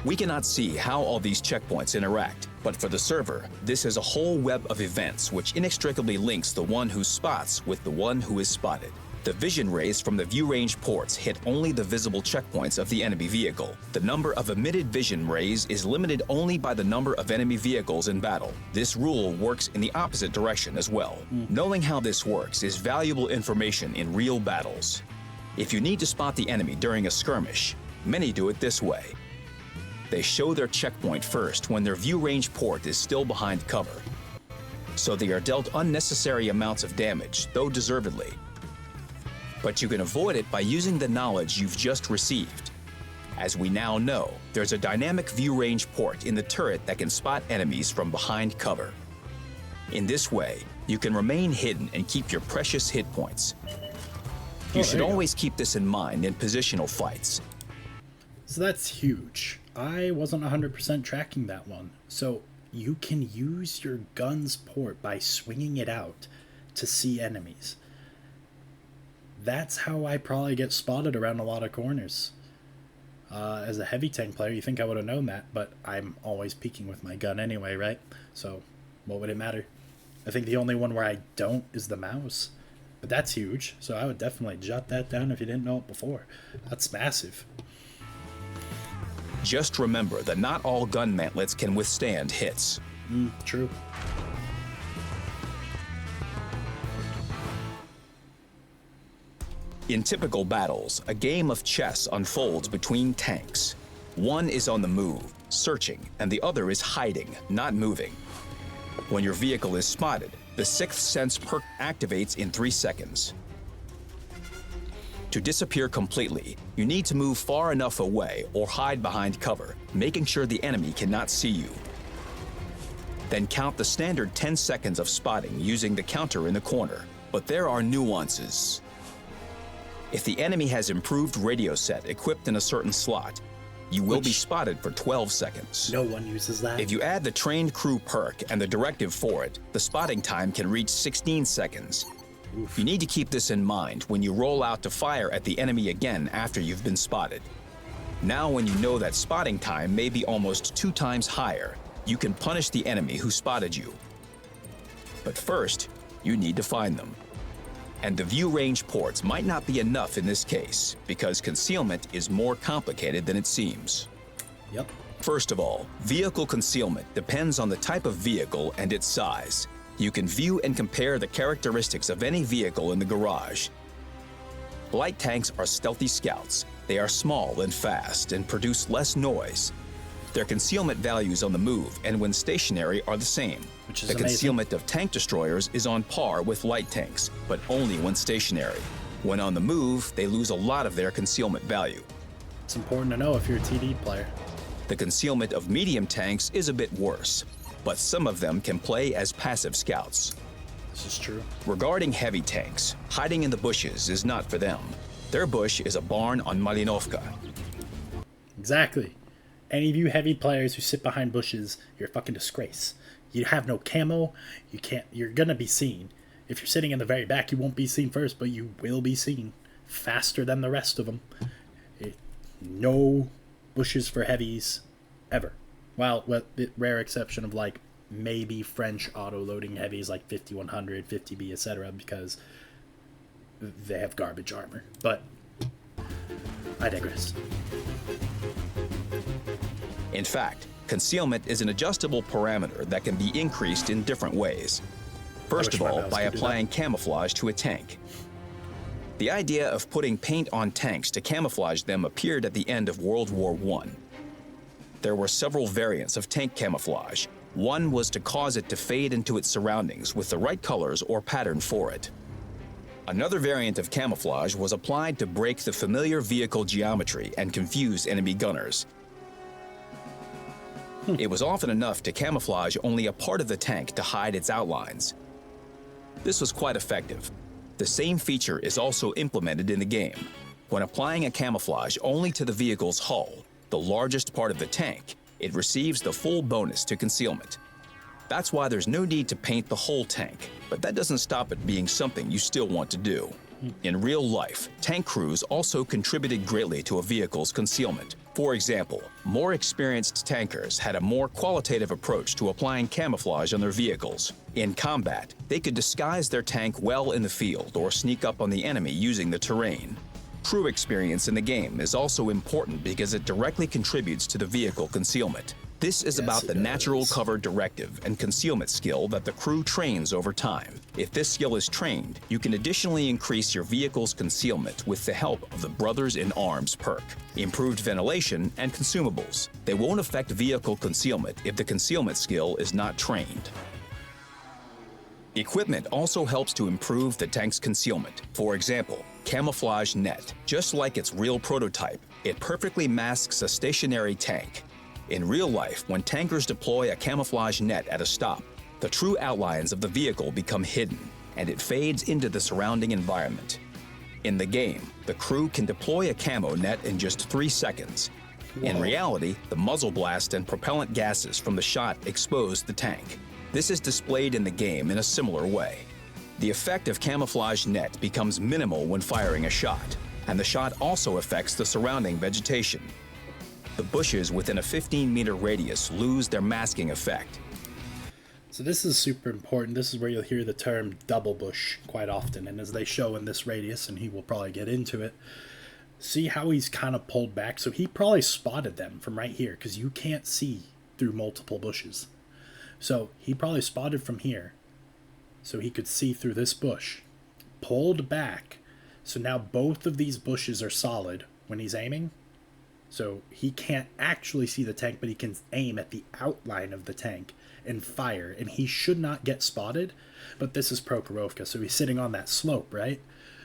S2: We cannot see how all these checkpoints interact, but for the server, this is a whole web of events which inextricably links the one who spots with the one who is spotted. The vision rays from the view range ports hit only the visible checkpoints of the enemy vehicle. The number of emitted vision rays is limited only by the number of enemy vehicles in battle. This rule works in the opposite direction as well. Knowing how this works is valuable information in real battles. If you need to spot the enemy during a skirmish, many do it this way. They show their checkpoint first when their view range port is still behind cover. So they are dealt unnecessary amounts of damage, though deservedly. But you can avoid it by using the knowledge you've just received. As we now know, there's a dynamic view range port in the turret that can spot enemies from behind cover. In this way, you can remain hidden and keep your precious hit points. You should always keep this in mind in positional fights.
S1: So that's huge. I wasn't 100% tracking that one. So you can use your gun's port by swinging it out to see enemies. That's how I probably get spotted around a lot of corners. As a heavy tank player, you think I would have known that, but I'm always peeking with my gun anyway, right? So what would it matter? I think the only one where I don't is the mouse. But that's huge, so I would definitely jot that down if you didn't know it before. That's massive.
S2: Just remember that not all gun mantlets can withstand hits.
S1: True.
S2: In typical battles, a game of chess unfolds between tanks. One is on the move, searching, and the other is hiding, not moving. When your vehicle is spotted, the Sixth Sense perk activates in 3 seconds. To disappear completely, you need to move far enough away or hide behind cover, making sure the enemy cannot see you. Then count the standard 10 seconds of spotting using the counter in the corner. But there are nuances. If the enemy has improved radio set equipped in a certain slot, you will be spotted for 12 seconds.
S1: No one uses that.
S2: If you add the trained crew perk and the directive for it, the spotting time can reach 16 seconds.
S1: Oof.
S2: You need to keep this in mind when you roll out to fire at the enemy again after you've been spotted. Now when you know that spotting time may be almost 2 times higher, you can punish the enemy who spotted you. But first, you need to find them. And the view range ports might not be enough in this case, because concealment is more complicated than it seems.
S1: Yep.
S2: First of all, vehicle concealment depends on the type of vehicle and its size. You can view and compare the characteristics of any vehicle in the garage. Light tanks are stealthy scouts. They are small and fast and produce less noise. Their concealment values on the move and when stationary are the same.
S1: Which is
S2: the
S1: amazing.
S2: concealment of tank destroyers is on par with light tanks, but only when stationary. When on the move, they lose a lot of their concealment value.
S1: It's important to know if you're a TD player.
S2: The concealment of medium tanks is a bit worse, but some of them can play as passive scouts.
S1: This is true.
S2: Regarding heavy tanks, hiding in the bushes is not for them. Their bush is a barn on Malinovka.
S1: Exactly. Any of you heavy players who sit behind bushes, you're a fucking disgrace. You have no camo. You're gonna be seen. If you're sitting in the very back, you won't be seen first, but you will be seen faster than the rest of them. No bushes for heavies, ever. Well, with the rare exception of like maybe French auto-loading heavies like 5100, 50B, etc., because they have garbage armor. But I digress.
S2: In fact, concealment is an adjustable parameter that can be increased in different ways. First of all, by applying camouflage to a tank. The idea of putting paint on tanks to camouflage them appeared at the end of World War I. There were several variants of tank camouflage. One was to cause it to fade into its surroundings with the right colors or pattern for it. Another variant of camouflage was applied to break the familiar vehicle geometry and confuse enemy gunners. It was often enough to camouflage only a part of the tank to hide its outlines. This was quite effective. The same feature is also implemented in the game. When applying a camouflage only to the vehicle's hull, the largest part of the tank, it receives the full bonus to concealment. That's why there's no need to paint the whole tank, but that doesn't stop it being something you still want to do. In real life, tank crews also contributed greatly to a vehicle's concealment. For example, more experienced tankers had a more qualitative approach to applying camouflage on their vehicles. In combat, they could disguise their tank well in the field or sneak up on the enemy using the terrain. Crew experience in the game is also important because it directly contributes to the vehicle concealment. This is about the natural cover directive and concealment skill that the crew trains over time. If this skill is trained, you can additionally increase your vehicle's concealment with the help of the Brothers in Arms perk, improved ventilation, and consumables. They won't affect vehicle concealment if the concealment skill is not trained. Equipment also helps to improve the tank's concealment. For example, camouflage net. Just like its real prototype, it perfectly masks a stationary tank. In real life, when tankers deploy a camouflage net at a stop, the true outlines of the vehicle become hidden, and it fades into the surrounding environment. In the game, the crew can deploy a camo net in just 3 seconds. In reality, the muzzle blast and propellant gases from the shot expose the tank. This is displayed in the game in a similar way. The effect of camouflage net becomes minimal when firing a shot, and the shot also affects the surrounding vegetation. The bushes within a 15-meter radius lose their masking effect.
S1: So this is super important. This is where you'll hear the term double bush quite often. And as they show in this radius, and he will probably get into it, see how he's kind of pulled back? So he probably spotted them from right here because you can't see through multiple bushes. So he probably spotted from here. So he could see through this bush. Pulled back. So now both of these bushes are solid when he's aiming. So he can't actually see the tank, but he can aim at the outline of the tank and fire. And he should not get spotted. But this is Prokhorovka, so he's sitting on that slope, right?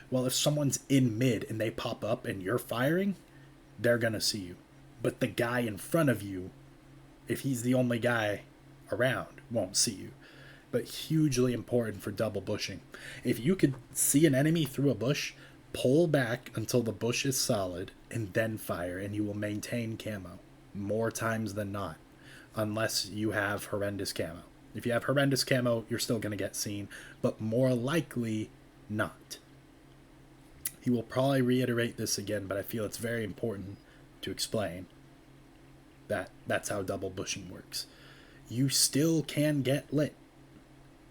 S1: Well, if someone's in mid and they pop up and you're firing, they're going to see you. But the guy in front of you, if he's the only guy around, won't see you. But hugely important for double bushing. If you could see an enemy through a bush, pull back until the bush is solid and then fire, and you will maintain camo more times than not, unless you have horrendous camo. If you have horrendous camo, you're still going to get seen, but more likely not. He will probably reiterate this again, but I feel it's very important to explain that that's how double bushing works. You still can get lit.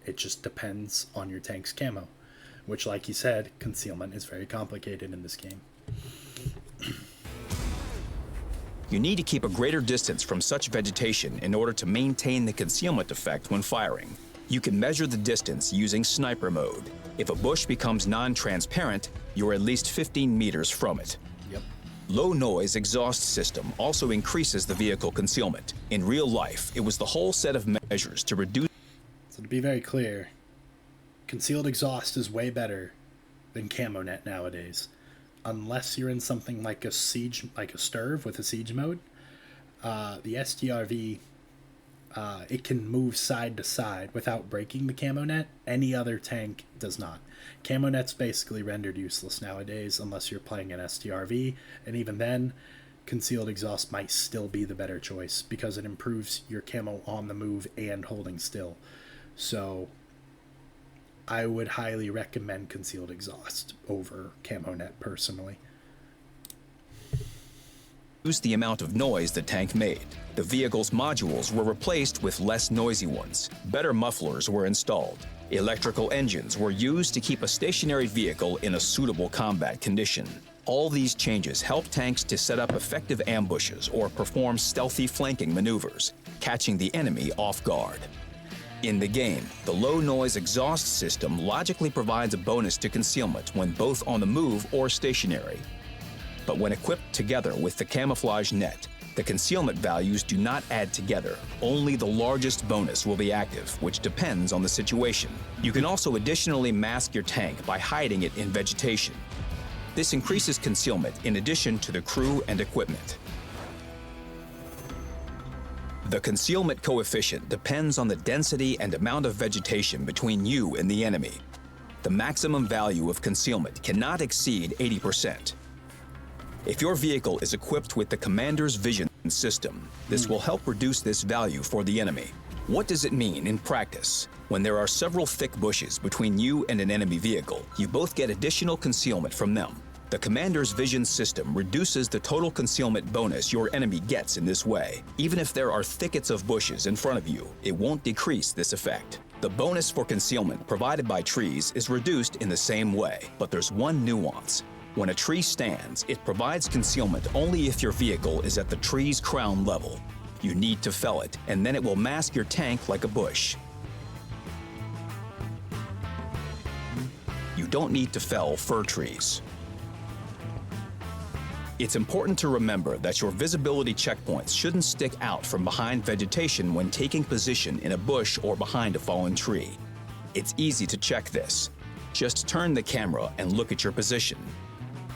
S1: It just depends on your tank's camo, which, like he said, concealment is very complicated in this game.
S2: You need to keep a greater distance from such vegetation in order to maintain the concealment effect when firing. You can measure the distance using sniper mode. If a bush becomes non-transparent, you're at least 15 meters from it.
S1: Yep.
S2: Low noise exhaust system also increases the vehicle concealment. In real life, it was the whole set of measures to reduce.
S1: So to be very clear, concealed exhaust is way better than camo net nowadays. Unless you're in something like a siege, like a Sturv with a siege mode. The STRV, it can move side to side without breaking the camo net. Any other tank does not. Camo net's basically rendered useless nowadays unless you're playing an STRV, and even then, concealed exhaust might still be the better choice because it improves your camo on the move and holding still. So I would highly recommend concealed exhaust over camo net personally.
S2: Reduce the amount of noise the tank made. The vehicle's modules were replaced with less noisy ones. Better mufflers were installed. Electrical engines were used to keep a stationary vehicle in a suitable combat condition. All these changes help tanks to set up effective ambushes or perform stealthy flanking maneuvers, catching the enemy off guard. In the game, the low-noise exhaust system logically provides a bonus to concealment when both on the move or stationary. But when equipped together with the camouflage net, the concealment values do not add together. Only the largest bonus will be active, which depends on the situation. You can also additionally mask your tank by hiding it in vegetation. This increases concealment in addition to the crew and equipment. The concealment coefficient depends on the density and amount of vegetation between you and the enemy. The maximum value of concealment cannot exceed 80%. If your vehicle is equipped with the Commander's Vision system, this will help reduce this value for the enemy. What does it mean in practice? When there are several thick bushes between you and an enemy vehicle, you both get additional concealment from them. The Commander's Vision system reduces the total concealment bonus your enemy gets in this way. Even if there are thickets of bushes in front of you, it won't decrease this effect. The bonus for concealment provided by trees is reduced in the same way, but there's one nuance. When a tree stands, it provides concealment only if your vehicle is at the tree's crown level. You need to fell it, and then it will mask your tank like a bush. You don't need to fell fir trees. It's important to remember that your visibility checkpoints shouldn't stick out from behind vegetation when taking position in a bush or behind a fallen tree. It's easy to check this. Just turn the camera and look at your position.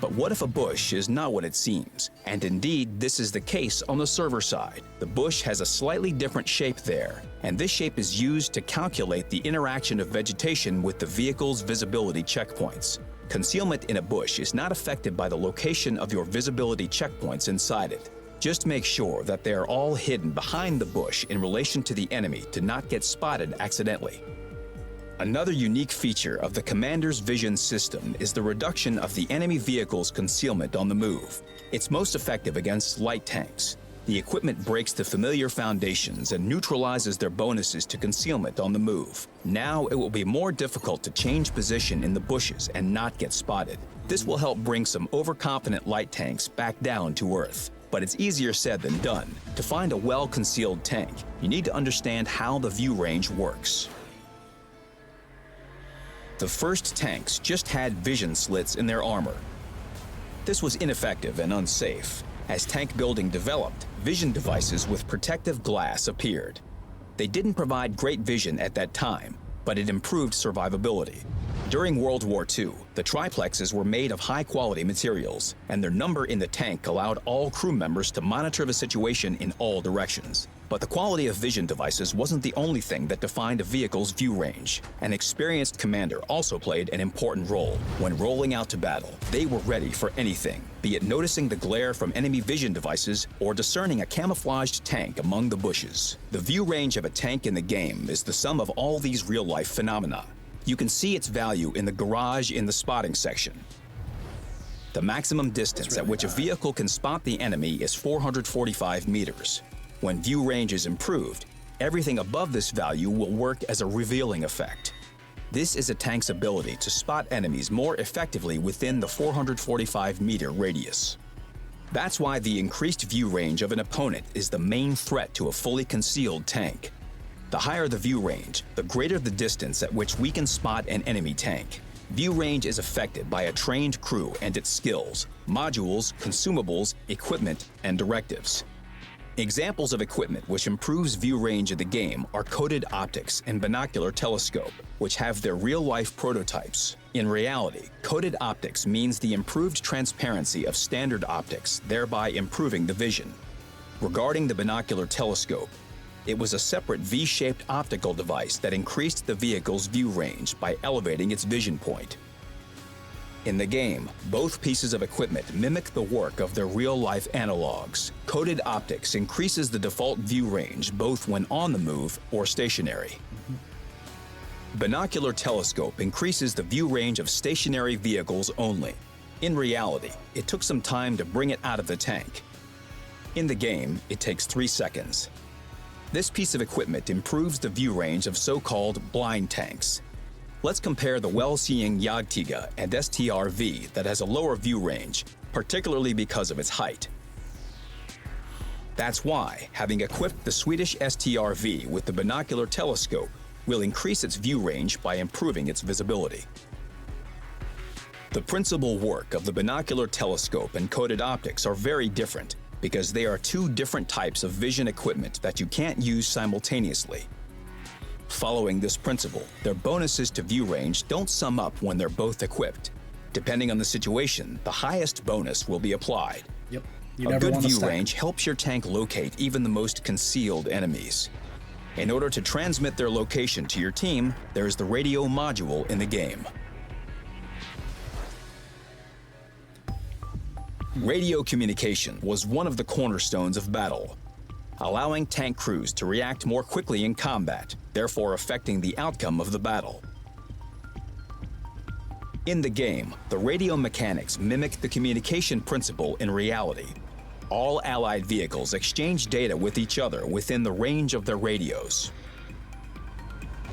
S2: But what if a bush is not what it seems? And indeed, this is the case on the server side. The bush has a slightly different shape there, and this shape is used to calculate the interaction of vegetation with the vehicle's visibility checkpoints. Concealment in a bush is not affected by the location of your visibility checkpoints inside it. Just make sure that they are all hidden behind the bush in relation to the enemy to not get spotted accidentally. Another unique feature of the Commander's Vision system is the reduction of the enemy vehicle's concealment on the move. It's most effective against light tanks. The equipment breaks the familiar foundations and neutralizes their bonuses to concealment on the move. Now it will be more difficult to change position in the bushes and not get spotted. This will help bring some overconfident light tanks back down to earth. But it's easier said than done. To find a well-concealed tank, you need to understand how the view range works. The first tanks just had vision slits in their armor. This was ineffective and unsafe. As tank building developed, vision devices with protective glass appeared. They didn't provide great vision at that time, but it improved survivability. During World War II, the triplexes were made of high-quality materials, and their number in the tank allowed all crew members to monitor the situation in all directions. But the quality of vision devices wasn't the only thing that defined a vehicle's view range. An experienced commander also played an important role. When rolling out to battle, they were ready for anything, be it noticing the glare from enemy vision devices or discerning a camouflaged tank among the bushes. The view range of a tank in the game is the sum of all these real-life phenomena. You can see its value in the garage in the spotting section. The maximum distance at which a vehicle can spot the enemy is 445 meters. When view range is improved, everything above this value will work as a revealing effect. This is a tank's ability to spot enemies more effectively within the 445-meter radius. That's why the increased view range of an opponent is the main threat to a fully concealed tank. The higher the view range, the greater the distance at which we can spot an enemy tank. View range is affected by a trained crew and its skills, modules, consumables, equipment, and directives. Examples of equipment which improves view range of the game are coated optics and binocular telescope, which have their real-life prototypes. In reality, coated optics means the improved transparency of standard optics, thereby improving the vision. Regarding the binocular telescope, it was a separate V-shaped optical device that increased the vehicle's view range by elevating its vision point. In the game, both pieces of equipment mimic the work of their real-life analogs. Coated optics increases the default view range both when on the move or stationary. Binocular telescope increases the view range of stationary vehicles only. In reality, it took some time to bring it out of the tank. In the game, it takes 3 seconds. This piece of equipment improves the view range of so-called blind tanks. Let's compare the well-seeing Jagdtiger and STR-V that has a lower view range, particularly because of its height. That's why having equipped the Swedish STR-V with the binocular telescope will increase its view range by improving its visibility. The principal work of the binocular telescope and coated optics are very different because they are two different types of vision equipment that you can't use simultaneously. Following this principle, their bonuses to view range don't sum up when they're both equipped. Depending on the situation, the highest bonus will be applied.
S1: Yep.
S2: A good view range helps your tank locate even the most concealed enemies. In order to transmit their location to your team, there is the radio module in the game. Radio communication was one of the cornerstones of battle, allowing tank crews to react more quickly in combat, therefore affecting the outcome of the battle. In the game, the radio mechanics mimic the communication principle in reality. All Allied vehicles exchange data with each other within the range of their radios.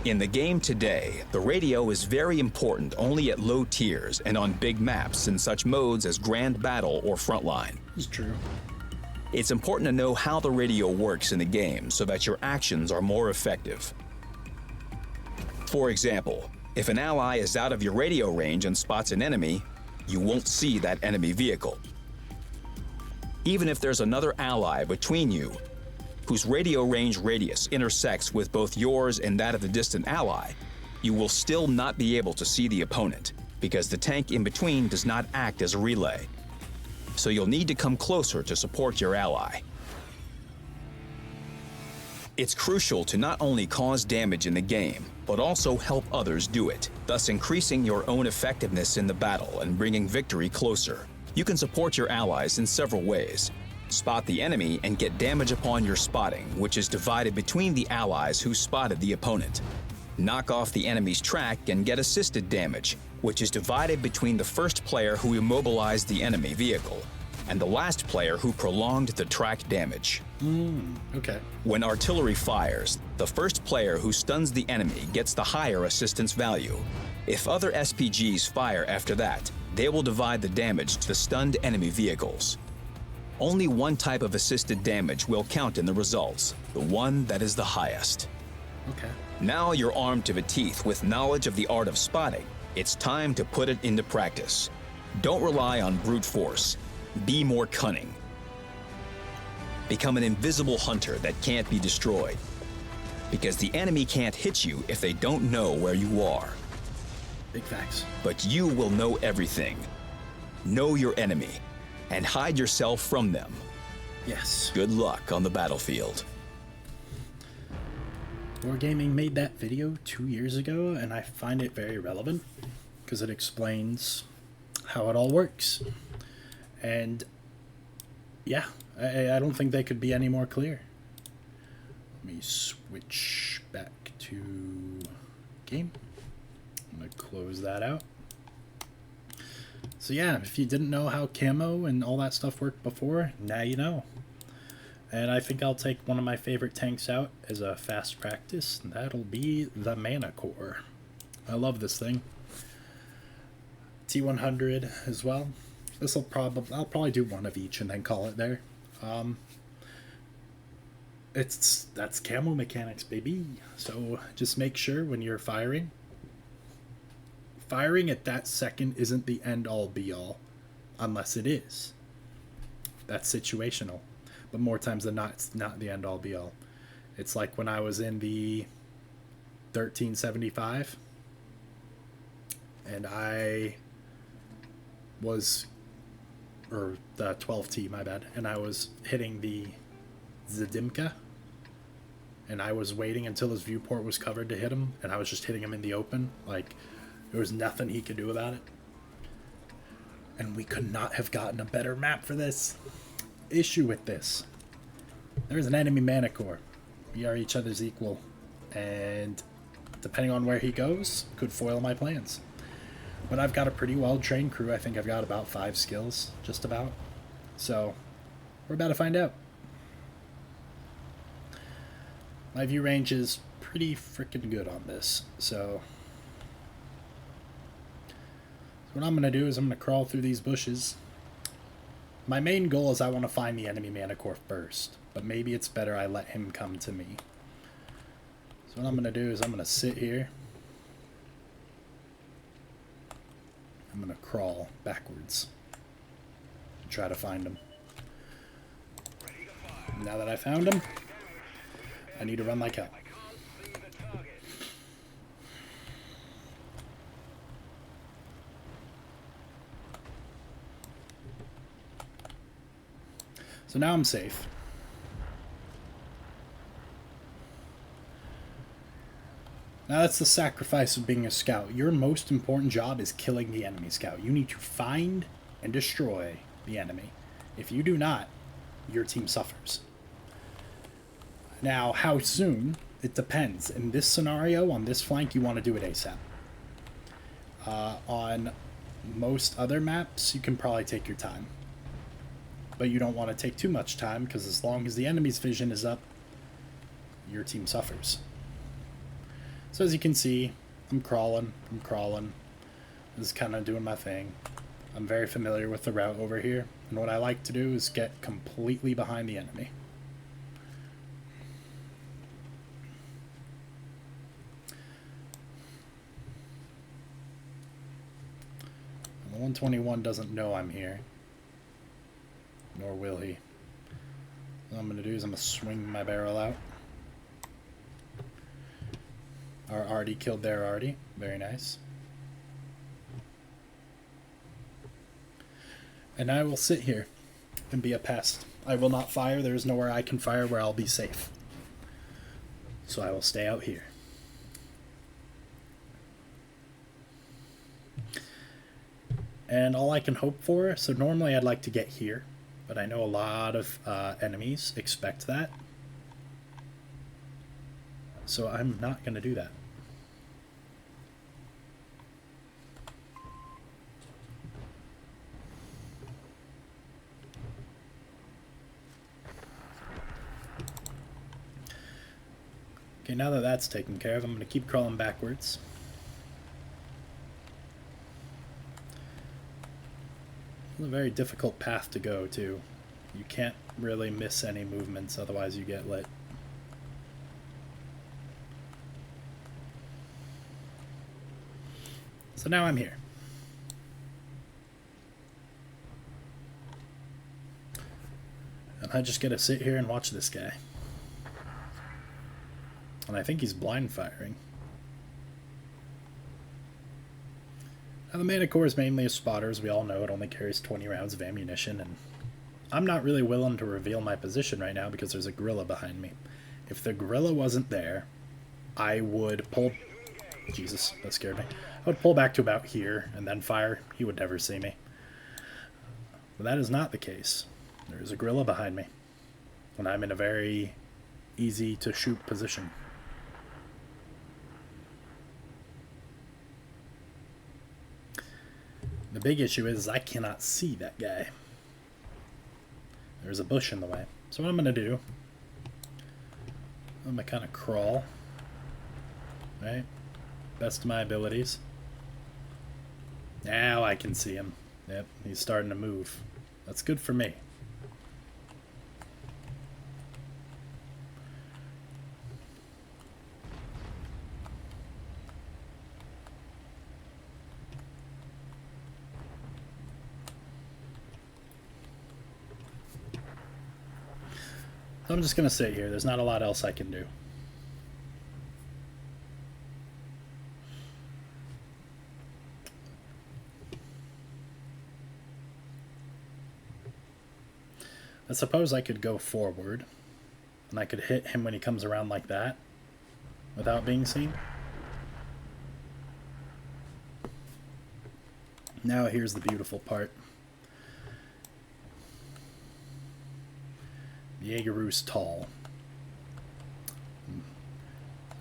S2: In the game today, the radio is very important only at low tiers and on big maps in such modes as Grand Battle or Frontline.
S1: It's true.
S2: It's important to know how the radio works in the game so that your actions are more effective. For example, if an ally is out of your radio range and spots an enemy, you won't see that enemy vehicle. Even if there's another ally between you, whose radio range radius intersects with both yours and that of the distant ally, you will still not be able to see the opponent because the tank in between does not act as a relay. So you'll need to come closer to support your ally. It's crucial to not only cause damage in the game, but also help others do it, thus increasing your own effectiveness in the battle and bringing victory closer. You can support your allies in several ways. Spot the enemy and get damage upon your spotting, which is divided between the allies who spotted the opponent. Knock off the enemy's track and get assisted damage, which is divided between the first player who immobilized the enemy vehicle. and the last player who prolonged the track damage.
S1: Okay.
S2: When artillery fires, the first player who stuns the enemy gets the higher assistance value. If other SPGs fire after that, they will divide the damage to the stunned enemy vehicles. Only one type of assisted damage will count in the results, the one that is the highest.
S1: Okay.
S2: Now you're armed to the teeth with knowledge of the art of spotting. It's time to put it into practice. Don't rely on brute force. Be more cunning. Become an invisible hunter that can't be destroyed. Because the enemy can't hit you if they don't know where you are.
S1: Big facts.
S2: But you will know everything. Know your enemy and hide yourself from them.
S1: Yes.
S2: Good luck on the battlefield.
S1: Wargaming made that video 2 years ago, and I find it very relevant because it explains how it all works. And yeah, I don't think they could be any more clear. Let me switch back to game. I'm going to close that out. So yeah, if you didn't know how camo and all that stuff worked before, now you know. And I think I'll take one of my favorite tanks out as a fast practice, and that'll be the Mana Core. I love this thing. T100 as well. I'll probably do one of each and then call it there. That's camo mechanics, baby. So just make sure when you're firing at that second isn't the end all be all, unless it is. That's situational. But more times than not, it's not the end all be all. It's like when I was in the 1375 and I was, or the 12T, my bad, and I was hitting the Zdimka, and I was waiting until his viewport was covered to hit him, and I was just hitting him in the open. Like, there was nothing he could do about it. And we could not have gotten a better map for this. Issue with this: there's an enemy Mana Core. We are each other's equal, and depending on where he goes, could foil my plans. But I've got a pretty well trained crew. I think I've got about 5 skills, just about. So we're about to find out. My view range is pretty freaking good on this, so what I'm going to do is I'm going to crawl through these bushes. My main goal is I want to find the enemy Mana Core first, but maybe it's better I let him come to me. So what I'm going to do is I'm going to sit here. I'm going to crawl backwards and try to find him. Now that I found him, I need to run like hell. So now I'm safe. Now that's the sacrifice of being a scout. Your most important job is killing the enemy scout. You need to find and destroy the enemy. If you do not, your team suffers. Now, how soon? It depends. In this scenario, on this flank, you want to do it ASAP. On most other maps, you can probably take your time. But you don't want to take too much time, because as long as the enemy's vision is up, your team suffers. So as you can see, I'm crawling. This is kind of doing my thing. I'm very familiar with the route over here, and what I like to do is get completely behind the enemy. And the 121 doesn't know I'm here. Nor will he. What I'm going to do is I'm going to swing my barrel out. Our Artie killed their Artie. Very nice. And I will sit here and be a pest. I will not fire. There is nowhere I can fire where I'll be safe. So I will stay out here. And all I can hope for, so normally I'd like to get here, but I know a lot of enemies expect that. So I'm not going to do that. Okay, now that that's taken care of, I'm going to keep crawling backwards. It's a very difficult path to go, too. You can't really miss any movements, otherwise you get lit. So now I'm here. And I just gotta sit here and watch this guy. And I think he's blind firing. Now the Manicore is mainly a spotter, as we all know. It only carries 20 rounds of ammunition, and I'm not really willing to reveal my position right now because there's a gorilla behind me. If the gorilla wasn't there, I would pull... Jesus, that scared me. I would pull back to about here and then fire. He would never see me. But that is not the case. There is a gorilla behind me, and I'm in a very easy to shoot position. The big issue is I cannot see that guy. There's a bush in the way. So what I'm going to do, I'm going to kind of crawl, right? Best of my abilities. Now I can see him. Yep, he's starting to move. That's good for me. I'm just going to sit here. There's not a lot else I can do. I suppose I could go forward, and I could hit him when he comes around like that, without being seen. Now here's the beautiful part. The Jaegeroo's tall.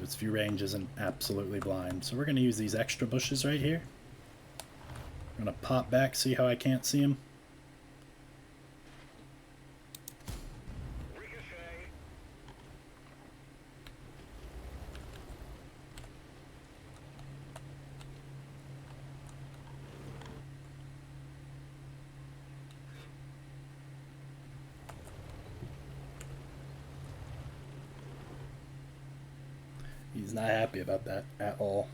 S1: Its view range isn't absolutely blind. So we're going to use these extra bushes right here. I'm going to pop back, see how I can't see him. He's not happy about that at all.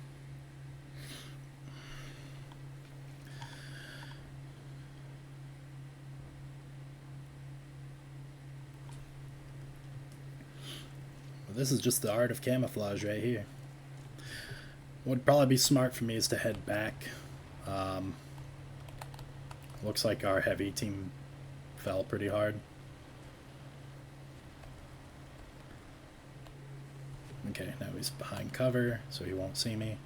S1: Well, this is just the art of camouflage right here. What would probably be smart for me is to head back. Looks like our heavy team fell pretty hard. Okay, now he's behind cover, so he won't see me.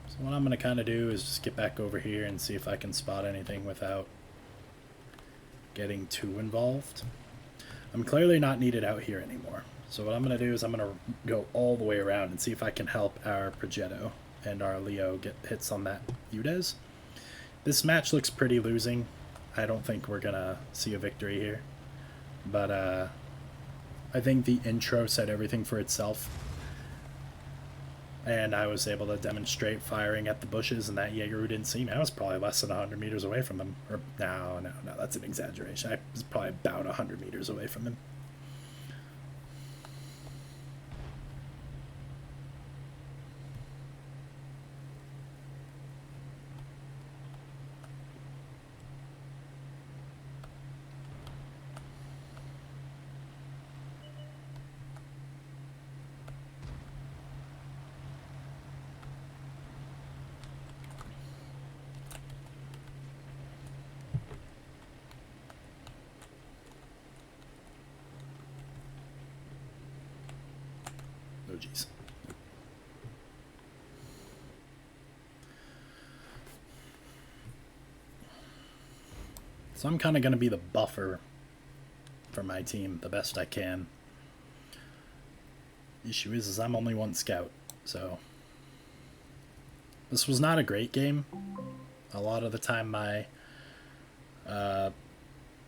S1: So what I'm going to kind of do is just get back over here and see if I can spot anything without getting too involved. I'm clearly not needed out here anymore. So what I'm going to do is I'm going to go all the way around and see if I can help our Progetto and our Leo get hits on that UDES. This match looks pretty losing. I don't think we're going to see a victory here. But I think the intro said everything for itself. And I was able to demonstrate firing at the bushes, and that Jaegeroo didn't see me. I was probably less than 100 meters away from him. Or, no, that's an exaggeration. I was probably about 100 meters away from him. Oh, jeez. So I'm kind of going to be the buffer for my team the best I can. Issue is I'm only one scout, so this was not a great game. A lot of the time I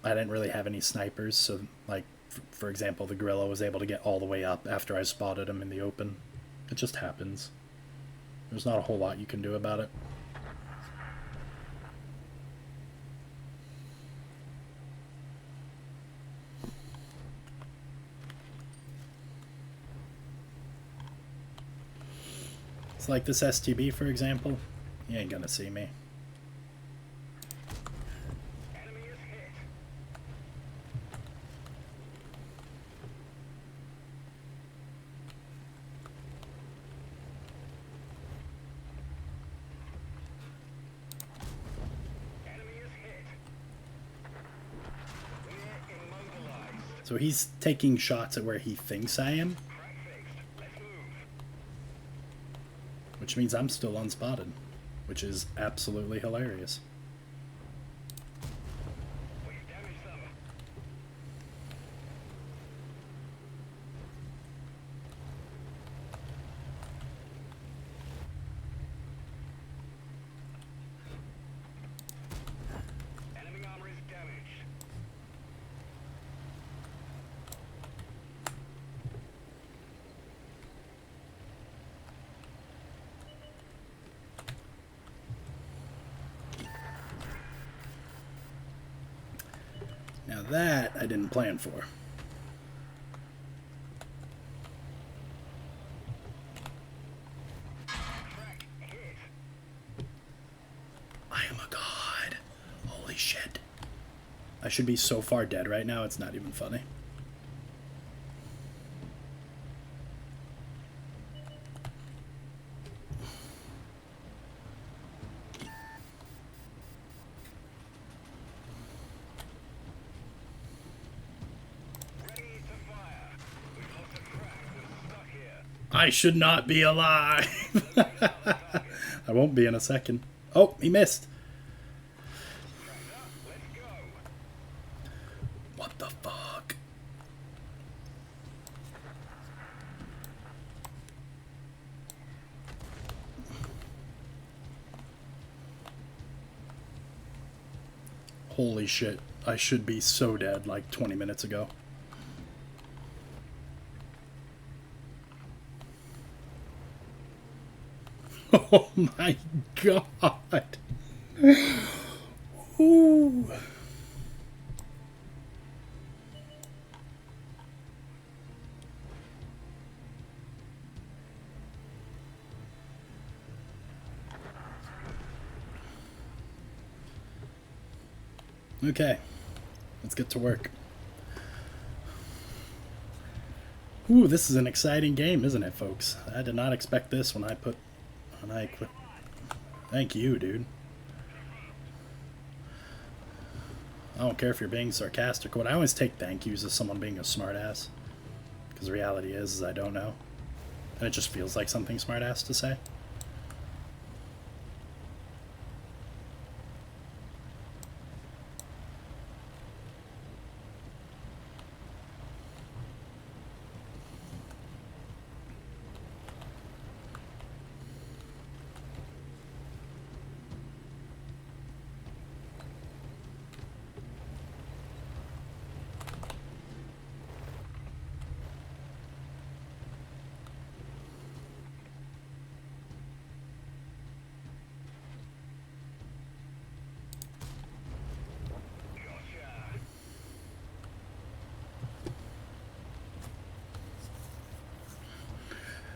S1: didn't really have any snipers, so like For example, the gorilla was able to get all the way up after I spotted him in the open. It just happens. There's not a whole lot you can do about it. It's like this STB, for example. You ain't gonna see me. So he's taking shots at where he thinks I am. Which means I'm still unspotted. Which is absolutely hilarious. Now that I didn't plan for. I am a god. Holy shit. I should be so far dead right now, it's not even funny. I should not be alive. I won't be in a second. Oh, he missed. What the fuck? Holy shit. I should be so dead like 20 minutes ago. Oh my god. Ooh. Okay, let's get to work. Ooh, this is an exciting game, isn't it, folks? I did not expect this when I quit. Thank you, dude. I don't care if you're being sarcastic. What I always take thank yous as someone being a smartass. Because the reality is I don't know. And it just feels like something smartass to say.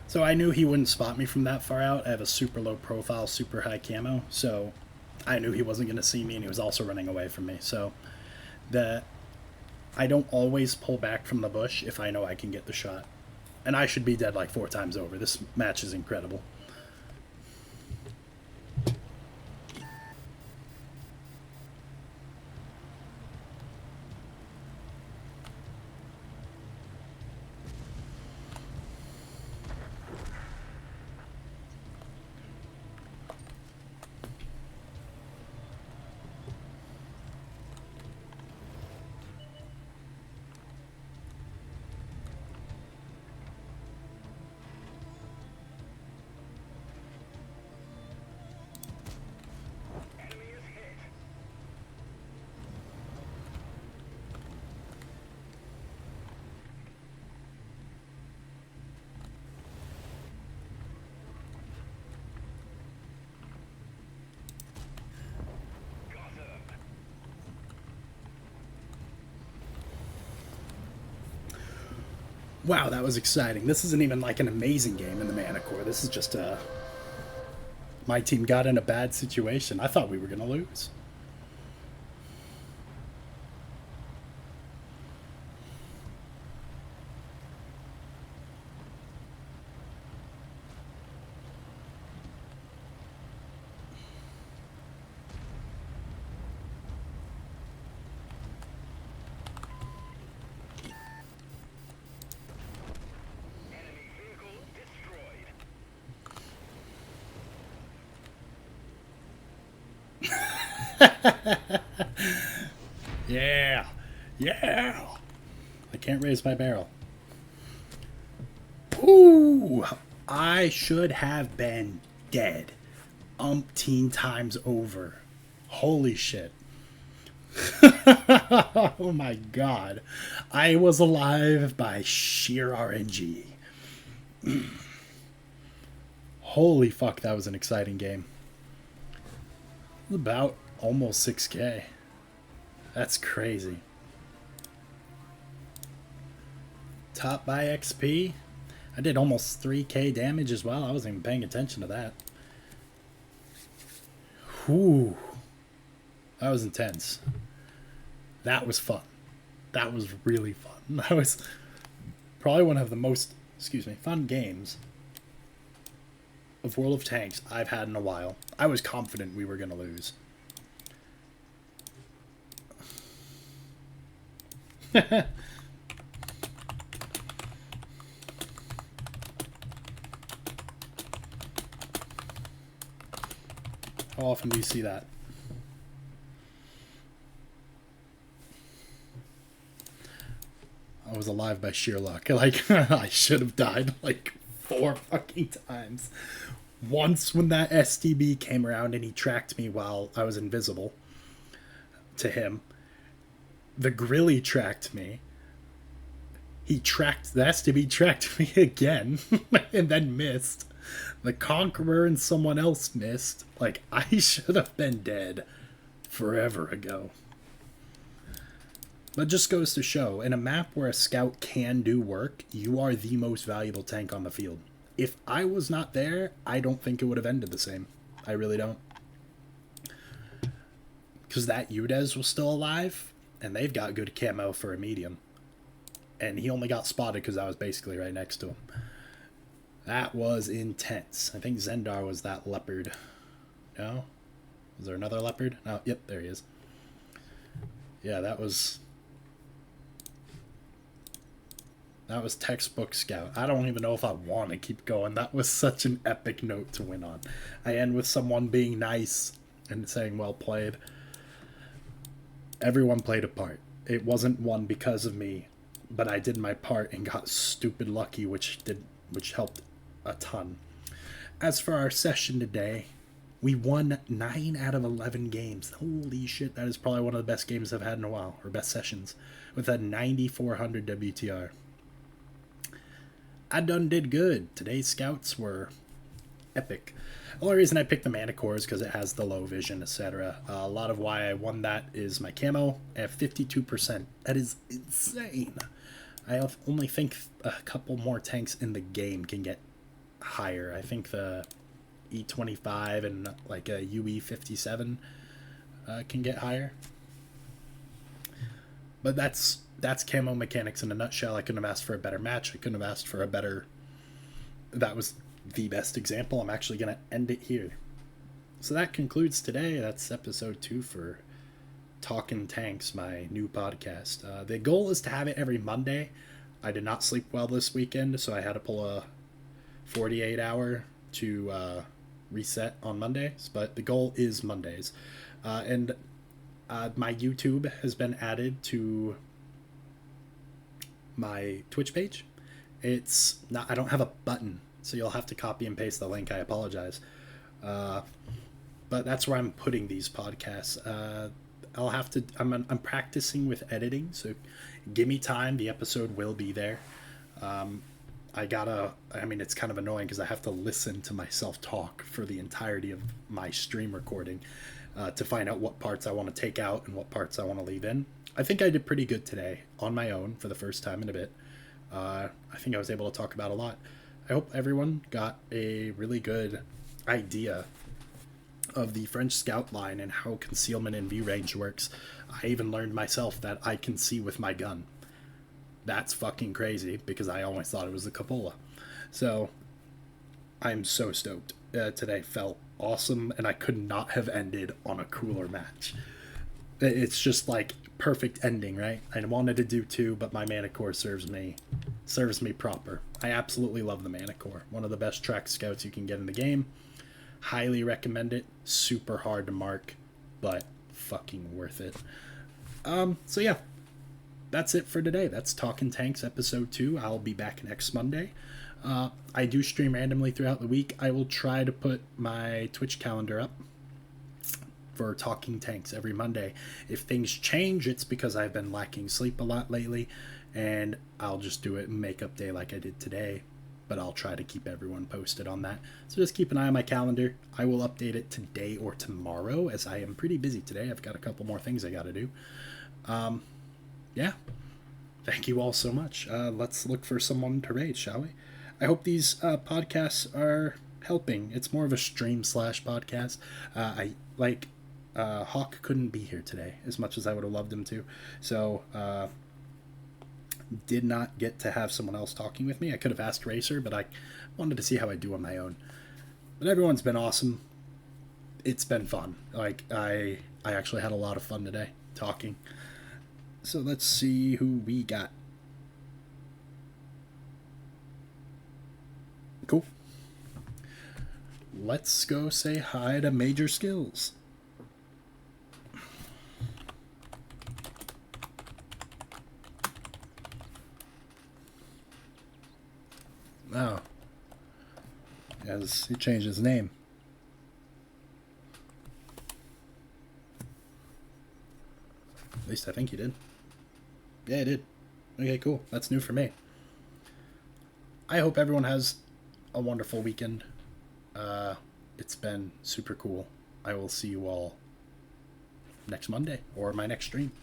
S1: So I knew he wouldn't spot me from that far out. I have a super low profile, super high camo, so I knew he wasn't going to see me, and he was also running away from me. So I don't always pull back from the bush if I know I can get the shot. And I should be dead like 4 times over. This match is incredible. Wow, that was exciting. This isn't even like an amazing game in the Mana Core. This is just my team got in a bad situation. I thought we were going to lose. Yeah. Yeah. I can't raise my barrel. Ooh. I should have been dead umpteen times over. Holy shit. Oh my god. I was alive by sheer RNG. Holy fuck, that was an exciting game. About almost 6K. That's crazy. Top by XP. I did almost 3K damage as well. I wasn't even paying attention to that. Whew. That was intense. That was fun. That was really fun. That was probably one of the most, fun games of World of Tanks I've had in a while. I was confident we were going to lose. How often do you see that? I was alive by sheer luck. Like, I should have died like 4 fucking times. Once when that STB came around and he tracked me while I was invisible to him. The Grilly tracked me. The STB tracked me again and then missed. The Conqueror and someone else missed. Like, I should have been dead forever ago. But just goes to show, in a map where a scout can do work, you are the most valuable tank on the field. If I was not there, I don't think it would have ended the same. I really don't. Because that Udez was still alive, and they've got good camo for a medium. And he only got spotted because I was basically right next to him. That was intense. I think Zendar was that leopard. No? Was there another leopard? Oh, yep, there he is. Yeah, that was textbook scout. I don't even know if I want to keep going. That was such an epic note to win on. I end with someone being nice and saying well played. Everyone played a part. It wasn't won because of me, but I did my part and got stupid lucky, which helped a ton. As for our session today, we won 9 out of 11 games. Holy shit, that is probably one of the best games I've had in a while, or best sessions, with a 9400 WTR. I done did good. Today's scouts were epic. The only reason I picked the Mana Core is because it has the low vision, etc. A lot of why I won that is my camo at 52%. That is insane. I only think a couple more tanks in the game can get higher. I think the E25 and like a UE57 can get higher. But that's camo mechanics in a nutshell. I couldn't have asked for a better match. I couldn't have asked for a better... That was the best example. I'm actually going to end it here. So that concludes today. That's episode 2 for Talkin Tanks, my new podcast. The goal is to have it every Monday. I did not sleep well this weekend, so I had to pull a 48-hour to reset on Mondays. But the goal is Mondays. And my YouTube has been added to my Twitch page. It's not, I don't have a button, so you'll have to copy and paste the link. I apologize. But that's where I'm putting these podcasts. I'll have to, I'm practicing with editing, so give me time. The episode will be there. It's kind of annoying because I have to listen to myself talk for the entirety of my stream recording to find out what parts I want to take out and what parts I want to leave in. I think I did pretty good today on my own for the first time in a bit. I think I was able to talk about a lot. I hope everyone got a really good idea of the French Scout line and how concealment and view range works. I even learned myself that I can see with my gun. That's fucking crazy because I always thought it was the Cupola. So I'm so stoked. Today felt awesome, and I could not have ended on a cooler match. It's just like perfect ending, right? I wanted to do two, but my Mana Core serves me proper. I absolutely love the Mana Core. One of the best track scouts you can get in the game. Highly recommend it. Super hard to mark, but fucking worth it. So yeah, that's it for today. That's Talkin Tanks episode 2. I'll be back next Monday. I do stream randomly throughout the week. I will try to put my Twitch calendar up for Talking Tanks every Monday. If things change, it's because I've been lacking sleep a lot lately, and I'll just do it makeup day like I did today. But I'll try to keep everyone posted on that. So just keep an eye on my calendar. I will update it today or tomorrow, as I am pretty busy today. I've got a couple more things I got to do. Yeah. Thank you all so much. Let's look for someone to raid, shall we? I hope these podcasts are helping. It's more of a stream / podcast. Hawk couldn't be here today as much as I would have loved him to. So, did not get to have someone else talking with me. I could have asked Racer, but I wanted to see how I do on my own. But everyone's been awesome. It's been fun. I actually had a lot of fun today talking. So let's see who we got. Cool. Let's go say hi to Major Skills. Oh. Yes, he changed his name. At least I think he did. Yeah, he did. Okay, cool. That's new for me. I hope everyone has a wonderful weekend. It's been super cool. I will see you all next Monday or my next stream.